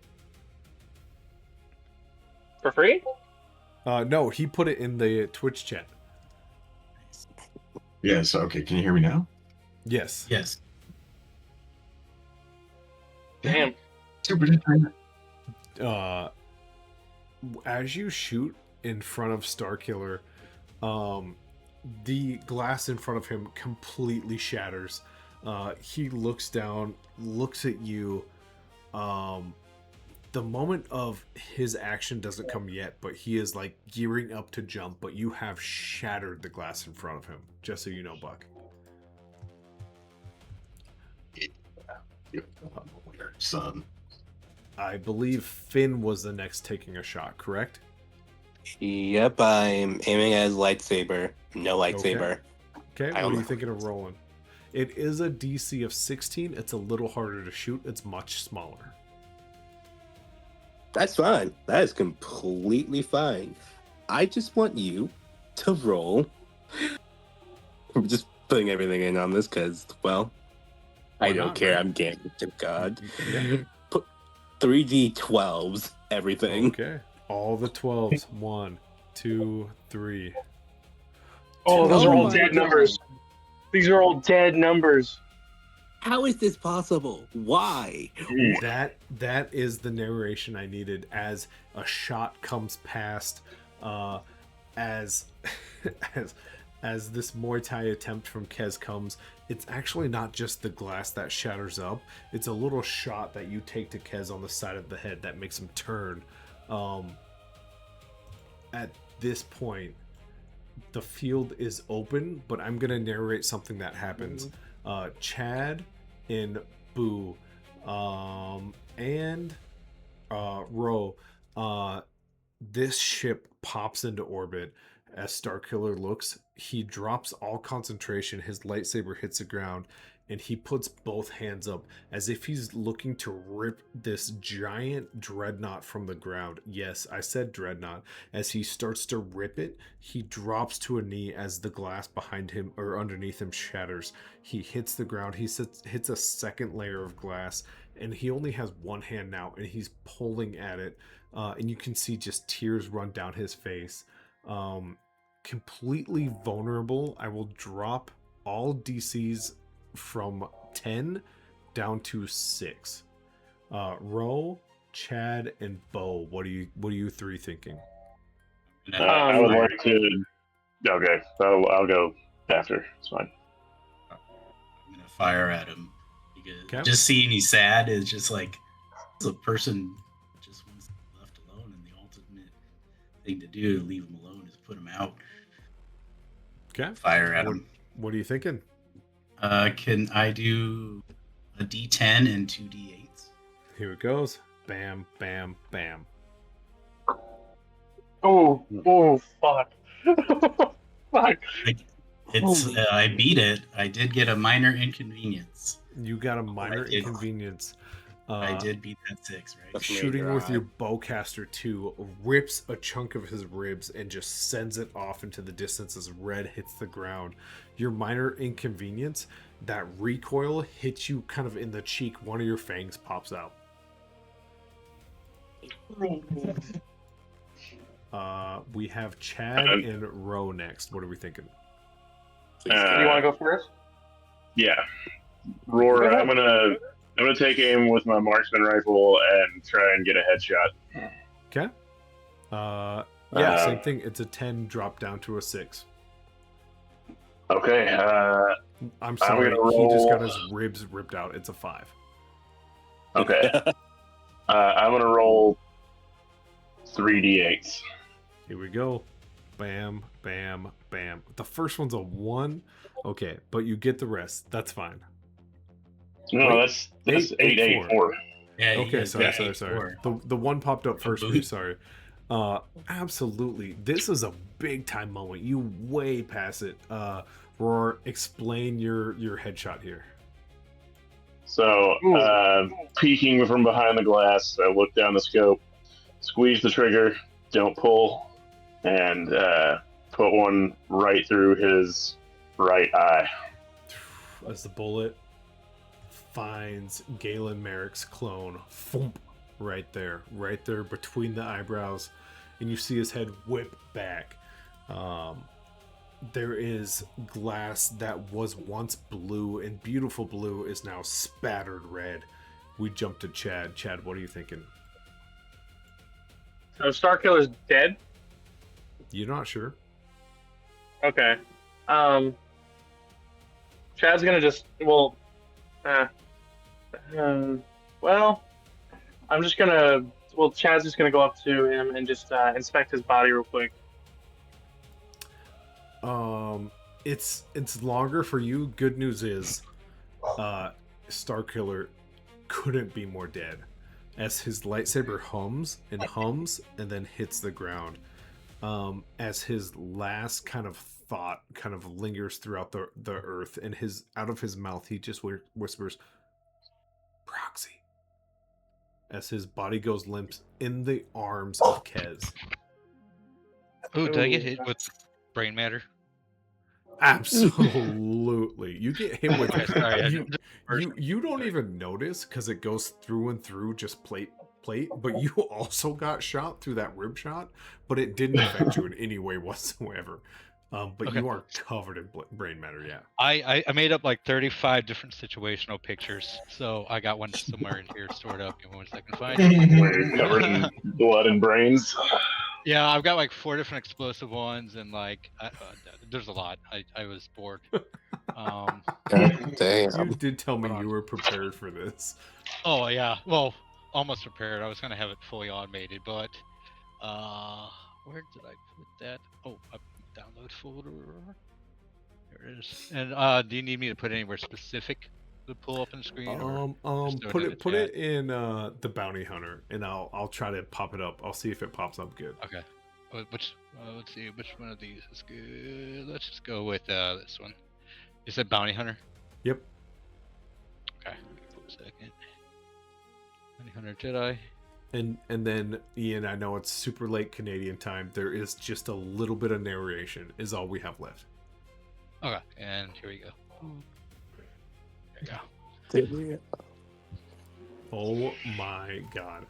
For free? No, he put it in the Twitch chat. Yes. Okay. Can you hear me now? Yes. Yes. Damn. Super different. As you shoot in front of Starkiller, the glass in front of him completely shatters. He looks down, looks at you. The moment of his action doesn't come yet, but he is like gearing up to jump, but you have shattered the glass in front of him, just so you know, Buck. Son. I believe Finn was the next taking a shot, correct? Yep, I'm aiming at his lightsaber. No lightsaber. Okay, I what are don't you know. thinking of rolling? It is a DC of 16. It's a little harder to shoot. It's much smaller. That's fine. That is completely fine. I just want you to roll. I'm just putting everything in on this because, well, Why I don't not, care. right? I'm gambling to God. Yeah. Put 3d12s, everything. Okay. All the 12s. 1, 2, 3. Oh, those are all my dead God. numbers. These are all dead numbers. How is this possible? Why? That is the narration I needed as a shot comes past, as as this Muay Thai attempt from Kez comes. It's actually not just the glass that shatters up. It's a little shot that you take to Kez on the side of the head that makes him turn. At this point, the field is open, but I'm gonna narrate something that happens. Chad and Boo, and Ro, this ship pops into orbit. As Starkiller looks, he drops all concentration. His lightsaber hits the ground, and he puts both hands up as if he's looking to rip this giant dreadnought from the ground. Yes, I said dreadnought. As he starts to rip it, he drops to a knee as the glass behind him or underneath him shatters. He hits the ground. He hits a second layer of glass, and he only has one hand now, and he's pulling at it. And you can see just tears run down his face. Completely vulnerable. I will drop all DCs from 10 down to 6. Ro, Chad, and Bo, what are you three thinking? I would like to. Okay, I'll go after. It's fine. I'm gonna fire at him because Okay. just seeing he's sad is just like as a person just wants to be left alone, and the ultimate thing to do to leave him alone is put him out. Okay. Fire at him. What are you thinking? Can I do a D10 and 2 D8s? Here it goes. Bam, bam, bam. Oh, fuck. Fuck. It's I beat it. I did get a minor inconvenience. You got a minor inconvenience. I did beat that 6, right? Shooting with your bowcaster 2 rips a chunk of his ribs and just sends it off into the distance as red hits the ground. Your minor inconvenience, that recoil hits you kind of in the cheek. One of your fangs pops out. We have Chad and Ro next. What are we thinking? Do you want to go first? Yeah, Roar. I'm gonna take aim with my marksman rifle and try and get a headshot. Okay. Yeah, same thing. It's a 10 drop down to a 6. Okay. I'm sorry. He just got his ribs ripped out. It's a 5. Okay. I'm gonna roll 3d8s. Here we go. Bam, bam, bam. The first one's a 1. Okay, but you get the rest. That's fine. No, that's 8, 4. Yeah, okay, sorry. The 1 popped up first for you, sorry. Absolutely. This is a big time moment. You way pass it. Roar, explain your headshot here. So, peeking from behind the glass, I look down the scope, squeeze the trigger, don't pull, and put one right through his right eye. As the bullet finds Galen Merrick's clone, thump, right there between the eyebrows, and you see his head whip back. There is glass that was once blue and beautiful blue is now spattered red. We jump to Chad. Chad, what are you thinking? So Starkiller's dead? You're not sure? Okay. Chad's gonna just I'm just gonna Chad's just gonna go up to him and just inspect his body real quick. It's longer for you. Good news is Starkiller couldn't be more dead as his lightsaber hums and then hits the ground. As his last kind of thought kind of lingers throughout the earth, and out of his mouth he just whispers proxy as his body goes limp in the arms of Kez. Oh, did I get hit with brain matter? Absolutely. You get hit with Okay, sorry, you don't even notice because it goes through and through just plate, but you also got shot through that rib shot, but it didn't affect you in any way whatsoever. But Okay. you are covered in brain matter, yeah. I made up like 35 different situational pictures, so I got one somewhere in here stored up. Give me 1 second to find it. Where you're covered in blood and brains. Yeah, I've got like 4 different explosive ones, and like there's a lot. I was bored. Damn. You did tell me you were prepared for this. Oh yeah, well, almost prepared. I was gonna have it fully automated, but where did I put that? Oh, download folder. There it is. And do you need me to put anywhere specific to pull up on the screen? Put it in the bounty hunter, and I'll try to pop it up. I'll see if it pops up good. Okay. Let's see which one of these is good. Let's just go with this one. Is it bounty hunter? Yep. Okay. 1 second. Bounty hunter Jedi. And then Ian, I know it's super late Canadian time. There is just a little bit of narration is all we have left. Okay, and here we go. There you go. Oh my god.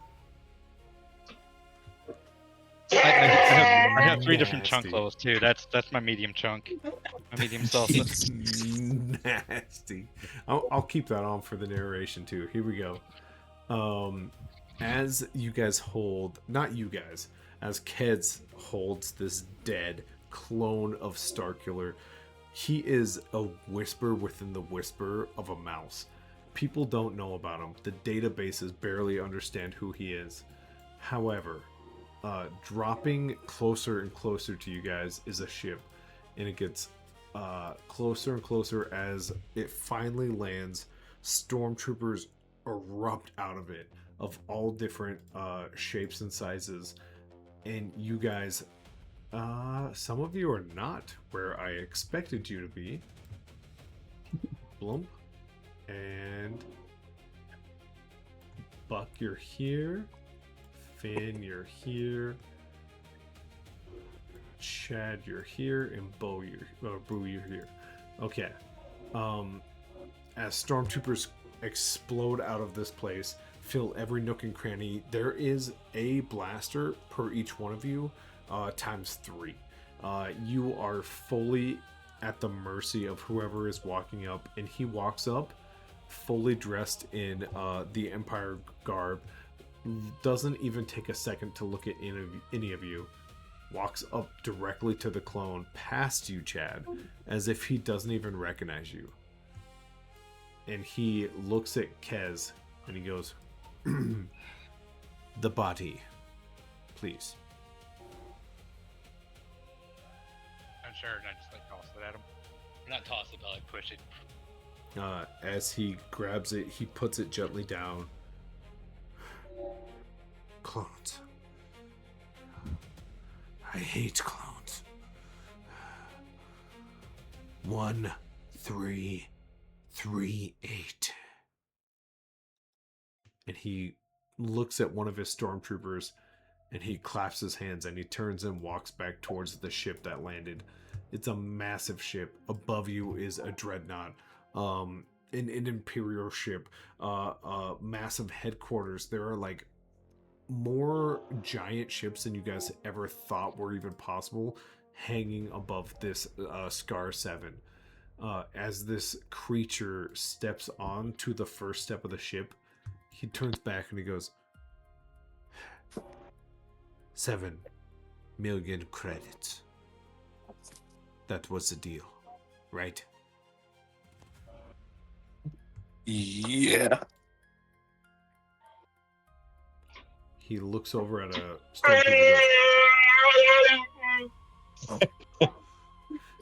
I have 3 different chunk levels too. That's my medium chunk. My medium salsa. Nasty. I'll keep that on for the narration too. Here we go. As you guys hold, not you guys, as Keds holds this dead clone of Starkiller, he is a whisper within the whisper of a mouse. People don't know about him. The databases barely understand who he is. However, dropping closer and closer to you guys is a ship, and it gets closer and closer as it finally lands. Stormtroopers erupt out of it of all different shapes and sizes, and you guys Some of you are not where I expected you to be. Blump. And Buck, you're here. Finn, you're here. Chad, you're here. And Boo, you're here. Okay. As stormtroopers explode out of this place, fill every nook and cranny, there is a blaster per each one of you, times 3. You are fully at the mercy of whoever is walking up, and he walks up fully dressed in the Empire garb, doesn't even take a second to look at any of you, walks up directly to the clone, past you, Chad, as if he doesn't even recognize you. And he looks at Kez, and he goes, the body, please. I'm sure, and I just like toss it at him. Not toss it, but like push it. As he grabs it, he puts it gently down. Clones. I hate clones. 1338. And he looks at one of his stormtroopers, and he claps his hands, and he turns and walks back towards the ship that landed. It's a massive ship. Above you is a dreadnought, an Imperial ship, massive headquarters. There are like more giant ships than you guys ever thought were even possible hanging above this Scar 7. As this creature steps onto the first step of the ship, he turns back and he goes, 7 million credits. That was the deal, right? Yeah. He looks over at a stormtrooper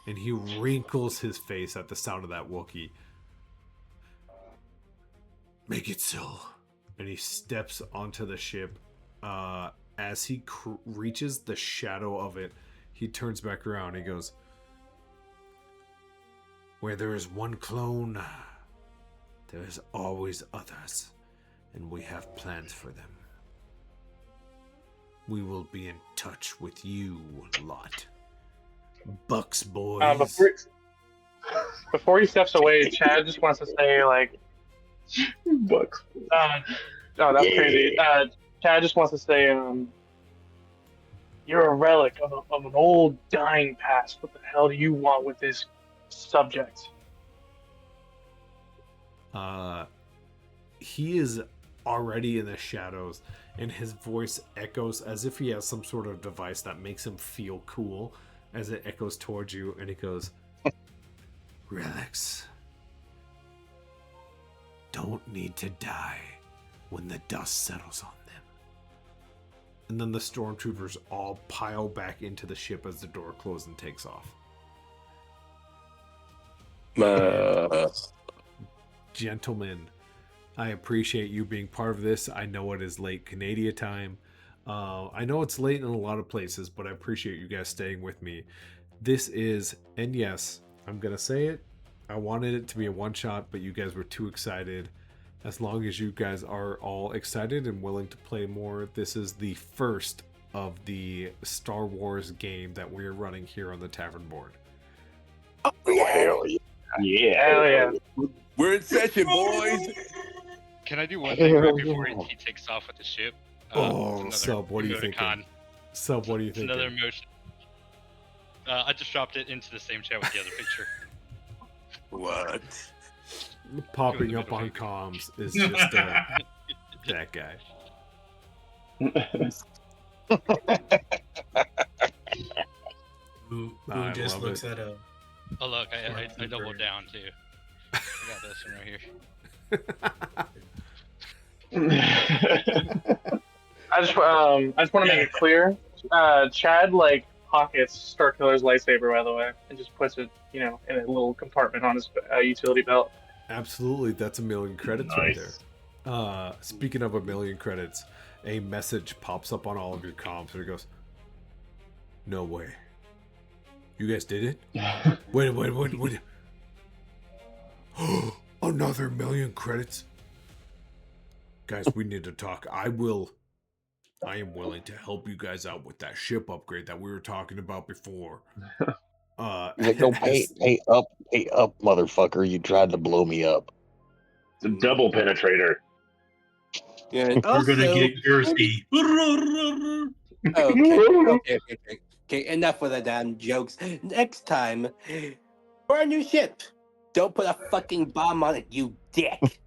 and he wrinkles his face at the sound of that Wookiee. Make it so. And he steps onto the ship. As he reaches the shadow of it, he turns back around. He goes, where there is one clone, there is always others, and we have plans for them. We will be in touch with you lot. Bucks, boys. Before he steps away, Chad just wants to say, like, Bucks. oh, that's crazy. Chad just wants to say, you're a relic of an old dying past. What the hell do you want with this subject? He is already in the shadows, and his voice echoes as if he has some sort of device that makes him feel cool as it echoes towards you, and he goes, relics don't need to die when the dust settles on them. And then the stormtroopers all pile back into the ship as the door closes and takes off. Gentlemen, I appreciate you being part of this. I know it is late Canadian time. I know it's late in a lot of places, but I appreciate you guys staying with me. This is, and yes, I'm going to say it, I wanted it to be a one-shot, but you guys were too excited. As long as you guys are all excited and willing to play more, this is the first of the Star Wars game that we're running here on the Tavern board. Oh, hell yeah. Yeah. Hell yeah. We're in session, boys. Can I do one thing right before he takes off with the ship? Sub, what are you thinking? Sub, what are you thinking? Another emotion. I just dropped it into the same chat with the other picture. What? Popping up on comms is just that guy. Who I just love looks it. at a. Oh look, I doubled down too. I got this one right here. I just want to make it clear. Chad like pockets Starkiller's lightsaber, by the way, and just puts it, in a little compartment on his utility belt. Absolutely, that's 1 million credits right there. Speaking of 1 million credits, a message pops up on all of your comms and it goes, no way. You guys did it? Wait. Another 1,000,000 credits? Guys, we need to talk. I am willing to help you guys out with that ship upgrade that we were talking about before. Like, no, pay up, motherfucker. You tried to blow me up. It's a double penetrator. Yeah, We're gonna get Jersey. Okay, enough of the damn jokes. Next time, for a new ship, don't put a fucking bomb on it, you dick.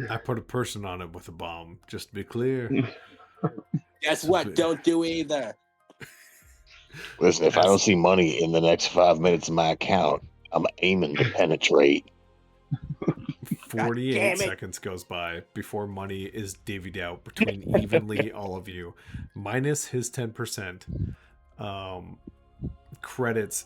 I put a person on it with a bomb, just to be clear. Guess what? Don't do either. Listen, if I don't see money in the next 5 minutes in my account, I'm aiming to penetrate. 48 seconds goes by before money is divvied out between evenly all of you, minus his 10%. Credits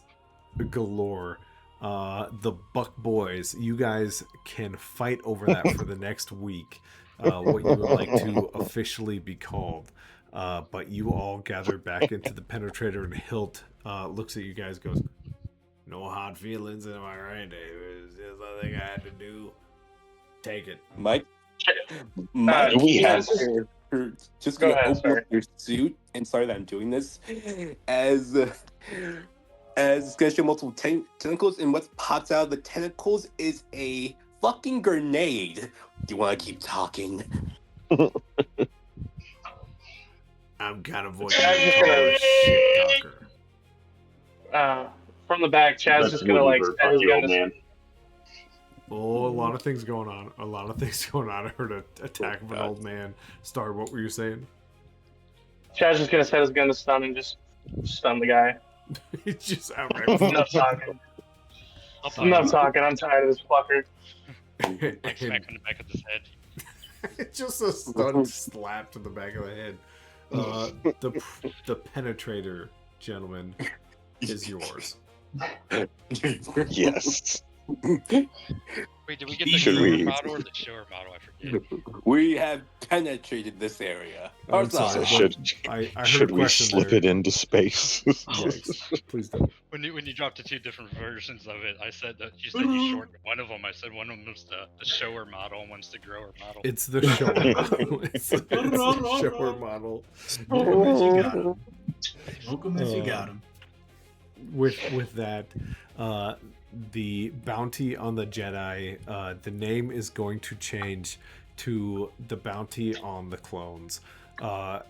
galore. The Buck Boys, you guys can fight over that for the next week. What you would like to officially be called. But you all gather back into the penetrator, and Hilt looks at you guys, goes, "No hard feelings, am I right, David? There's nothing I had to do. Take it." Mike, we have just Go gonna ahead, open up your suit, and sorry that I'm doing this, as it's gonna show multiple tentacles, and what pops out of the tentacles is a fucking grenade. Do you want to keep talking? I'm kind of what you call a shit talker. From the back, Chaz That's just gonna like Woody set his Burke, gun old to man. Oh, a lot of things going on. I heard an attack of an old man. Star, what were you saying? Chaz just gonna set his gun to stun and just stun the guy. It's just outright. Enough talking. Enough talking. I'm tired of this fucker. Like smack on the back of his head. It's just a stun slap to the back of the head. The penetrator, gentlemen, is yours. Yes. Wait, did we get the newer model or the shower model? I forget. We have penetrated this area. I'm sorry, I heard should we slip it into space? Yikes. Please don't. When you dropped the two different versions of it, I said that you said you shortened one of them. I said one of them was the shower model and one's the grower model. It's the shower model. It's the shower model. Welcome if you got him. With that, the bounty on the Jedi, the name is going to change to the bounty on the clones,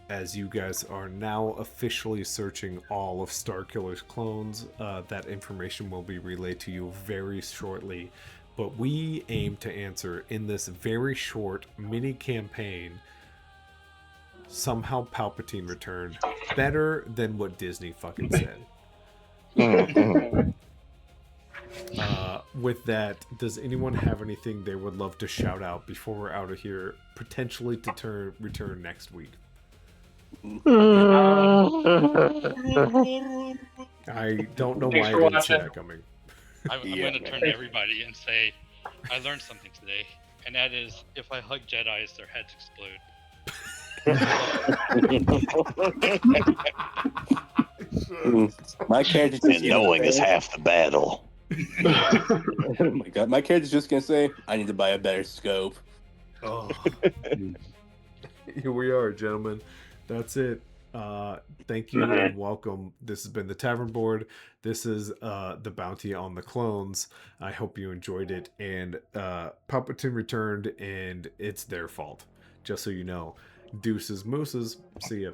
as you guys are now officially searching all of Starkiller's clones. That information will be relayed to you very shortly, but we aim to answer in this very short mini campaign. Somehow Palpatine returned better than what Disney fucking said. With that, does anyone have anything they would love to shout out before we're out of here, potentially to return next week? I don't know why I didn't see that coming. I'm going to turn to everybody and say, I learned something today, and that is, if I hug Jedis, their heads explode. My character's And knowing is half the battle. Oh my god, my character's just gonna say, I need to buy a better scope. Oh. Here we are, gentlemen. That's it. Thank you and welcome. This has been the Tavern Board. This is the bounty on the clones. I hope you enjoyed it. And Palpatine returned, and it's their fault. Just so you know. Deuces mooses. See ya.